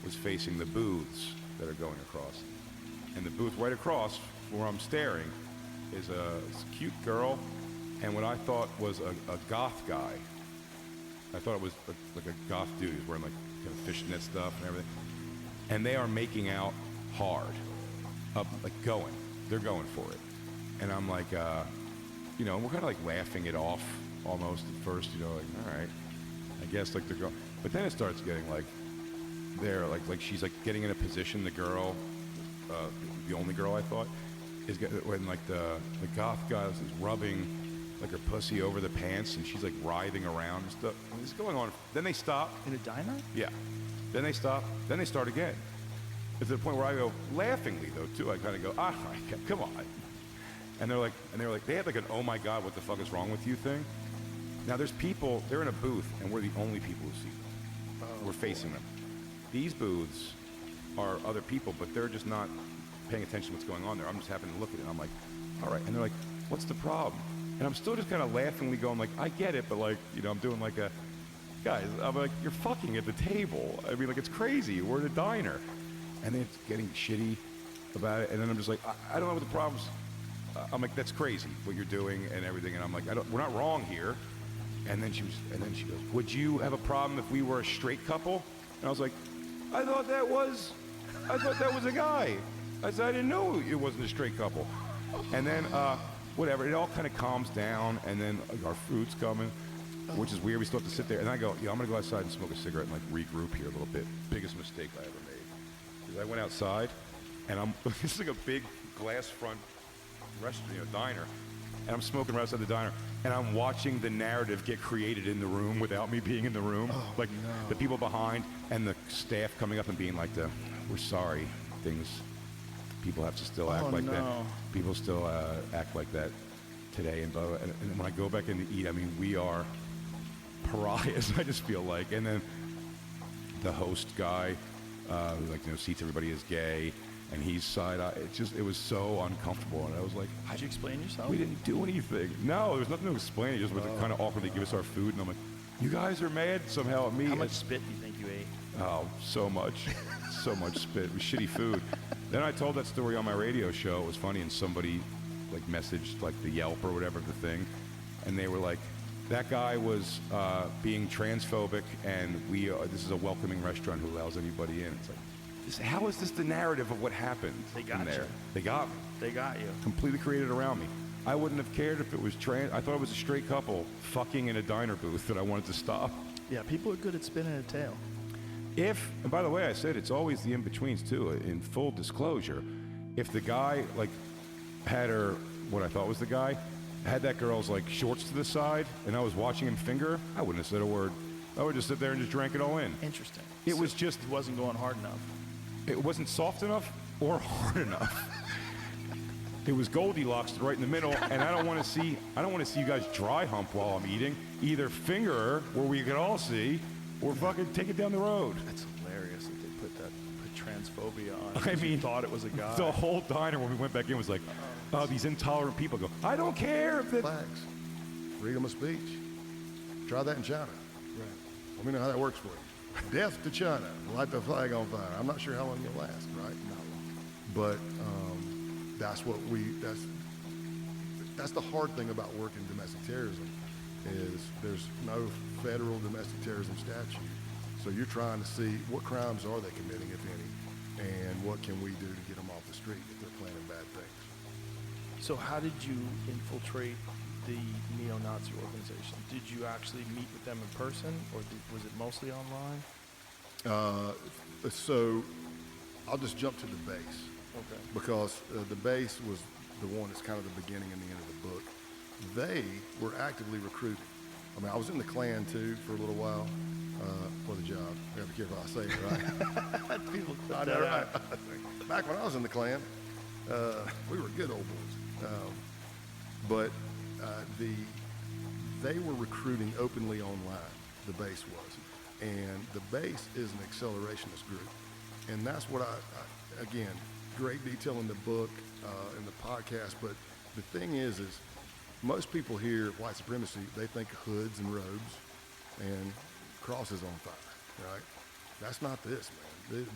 was facing the booths that are going across. And the booth right across where I'm staring is a cute girl and what I thought was a goth guy. I thought it was like a goth dude who's wearing like kind of fishnet stuff and everything. And they are making out hard, up like going. They're going for it. And I'm like, you know, we're kind of like laughing it off almost at first, you know, like, all right, I guess like they're going. But then it starts getting like, they're like she's like getting in a position, the girl, the only girl I thought, is when like the goth guy is rubbing like her pussy over the pants and she's like writhing around and stuff. And this is going on. Then they stop. In a diner? Yeah. Then they stop. Then they start again. It's to the point where I go, laughingly though, too. I kind of go, my God, come on. And they were like, they had like an, oh my God, what the fuck is wrong with you thing. Now there's people, they're in a booth and we're the only people who see them. We're facing them. These booths are other people, but they're just not paying attention to what's going on there. I'm just happening to look at it and I'm like, all right. And they're like, what's the problem? And I'm still just kind of laughingly going like, I get it, but like, you know, I'm doing like a, guys, I'm like, you're fucking at the table. I mean, like, it's crazy. We're at a diner. And then it's getting shitty about it. And then I'm just like, I don't know what the problem's. I'm like, that's crazy what you're doing and everything. And I'm like, we're not wrong here. And then she goes, would you have a problem if we were a straight couple? And I was like, I thought that was a guy. I said, I didn't know it wasn't a straight couple. And then, whatever, it all kind of calms down. And then our food's coming, which is weird. We still have to sit there. And I go, I'm going to go outside and smoke a cigarette and like regroup here a little bit. Biggest mistake I ever made. Because I went outside and this is like a big glass front restaurant, you know, diner. And I'm smoking right outside the diner, and I'm watching the narrative get created in the room without me being in the room. Like the people behind and the staff coming up and being like, we're sorry, people have to still act like that. People still act like that today and blah, blah. And when I go back in to eat, I mean, we are pariahs, I just feel like. And then the host guy, who like, you know, seats everybody as gay, and he's side-eye. It was so uncomfortable. And I was like, Did you explain yourself? we didn't do anything. No, there was nothing to explain. It just was kind of awkward. They give us our food, and I'm like, you guys are mad somehow at me. How much spit do you think you ate? Oh, so much. So much spit. It was shitty food. Then I told that story on my radio show. It was funny, and somebody like messaged like the Yelp or whatever the thing, and they were like, that guy was being transphobic, and this is a welcoming restaurant who allows anybody in. It's like, how is this the narrative of what happened They got in there? you. They got me. They got you. Completely created around me. I wouldn't have cared if it was trans. I thought it was a straight couple fucking in a diner booth that I wanted to stop. Yeah, people are good at spinning a tale. And by the way, I said it's always the in-betweens too, in full disclosure. If the guy, like, had her, what I thought was the guy, had that girl's, like, shorts to the side, and I was watching him finger, I wouldn't have said a word. I would just sit there and just drank it all in. Interesting. It was just, It wasn't going hard enough. it wasn't soft enough or hard enough. It was Goldilocks right in the middle, and I don't want to see you guys dry hump while I'm eating. Either finger her where we can all see, or fucking take it down the road. That's hilarious that they put transphobia on. I 'cause you mean, thought it was a guy. The whole diner when we went back in was like, oh, these intolerant people go, I don't care if it. Flags, freedom of speech. Try that in China. Right. Let me know how that works for you. Death to China. Light the flag on fire. I'm not sure how long it'll last, right? Not long. But that's the hard thing about working domestic terrorism is there's no federal domestic terrorism statute. So you're trying to see what crimes are they committing, if any, and what can we do to get them off the street if they're planning bad things. So how did you infiltrate the neo-Nazi organization? Did you actually meet with them in person, or was it mostly online? So I'll just jump to the base. Okay. Because the base was the one that's kind of the beginning and the end of the book. They were actively recruiting. I mean, I was in the Klan too for a little while for the job. I gotta be careful how I say it, right? People I clip know, that right? out. Back when I was in the Klan, we were good old boys. They were recruiting openly online, the base was. And the base is an accelerationist group. And that's what I again, great detail in the book, in the podcast, but the thing is most people hear white supremacy, they think of hoods and robes and crosses on fire, right? That's not this, man.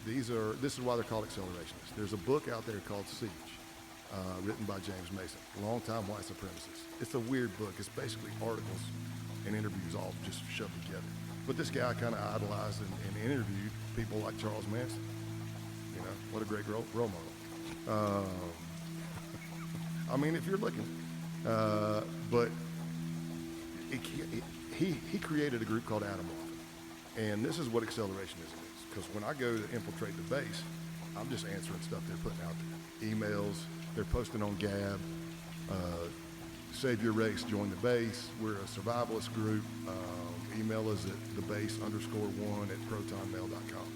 This is why they're called accelerationists. There's a book out there called Siege, written by James Mason, longtime white supremacist. It's a weird book. It's basically articles and interviews all just shoved together. But this guy kind of idolized and interviewed people like Charles Manson. You know, what a great role model. I mean, if you're looking, but he created a group called Atom Often, and this is what accelerationism is. Because when I go to infiltrate the base, I'm just answering stuff they're putting out there. Emails, they're posting on Gab. Save your race, join the base. We're a survivalist group. Email us at thebase_1@protonmail.com.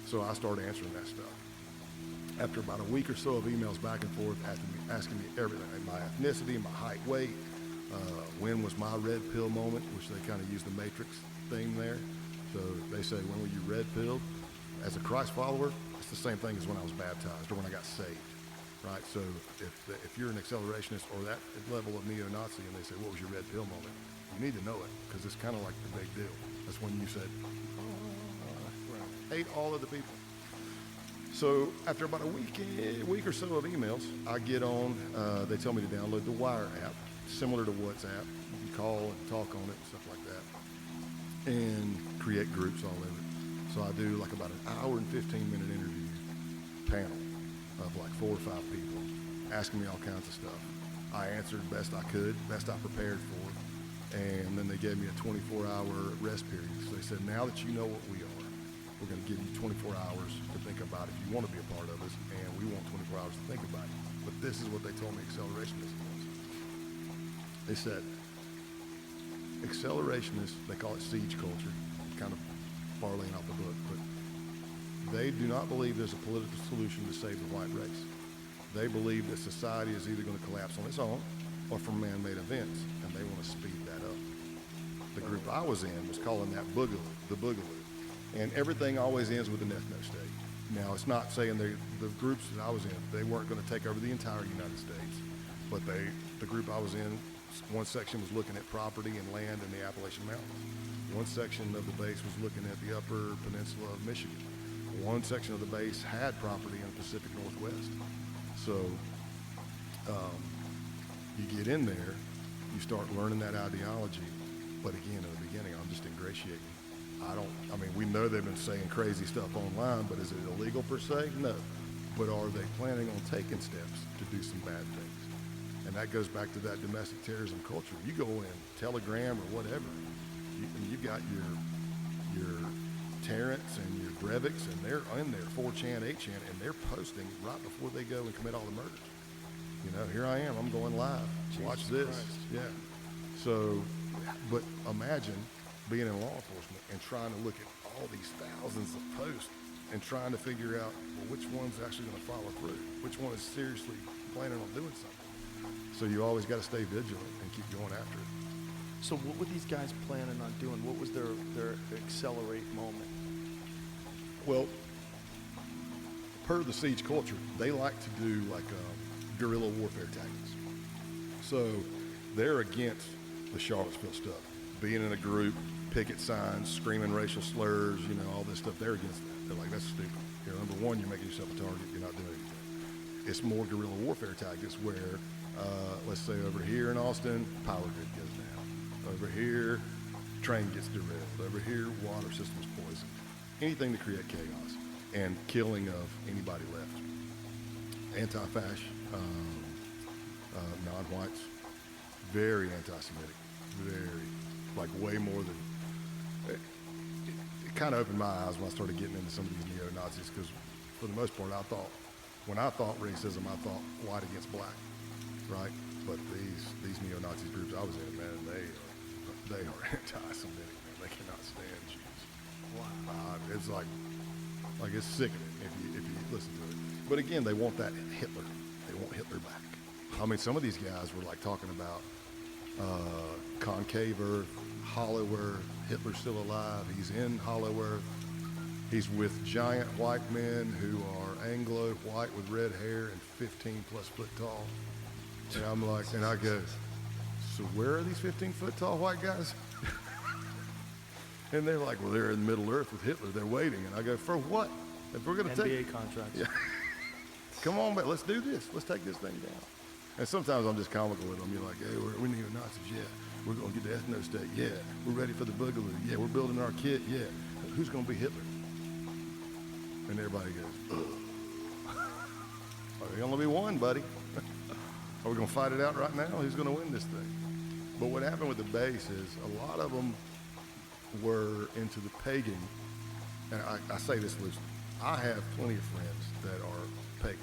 So I started answering that stuff. After about a week or so of emails back and forth, asking me everything, like my ethnicity, my height, weight, when was my red pill moment, which they kind of use the Matrix theme there. So they say, when were you red pilled? As a Christ follower, it's the same thing as when I was baptized or when I got saved, right? So if you're an accelerationist or that level of neo-Nazi and they say, what was your red pill moment? You need to know it, because it's kind of like the big deal. That's when you said, hate all of the people. So after about a week or so of emails, I get on, they tell me to download the Wire app, similar to WhatsApp. You can call and talk on it and stuff like that, and create groups all over it. So I do like about an hour and 15-minute interview panel of like 4 or 5 people asking me all kinds of stuff. I answered best I could, best I prepared for. And then they gave me a 24-hour rest period. So they said, now that you know what we are, we're going to give you 24 hours to think about if you want to be a part of us, and we want 24 hours to think about it. But this is what they told me accelerationism was. They said, accelerationists, they call it siege culture, kind of parlaying off the book, but they do not believe there's a political solution to save the white race. They believe that society is either going to collapse on its own or from man-made events, and they want to speed that up. The group I was in was calling that boogaloo, the boogaloo. And everything always ends with an ethno state. Now, it's not saying the groups that I was in, they weren't going to take over the entire United States, but the group I was in, one section was looking at property and land in the Appalachian Mountains. One section of the base was looking at the upper peninsula of Michigan. One section of the base had property in the Pacific Northwest. So You get in there, you start learning that ideology, but again, in the beginning, I'm just ingratiating. I mean, we know they've been saying crazy stuff online, but is it illegal per se? No. But are they planning on taking steps to do some bad things? And that goes back to that domestic terrorism culture. You go in Telegram or whatever, you got your Terrence and your Breivicks, and they're in there, 4chan, 8chan, and they're posting right before they go and commit all the murders. You know, here I am, I'm going live. Watch this. Christ. Yeah. So, but imagine being in law enforcement and trying to look at all these thousands of posts and trying to figure out, well, which one's actually going to follow through? Which one is seriously planning on doing something? So you always got to stay vigilant and keep going after it. So what were these guys planning on doing? What was their accelerate moment? Well, per the siege culture, they like to do like guerrilla warfare tactics. So they're against the Charlottesville stuff. Being in a group, picket signs, screaming racial slurs, you know, all this stuff, they're against that. They're like, that's stupid. You know, number one, you're making yourself a target, you're not doing anything. It's more guerrilla warfare tactics where, let's say over here in Austin, power grid goes down. Over here, train gets derailed. Over here, water system's poisoned. Anything to create chaos and killing of anybody left. Anti-fash, non-whites, very anti-Semitic, very, like way more than, it kind of opened my eyes when I started getting into some of these neo-Nazis, because for the most part, when I thought racism, I thought white against black, right? But these neo-Nazi groups I was in, man, they are anti-Semitic, man. They cannot stand Jews. Wow. It's like it's sickening if you listen to it. But again, they want that Hitler. They want Hitler back. I mean, some of these guys were like talking about concave Earth, hollow Earth, Hitler's still alive, he's in hollow Earth, he's with giant white men who are Anglo, white with red hair and 15 plus foot tall. And I'm like, and I go, so where are these 15 foot tall white guys? And they're like, well, they're in Middle Earth with Hitler, they're waiting. And I go, for what? If we're gonna NBA take contracts. Yeah. Come on, but let's do this. Let's take this thing down. And sometimes I'm just comical with them. You're like, hey, we're neo-Nazis, yeah. We're going to get the ethno-state, yeah. We're ready for the boogaloo, yeah. We're building our kit, yeah. Who's going to be Hitler? And everybody goes, ugh. There's only be one, buddy. Are we going to fight it out right now? Who's going to win this thing? But what happened with the base is a lot of them were into the pagan, and I say this loosely. I have plenty of friends that are pagan.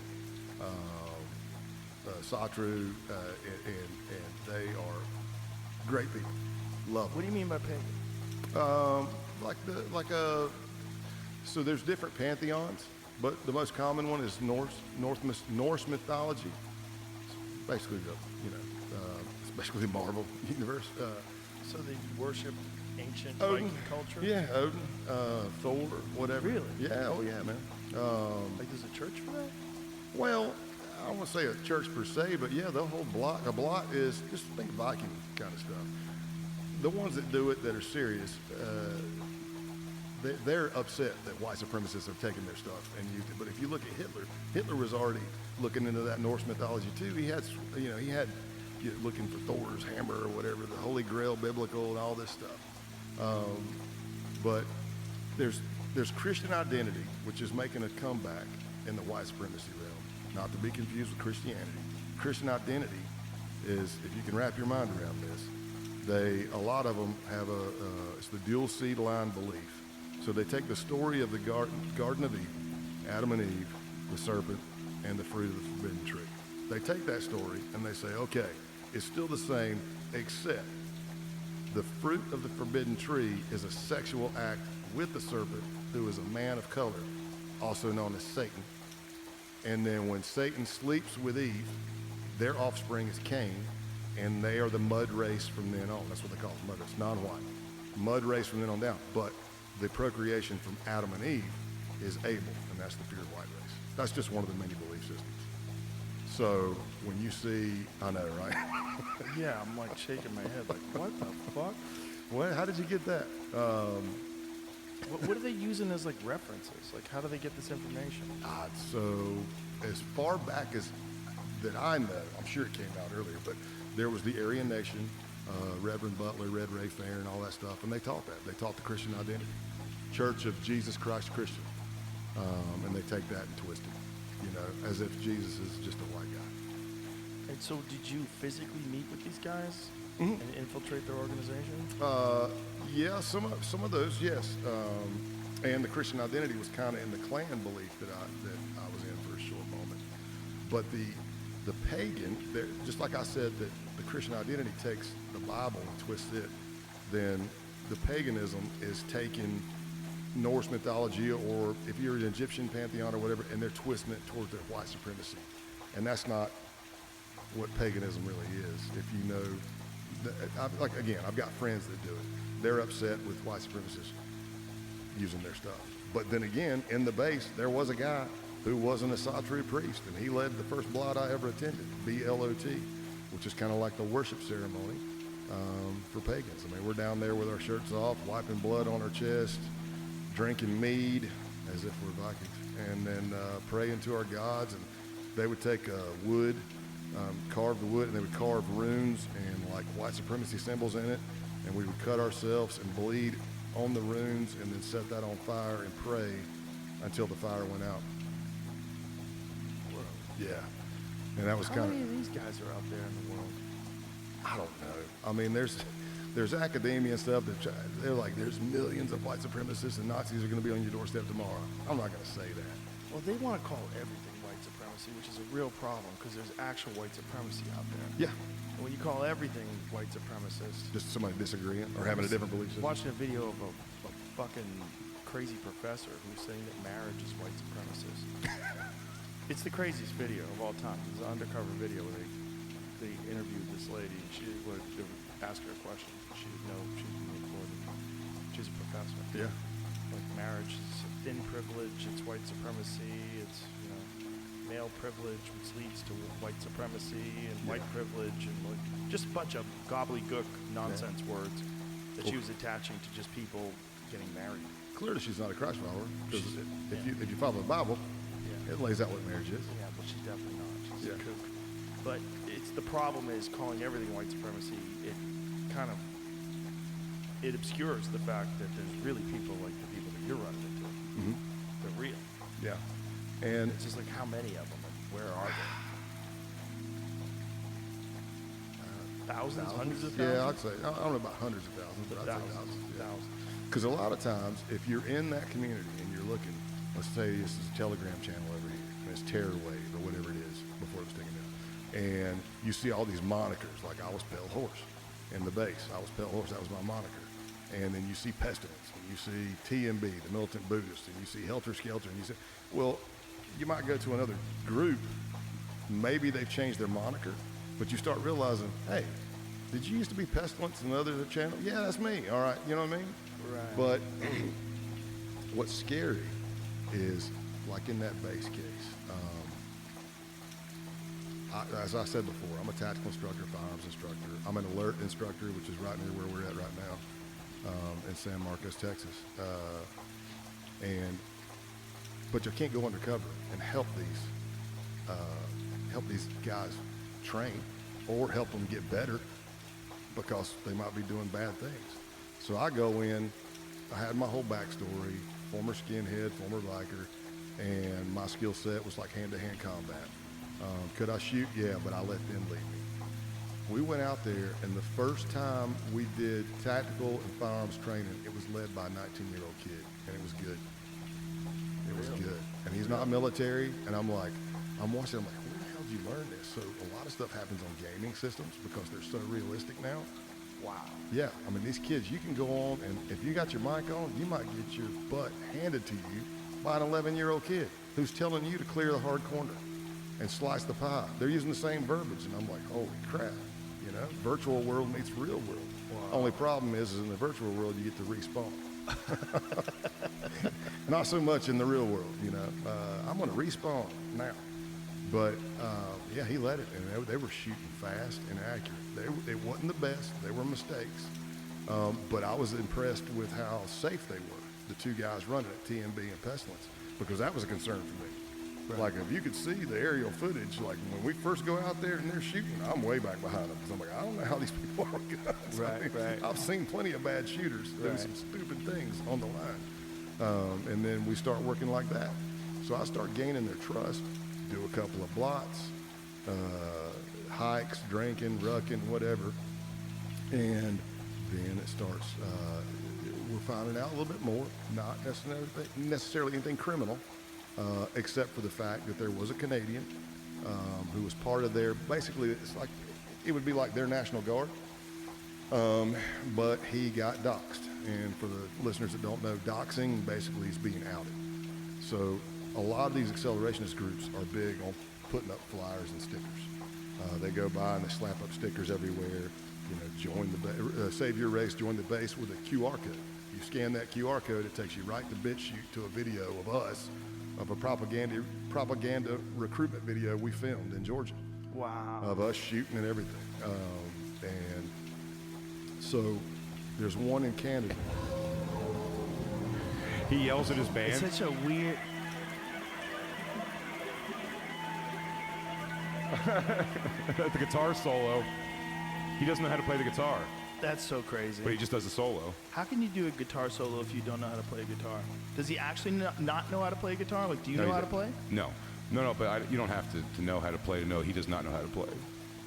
Satru, and they are great people. Love them. What do you mean by pagan? So there's different pantheons, but the most common one is Norse mythology. It's basically it's basically the Marvel universe. So they worship ancient Odin. Viking culture? Yeah, Odin, Thor, whatever. Really? Yeah, oh yeah, man. Like there's a church for that? Well, I don't want to say a church per se, but yeah, the whole block. A block is just think Viking kind of stuff. The ones that do it that are serious, they're upset that white supremacists have taken their stuff and used it. But if you look at Hitler was already looking into that Norse mythology too. He had looking for Thor's hammer or whatever, the Holy Grail, biblical, and all this stuff. But there's Christian identity, which is making a comeback in the white supremacy realm. Not to be confused with Christianity. Christian identity is, if you can wrap your mind around this, a lot of them have it's the dual seed line belief. So they take the story of the Garden of Eden, Adam and Eve, the serpent, and the fruit of the forbidden tree. They take that story and they say, okay, it's still the same, except the fruit of the forbidden tree is a sexual act with the serpent, who is a man of color, also known as Satan. And then when Satan sleeps with Eve, their offspring is Cain, and they are the mud race from then on. That's what they call it, mud race, non-white. Mud race from then on down. But the procreation from Adam and Eve is Abel, and that's the pure white race. That's just one of the many belief systems. So when you see, I know, right? Yeah, I'm like shaking my head, like, what the fuck? What? How did you get that? What are they using as like references? Like, how do they get this information? So as far back as that I know, I'm sure it came out earlier, but there was the Aryan Nation, Reverend Butler, Red Ray Fair, and all that stuff, and they taught that. They taught the Christian identity, Church of Jesus Christ Christian, and they take that and twist it, you know, as if Jesus is just a white guy. And so, did you physically meet with these guys and infiltrate their organization? Yeah, some of those, yes. And the Christian identity was kind of in the clan belief that I was in for a short moment. But the pagan, just like I said, that the Christian identity takes the Bible and twists it, then the paganism is taking Norse mythology, or if you're an Egyptian pantheon or whatever, and they're twisting it towards their white supremacy. And that's not what paganism really is. If you know, like again, I've got friends that do it. They're upset with white supremacists using their stuff. But then again, in the base, there was a guy who was an Asatru priest, and he led the first blot I ever attended, BLOT, which is kind of like the worship ceremony for pagans. I mean, we're down there with our shirts off, wiping blood on our chest, drinking mead as if we're Vikings, and then praying to our gods. And they would take wood, carve the wood, and they would carve runes and like white supremacy symbols in it, and we would cut ourselves and bleed on the runes and then set that on fire and pray until the fire went out. Whoa. Yeah. And that was How kind many of, of these guys are out there in the world? I don't know. I mean, there's academia and stuff that they're like, there's millions of white supremacists and Nazis are going to be on your doorstep tomorrow. I'm not going to say that. Well, they want to call everything white supremacy, which is a real problem because there's actual white supremacy out there. Yeah. And when you call everything white supremacist, Just somebody disagreeing or having a different belief system. watching a video of a fucking crazy professor who's saying that marriage is white supremacist. It's the craziest video of all time. It's an undercover video where they interviewed this lady and they would ask her a question. She didn't know she was being recorded. She's a professor. Yeah. Like marriage is thin privilege, it's white supremacy, it's, you know, male privilege, which leads to white supremacy and white privilege, and like just a bunch of gobbledygook nonsense words that she was attaching to just people getting married. Clearly she's not a Christ follower, because if you follow the Bible, it lays out what marriage is. Yeah, but she's definitely not. She's Yeah. a kook. But it's the problem is calling everything white supremacy. It kind of obscures the fact that there's really people like the people that you're running into. Mhm. They're real. Yeah. And It's just like how many of them and where are they? Thousands, hundreds of thousands. yeah, I'd say, I don't know about hundreds of thousands, but I'd say thousands. Thousands. Because a lot of times, if you're in that community and you're looking, let's say this is a Telegram channel over here, and it's Terror Wave or whatever it is before it was taken down, and you see all these monikers, like I was Pale Horse in the base. I was Pale Horse, that was my moniker. And then you see Pestilence, and you see TMB, the Militant Buddhists, and you see Helter Skelter, and you say, well, you might go to another group, maybe they've changed their moniker, but you start realizing, hey, did you used to be Pestilence in another channel? Yeah, that's me, all right, you know what I mean? Right. But what's scary is, like in that base case, as I said before, I'm a tactical instructor, firearms instructor. I'm an alert instructor, which is right near where we're at right now, in San Marcos, Texas. But you can't go undercover and help these guys train or help them get better because they might be doing bad things. So I go in, I had my whole backstory, former skinhead, former biker, and my skill set was like hand-to-hand combat. Could I shoot? Yeah, but I let them lead me. We went out there, and the first time we did tactical and firearms training, it was led by a 19-year-old kid, and it was good. It was good. And he's not military, and I'm watching, I'm like, where the hell did you learn this? So a lot of stuff happens on gaming systems because they're so realistic now. Wow. Yeah, I mean, these kids, you can go on, and if you got your mic on, you might get your butt handed to you by an 11-year-old kid who's telling you to clear the hard corner and slice the pie. They're using the same verbiage, and I'm like, holy crap, you know? Virtual world meets real world. Wow. Only problem is in the virtual world, you get to respawn. Not so much in the real world, you know? I'm gonna respawn now. But yeah, he let it, and they were shooting fast and accurate. It wasn't the best, there were mistakes, but I was impressed with how safe they were, the two guys running it, TMB and Pestilence, because that was a concern for me. Like if you could see the aerial footage, like when we first go out there and they're shooting, I'm way back behind them because I'm like, I don't know how these people are with guns. Right. I've seen plenty of bad shooters do some stupid things on the line. And then we start working like that. So I start gaining their trust, do a couple of blots, hikes, drinking, rucking, whatever. And then it starts, we're finding out a little bit more, not necessarily anything criminal, except for the fact that there was a Canadian who was part of their, basically, it would be like their National Guard, but he got doxxed. And for the listeners that don't know, doxing basically is being outed. So a lot of these accelerationist groups are big on putting up flyers and stickers. They go by and they slap up stickers everywhere. Join the save your race, join the base with a QR code. You scan that QR code, it takes you right to BitChute to a video of us, of a propaganda recruitment video we filmed in Georgia. Wow. Of us shooting and everything. And so there's one in Canada. He yells at his band. It's such a weird. The guitar solo. He doesn't know how to play the guitar, That's so crazy. but he just does a solo. How can you do a guitar solo if you don't know how to play a guitar? Does he actually not know how to play a guitar? Like, do you know how to play? No, but you don't have to know how to play to know he does not know how to play.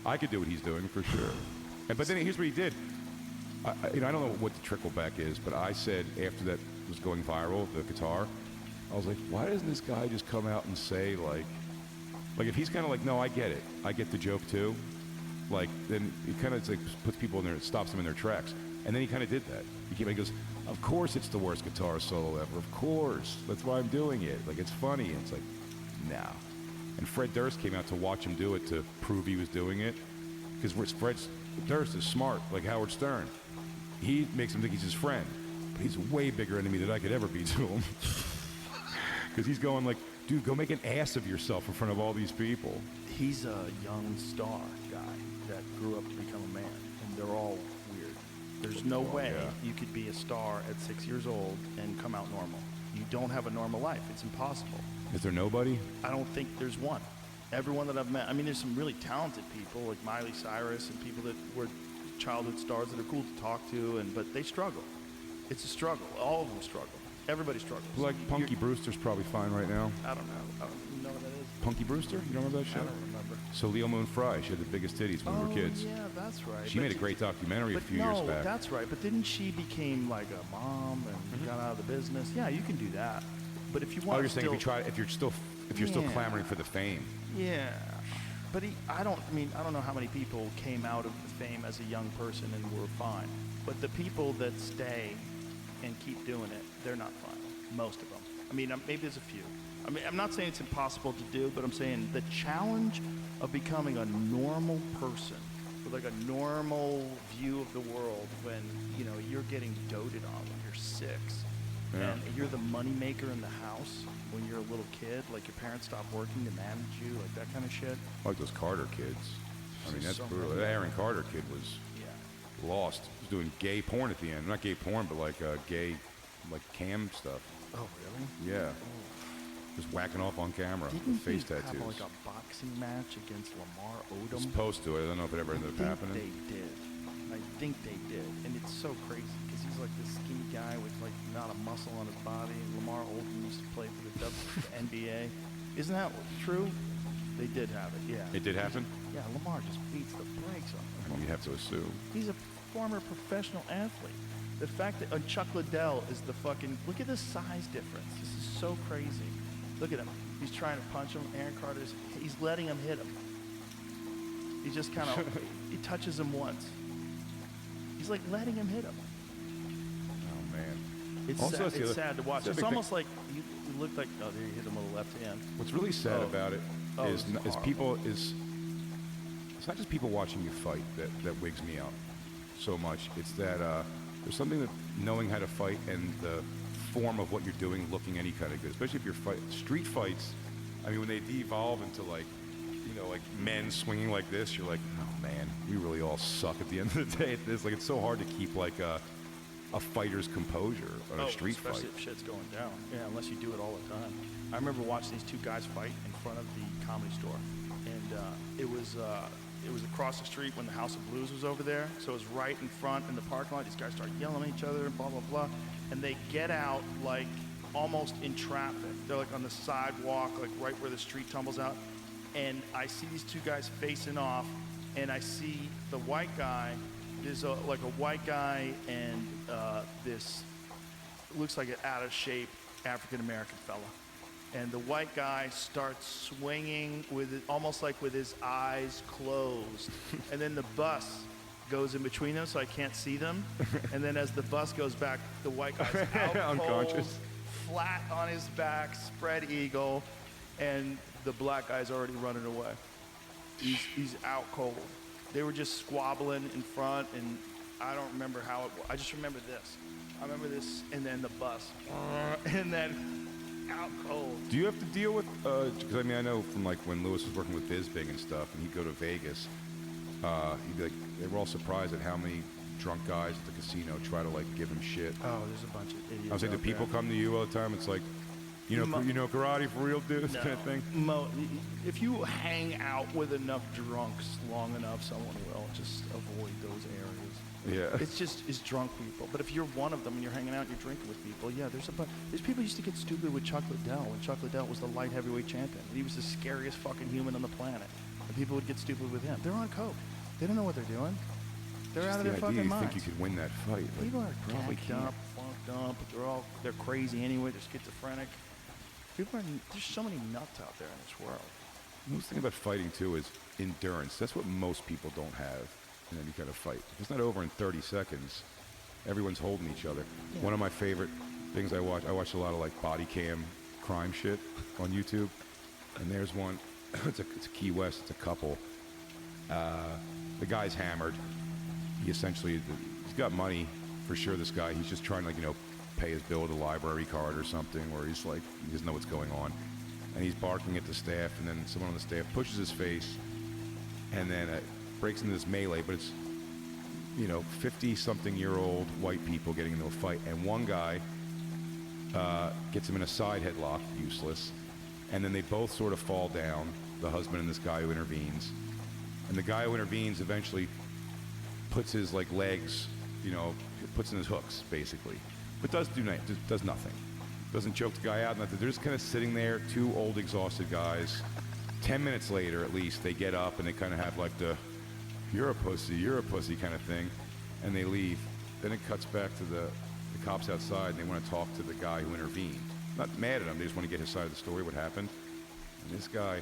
I could do what he's doing for sure. But then here's what he did. I don't know what the trickleback is, but I said after that was going viral, the guitar, I was like, why doesn't this guy just come out and say like if he's kind of like, no, I get it. I get the joke too. Like, then he kind of like puts people in there, stops them in their tracks. And then he kind of did that. He goes, of course it's the worst guitar solo ever. Of course. That's why I'm doing it. Like, it's funny. And it's like, nah. And Fred Durst came out to watch him do it to prove he was doing it. Because Fred Durst is smart, like Howard Stern. He makes him think he's his friend. But he's a way bigger enemy than I could ever be to him. Because he's going like, dude, go make an ass of yourself in front of all these people. He's a young star guy that grew up to become a man, and they're all weird. There's no way you could be a star at 6 years old and come out normal. You don't have a normal life. It's impossible. Is there nobody? I don't think there's one. Everyone that I've met, I mean, there's some really talented people like Miley Cyrus and people that were childhood stars that are cool to talk to, but they struggle. It's a struggle. All of them struggle. Everybody struggles. Like Punky Brewster's probably fine right now. I don't know. I don't even know what that is. Punky Brewster? You don't remember that show? I don't remember. So Leo Moon Fry, she had the biggest titties when we were kids. Yeah, that's right. She made a great documentary a few years back. That's right. But didn't she became like a mom and got out of the business? Yeah, you can do that. But if you want, you're saying if you're still clamoring for the fame. Yeah. But I don't know how many people came out of the fame as a young person and were fine. But the people that stay and keep doing it, they're not fine. Most of them. I mean, maybe there's a few. I mean, I'm not saying it's impossible to do, but I'm saying the challenge of becoming a normal person with like a normal view of the world when, you're getting doted on when you're 6. Yeah. And you're the money maker in the house when you're a little kid, like your parents stop working to manage you, like that kind of shit. Like those Carter kids. I mean, that's So brutal. many. That Aaron Carter kid was lost. He was doing gay porn at the end. Not gay porn, but like gay, like cam stuff. Oh, really? Yeah. Just whacking off on camera Didn't with face he tattoos. have like a boxing match against Lamar Odom? Supposed to. I don't know if it ever ended up happening. I think they did. And it's so crazy because he's like this skinny guy with like not a muscle on his body. And Lamar Odom used to play for the NBA. Isn't that true? They did have it, yeah. It did happen? Yeah, Lamar just beats the brakes on him. Well, you have to assume. He's a former professional athlete. The fact that Chuck Liddell is the fucking, look at the size difference. This is so crazy. Look at him. He's trying to punch him. Aaron Carter's, he's letting him hit him. He just kind of, he touches him once. He's like letting him hit him. Oh, man. It's Also, sad, it's sad to watch. It's big almost like you look like, oh, there you hit him with the left hand. What's really sad Oh. about it Oh, is it's people is it's not just people watching you fight that wigs me out so much. It's that there's something that knowing how to fight and the form of what you're doing looking any kind of good, especially if you're street fights. I mean, when they devolve into like men swinging like this, you're like, oh man, we really all suck at the end of the day at this. Like, it's so hard to keep like a fighter's composure on a street fight. Especially if shit's going down. Yeah, unless you do it all the time. I remember watching these two guys fight in front of the Comedy Store, and it was across the street when the House of Blues was over there. So it was right in front in the parking lot. These guys start yelling at each other and blah blah blah, and they get out like almost in traffic. They're like on the sidewalk, like right where the street tumbles out, and I see these two guys facing off, and I see the white guy. There's like a white guy and this looks like an out of shape African American fella. And the white guy starts swinging with it, almost like with his eyes closed. And then the bus goes in between them so I can't see them. And then as the bus goes back, the white guy's out Unconscious. cold, flat on his back, spread eagle, and the black guy's already running away. He's out cold. They were just squabbling in front, and I don't remember how it was. I just remember this. I remember this, and then the bus. And then out cold. Do you have to deal with, because I mean, I know from like when Lewis was working with Bizbing and stuff, and he'd go to Vegas, he'd be like, they were all surprised at how many drunk guys at the casino try to like give him shit. Oh, there's a bunch of idiots. I was like, do people come to you all the time? It's like, you know karate for real, dude, No. kind of thing? If you hang out with enough drunks long enough, someone will. Just avoid those areas. Yeah. It's drunk people. But if you're one of them and you're hanging out and you're drinking with people, yeah, there's a bunch. These people used to get stupid with Chuck Liddell when Chuck Liddell was the light heavyweight champion. He was the scariest fucking human on the planet. And people would get stupid with him. They're on coke. They don't know what they're doing. They're out of their fucking You minds. think you could win that fight? Like, People are probably gacked can't. up, fucked up. They're crazy anyway. They're schizophrenic. There's so many nuts out there in this world. The most thing about fighting too is endurance. That's what most people don't have in any kind of fight. If it's not over in 30 seconds, everyone's holding each other. Yeah. One of my favorite things I watch a lot of like body cam crime shit on YouTube. And there's one, it's a Key West, it's a couple. The guy's hammered. He's got money for sure, this guy. He's just trying to, like, you know, pay his bill with a library card or something, where he's like, he doesn't know what's going on. And he's barking at the staff, and then someone on the staff pushes his face, and then breaks into this melee, but it's, you know, 50-something-year-old white people getting into a fight, and one guy gets him in a side headlock, useless, and then they both sort of fall down, the husband and this guy who intervenes, and the guy who intervenes eventually puts his, like, legs, you know, puts in his hooks, basically, but does nothing. Doesn't choke the guy out, nothing. They're just kind of sitting there, two old, exhausted guys. 10 minutes later, at least, they get up and they kind of have like the, you're a pussy kind of thing, and they leave. Then it cuts back to the cops outside, and they want to talk to the guy who intervened. Not mad at him, they just want to get his side of the story, what happened. And this guy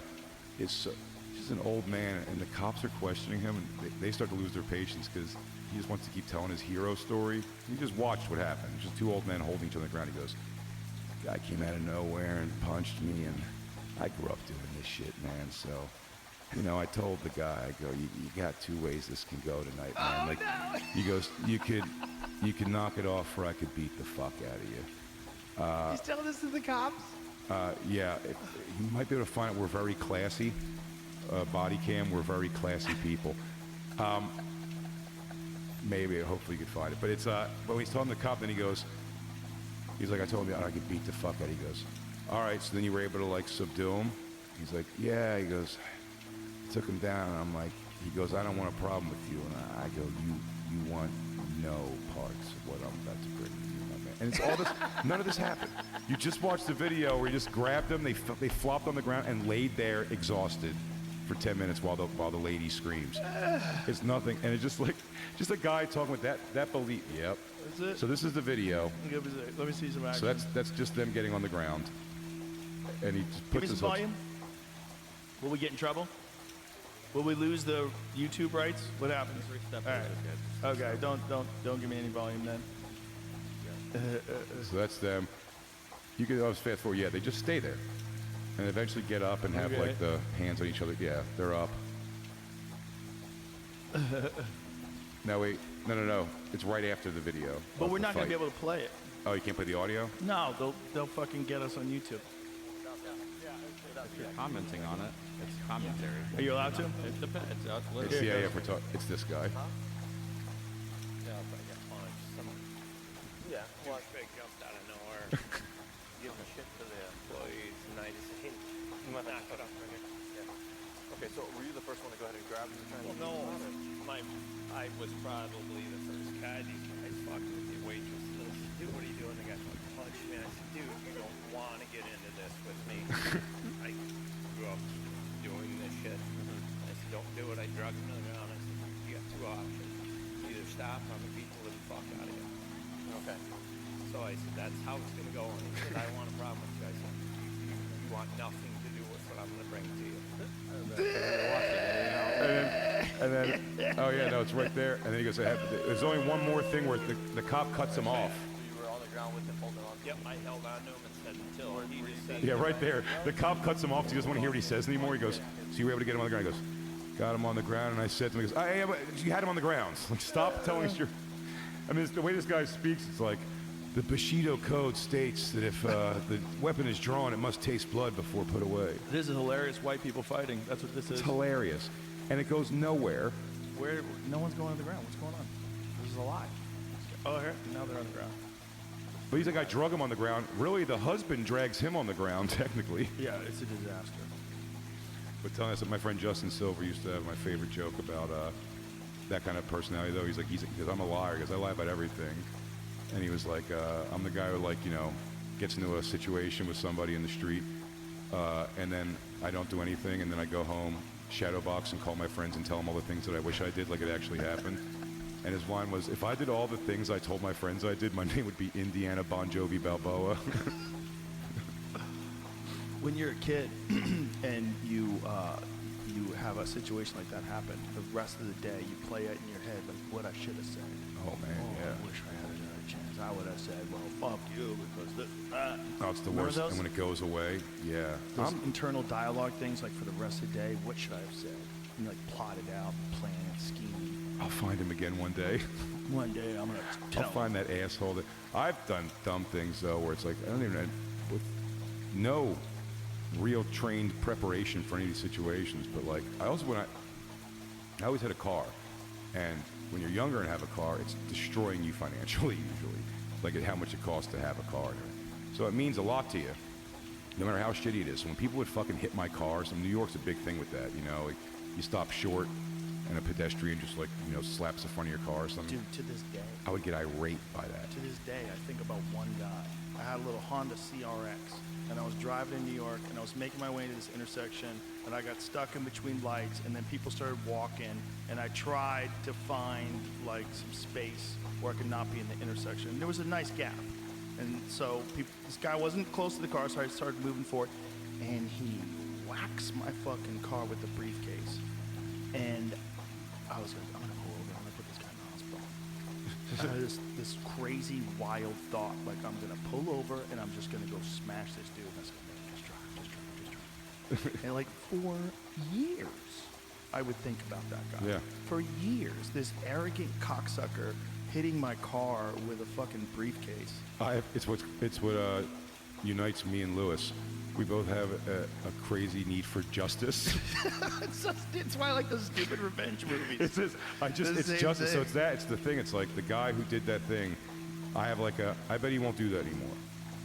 is just an old man, and the cops are questioning him, and they start to lose their patience because he just wants to keep telling his hero story. He just watched what happened. Just two old men holding each other on the ground. He goes, guy came out of nowhere and punched me, and I grew up doing this shit, man. So, you know, I told the guy, I go, you got two ways this can go tonight, man. Like, no. He goes, you could knock it off, or I could beat the fuck out of you. He's telling this to the cops? Yeah, you might be able to find it. We're very classy. Body cam, we're very classy people. Maybe, hopefully you could find it. But it's, but when he's telling the cop, then he goes, he's like, I told him I could beat the fuck out. He goes, all right, so then you were able to, like, subdue him? He's like, yeah. He goes, I took him down, and I'm like, he goes, I don't want a problem with you. And I go, you want no parts of what I'm about to bring to you, my man. And it's all this, none of this happened. You just watched the video where he just grabbed them, they flopped on the ground and laid there exhausted for 10 minutes while the lady screams. It's nothing, and it's just like, just a guy talking with that belief. Yep. That's it? So this is the video. Let me see some action. So that's just them getting on the ground, and he just Give puts me some his hooks. volume. Will we get in trouble? Will we lose the YouTube rights? What happens? Step All right. over, Okay, don't give me any volume then. So that's them. You can always fast forward. Yeah, they just stay there, and eventually get up and have Okay. like the hands on each other. Yeah, they're up. No, wait. No. It's right after the video. But of we're the not going to fight. be able to play it. Oh, you can't play the audio? No, they'll fucking get us on YouTube. If you're commenting on it, it's commentary. Are you allowed to? It depends. It's It's, literally. yeah, we're talking. It's this guy. Yeah, well, big jumped out of nowhere, giving shit to the employees, and I just hate knock it up right here. Yeah. Okay, so were you the first one to go ahead and grab the Chinese? Well, no, I was probably the first guy. These guys fucking with the waitresses. Dude, what are you doing? The guy fucking punched me. I said, dude, you don't want to get into this with me. I grew up doing this shit. I said, don't do it. I drugged him to the ground. I said, you got two options. Either stop or I'm going to beat the living fuck out of you. Okay. So I said, that's how it's going to go. And he said, I don't want a problem with you. I said, you want nothing to do with what I'm going to bring to you. And then, oh yeah, no, it's right there. And then he goes, there's only one more thing where the cop cuts him off. So you were on the ground with him holding on to Yep, I held on to him and said until he just said. Yeah, right there. The cop cuts him off. He doesn't want to hear what he says anymore. He goes, so you were able to get him on the ground? He goes, got him on the ground. And I said to him, he goes, you had him on the ground. Like, stop telling us I mean, the way this guy speaks, it's like, the Bushido Code states that if the weapon is drawn, it must taste blood before put away. This is hilarious. White people fighting. That's what this is. It's hilarious. And it goes nowhere. Where no one's going on the ground. What's going on? This is a lie. Oh, here now they're on the ground. But he's like, I drug him on the ground. Really, the husband drags him on the ground, technically. Yeah, it's a disaster. But telling us that my friend Justin Silver used to have my favorite joke about that kind of personality, though. He's like, because I'm a liar, because I lie about everything. And he was like, I'm the guy who, like, you know, gets into a situation with somebody in the street, and then I don't do anything, and then I go home, shadow box, and call my friends and tell them all the things that I wish I did, like it actually happened. And his line was, if I did all the things I told my friends I did, my name would be Indiana Bon Jovi Balboa. When you're a kid and you have a situation like that happen, the rest of the day you play it in your head like what I should have said. Oh, man, yeah. I wish I had another chance. I would have said, well, fuck you, because this, Oh, it's the Remember worst. those? And when it goes away, yeah. those internal dialogue things, like for the rest of the day, what should I have said? And you like plot it out, plan it, scheme. I'll find him again one day. One day I'm gonna tell I'll find that asshole. I've done dumb things, though, where it's like, I don't even know, with no real trained preparation for any of these situations, but like, I always had a car, and when you're younger and have a car, it's destroying you financially, usually, like at how much it costs to have a car. So it means a lot to you, no matter how shitty it is. So when people would fucking hit my car, so New York's a big thing with that, you know, like, you stop short, and a pedestrian just, like, you know, slaps the front of your car or something. Dude, to this day, I would get irate by that. to this day, I think about one guy. I had a little Honda CRX, and I was driving in New York, and I was making my way to this intersection, and I got stuck in between lights, and then people started walking, and I tried to find, like, some space where I could not be in the intersection. And there was a nice gap, and so this guy wasn't close to the car, so I started moving forward, and he whacks my fucking car with the briefcase, and I was like, I'm gonna pull over, I'm gonna put this guy in the hospital. I had this crazy, wild thought, like I'm gonna pull over and I'm just gonna go smash this dude. And I was like, just drive. And like for years, I would think about that guy. Yeah. For years, this arrogant cocksucker hitting my car with a fucking briefcase. It's what unites me and Lewis. We both have a crazy need for justice. It's why I like those stupid revenge movies. It's this. It's justice. So it's that. It's the thing. It's like the guy who did that thing. I have like I bet he won't do that anymore.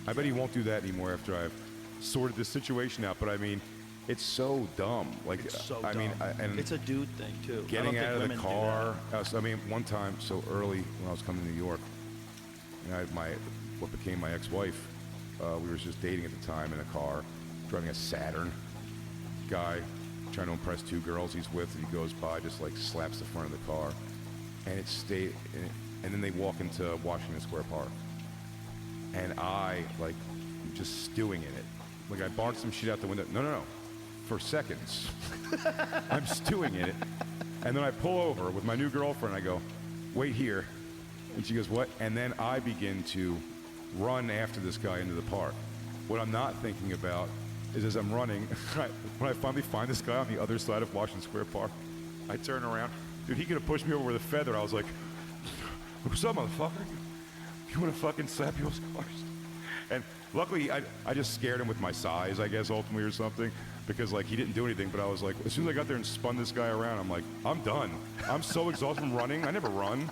I bet he won't do that anymore after I've sorted this situation out. But I mean, it's so dumb. Like, It's so I mean, dumb. and It's a dude thing too. I getting don't out think of the women do car. I mean, one time, so early when I was coming to New York, and what became my ex-wife. We were just dating at the time in a car, driving a Saturn. Guy trying to impress two girls he's with, and he goes by, just like slaps the front of the car, and and then they walk into Washington Square Park, and I like just stewing in it. Like I barked some shit out the window. No, for seconds. I'm stewing in it, and then I pull over with my new girlfriend. I go, wait here, and she goes, what? And then I begin to run after this guy into the park. What I'm not thinking about is as I'm running, when I finally find this guy on the other side of Washington Square Park, I turn around. Dude, he could have pushed me over with a feather. I was like, what's up, motherfucker? You want to fucking slap people's cars? And luckily, I just scared him with my size, I guess, ultimately, or something, because, like, he didn't do anything, but I was like, as soon as I got there and spun this guy around, I'm like, I'm done. I'm so exhausted from running. I never run.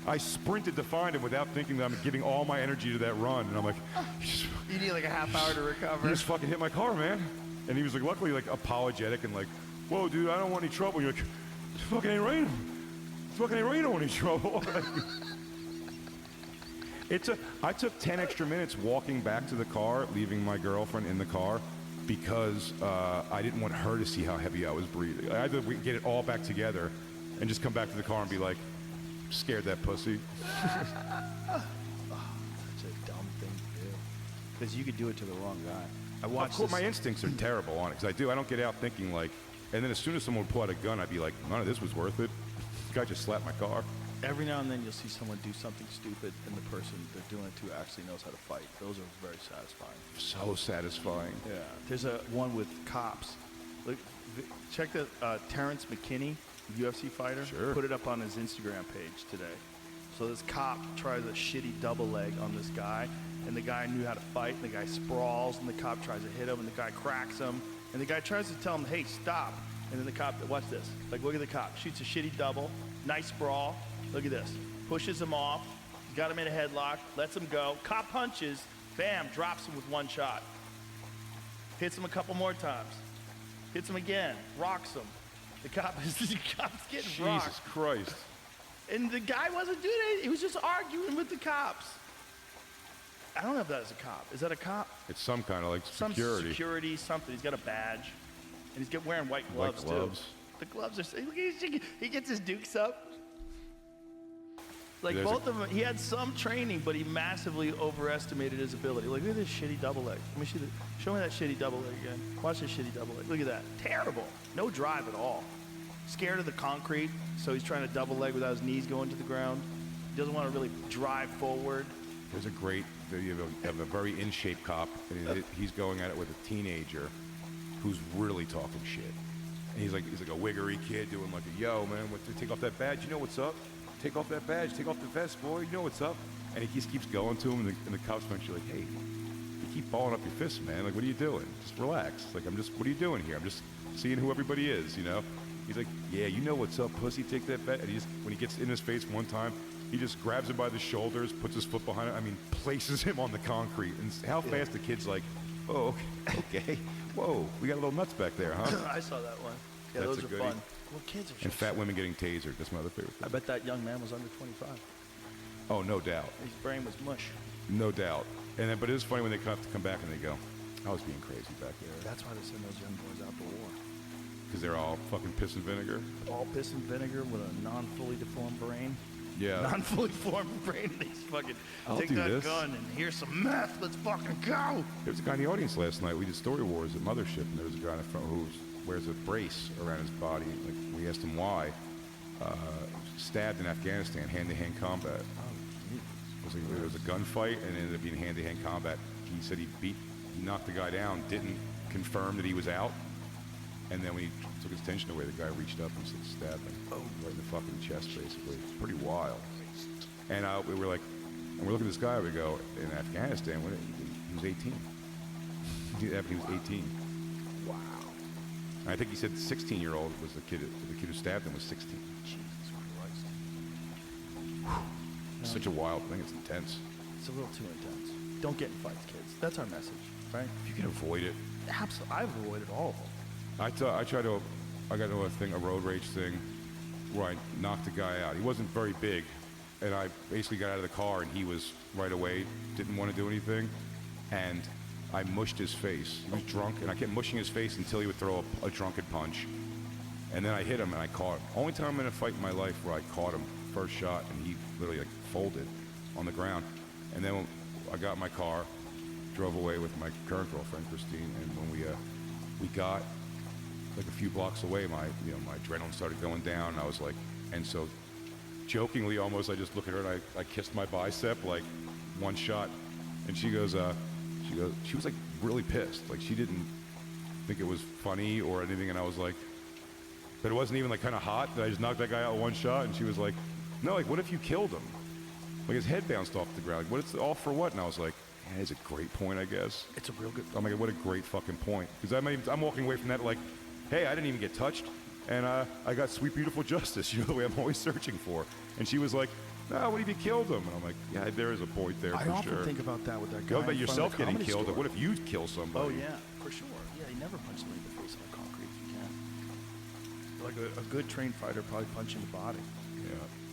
I sprinted to find him without thinking that I'm giving all my energy to that run. And I'm like, You need like a half hour to you recover. just fucking hit my car, man. And he was like, luckily, like apologetic and like, whoa, dude, I don't want any trouble. You're like, it's fucking ain't raining. It's fucking ain't raining. I don't want any trouble. I took 10 extra minutes walking back to the car, leaving my girlfriend in the car, because I didn't want her to see how heavy I was breathing. I had to get it all back together and just come back to the car and be like, scared that pussy. Such a dumb thing to do. Because you could do it to the wrong guy. I watched this. My instincts are terrible on it, because I don't get out thinking like, and then as soon as someone would pull out a gun, I'd be like, none of this was worth it. This guy just slapped my car. Every now and then you'll see someone do something stupid and the person they're doing it to actually knows how to fight. Those are very satisfying. So satisfying. Yeah. There's a one with cops. Look, check the Terrence McKinney, UFC fighter. Sure. Put it up on his Instagram page today. So this cop tries a shitty double leg on this guy, and the guy knew how to fight, and the guy sprawls, and the cop tries to hit him, and the guy cracks him, and the guy tries to tell him, hey, stop. And then the cop, watch this. Like, look at the cop. Shoots a shitty double, nice sprawl. Look at this. Pushes him off, got him in a headlock, lets him go. Cop punches, bam, drops him with one shot. Hits him a couple more times. Hits him again, rocks him. The cop's getting rocked. Jesus Christ. And the guy wasn't doing anything. He was just arguing with the cops. I don't know if that is a cop. Is that a cop? It's some kind of like Some security. something. He's got a badge. And he's wearing white gloves, gloves. too. The gloves are... Look, he gets his dukes up. Like, There's both of them, he had some training, but he massively overestimated his ability. Like, look at this shitty double leg. Let me see show me that shitty double leg again. Watch this shitty double leg. Look at that. Terrible. No drive at all. Scared of the concrete, so he's trying to double leg without his knees going to the ground. He doesn't want to really drive forward. There's a great video of a very in-shape cop, and he's going at it with a teenager who's really talking shit. And he's like a wiggery kid doing like a, yo, man, take off that badge, you know what's up? Take off that badge, take off the vest, boy, you know what's up? And he just keeps going to him, and the cop's eventually like, hey, you keep balling up your fists, man. Like, what are you doing? Just relax. Like, what are you doing here? I'm just seeing who everybody is, you know? He's like, yeah, you know what's up, pussy, take that badge. And when he gets in his face one time, he just grabs him by the shoulders, puts his foot behind him, places him on the concrete. And how fast the kid's like, oh, okay, whoa, we got a little nuts back there, huh? I saw that one. Yeah, That's those a are goodie. fun. Well, kids are And so fat women getting tasered, that's my other favorite thing. I bet that young man was under 25. Oh, no doubt. His brain was mush. No doubt. But it is funny when they have to come back and they go, I was being crazy back there. That's why they send those young boys out to war. Because they're all fucking piss and vinegar. All piss and vinegar with a non-fully deformed brain. Yeah. Non-fully formed brain. They just fucking I'll take do that this. gun and here's some meth. Let's fucking go. There was a guy in the audience last night. We did Story Wars at Mothership, and there was a guy in the front who wears a brace around his body. Like, we asked him why. Stabbed in Afghanistan, hand-to-hand combat. It was a gunfight, and it ended up being hand-to-hand combat. He said he knocked the guy down, didn't confirm that he was out, and then when he took his tension away, the guy reached up and said, stabbed him right in the fucking chest, basically. It's pretty wild. And we were like, and we're looking at this guy, we go, in Afghanistan, he was 18. He was 18. Wow. And I think he said the 16-year-old was the kid who stabbed him was 16. Jesus Christ. Such a wild thing. It's intense. It's a little too intense. Don't get in fights, kids. That's our message, right? If you can avoid it. Absolutely. I've avoided all of them. I got into a road rage thing where I knocked a guy out. He wasn't very big, and I basically got out of the car, and he was right away, didn't want to do anything, and I mushed his face. He was drunk, and I kept mushing his face until he would throw a drunken punch. And then I hit him, and I caught him. Only time in a fight in my life where I caught him first shot, and he literally folded on the ground. And then I got in my car, drove away with my current girlfriend, Christine, and when we got like a few blocks away, my adrenaline started going down, and I was like, and so jokingly almost, I just look at her and I kissed my bicep, like one shot, and she was like really pissed, like she didn't think it was funny or anything, and I was like, but it wasn't even like kind of hot that I just knocked that guy out one shot, and she was like, no, like what if you killed him? Like his head bounced off the ground, like what, it's all for what? And I was like, yeah, that's a great point, I guess. It's a real good Oh my God, what a great fucking point. Because I'm walking away from that like, hey, I didn't even get touched, and I got sweet, beautiful justice, the way I'm always searching for. And she was like, no, what if you killed him? And I'm like, yeah, there is a point there I for often sure. think about that with that Go guy. about in front of yourself the getting Comedy killed. Store. What if you kill somebody? Oh yeah, for sure. Yeah, you never punch somebody in the face on the concrete if you can. Like a good trained fighter probably punch in the body, Yeah.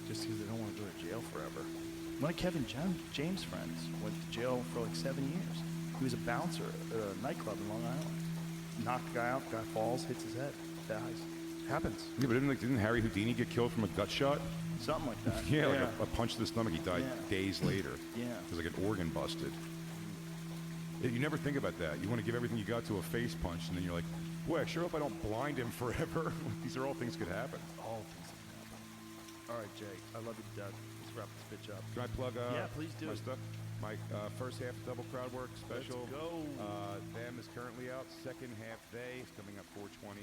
just because they don't want to go to jail forever. One of Kevin James' friends went to jail for like 7 years. He was a bouncer at a nightclub in Long Island. Knocked the guy out, guy falls, hits his head, dies. Happens. Yeah, but didn't Harry Houdini get killed from a gut shot? Something like that. Yeah, like a punch to the stomach. He died Yeah. days later. Yeah. It was like an organ busted. You never think about that. You want to give everything you got to a face punch, and then you're like, boy, I sure hope I don't blind him forever. These are all things could happen. All things that can happen. All right, Jay. I love you to death. Let's wrap this bitch up. Can I plug Yeah, please do. my stuff? My first half double crowd work special. Let's go. Them is currently out. Second half they is coming up 420.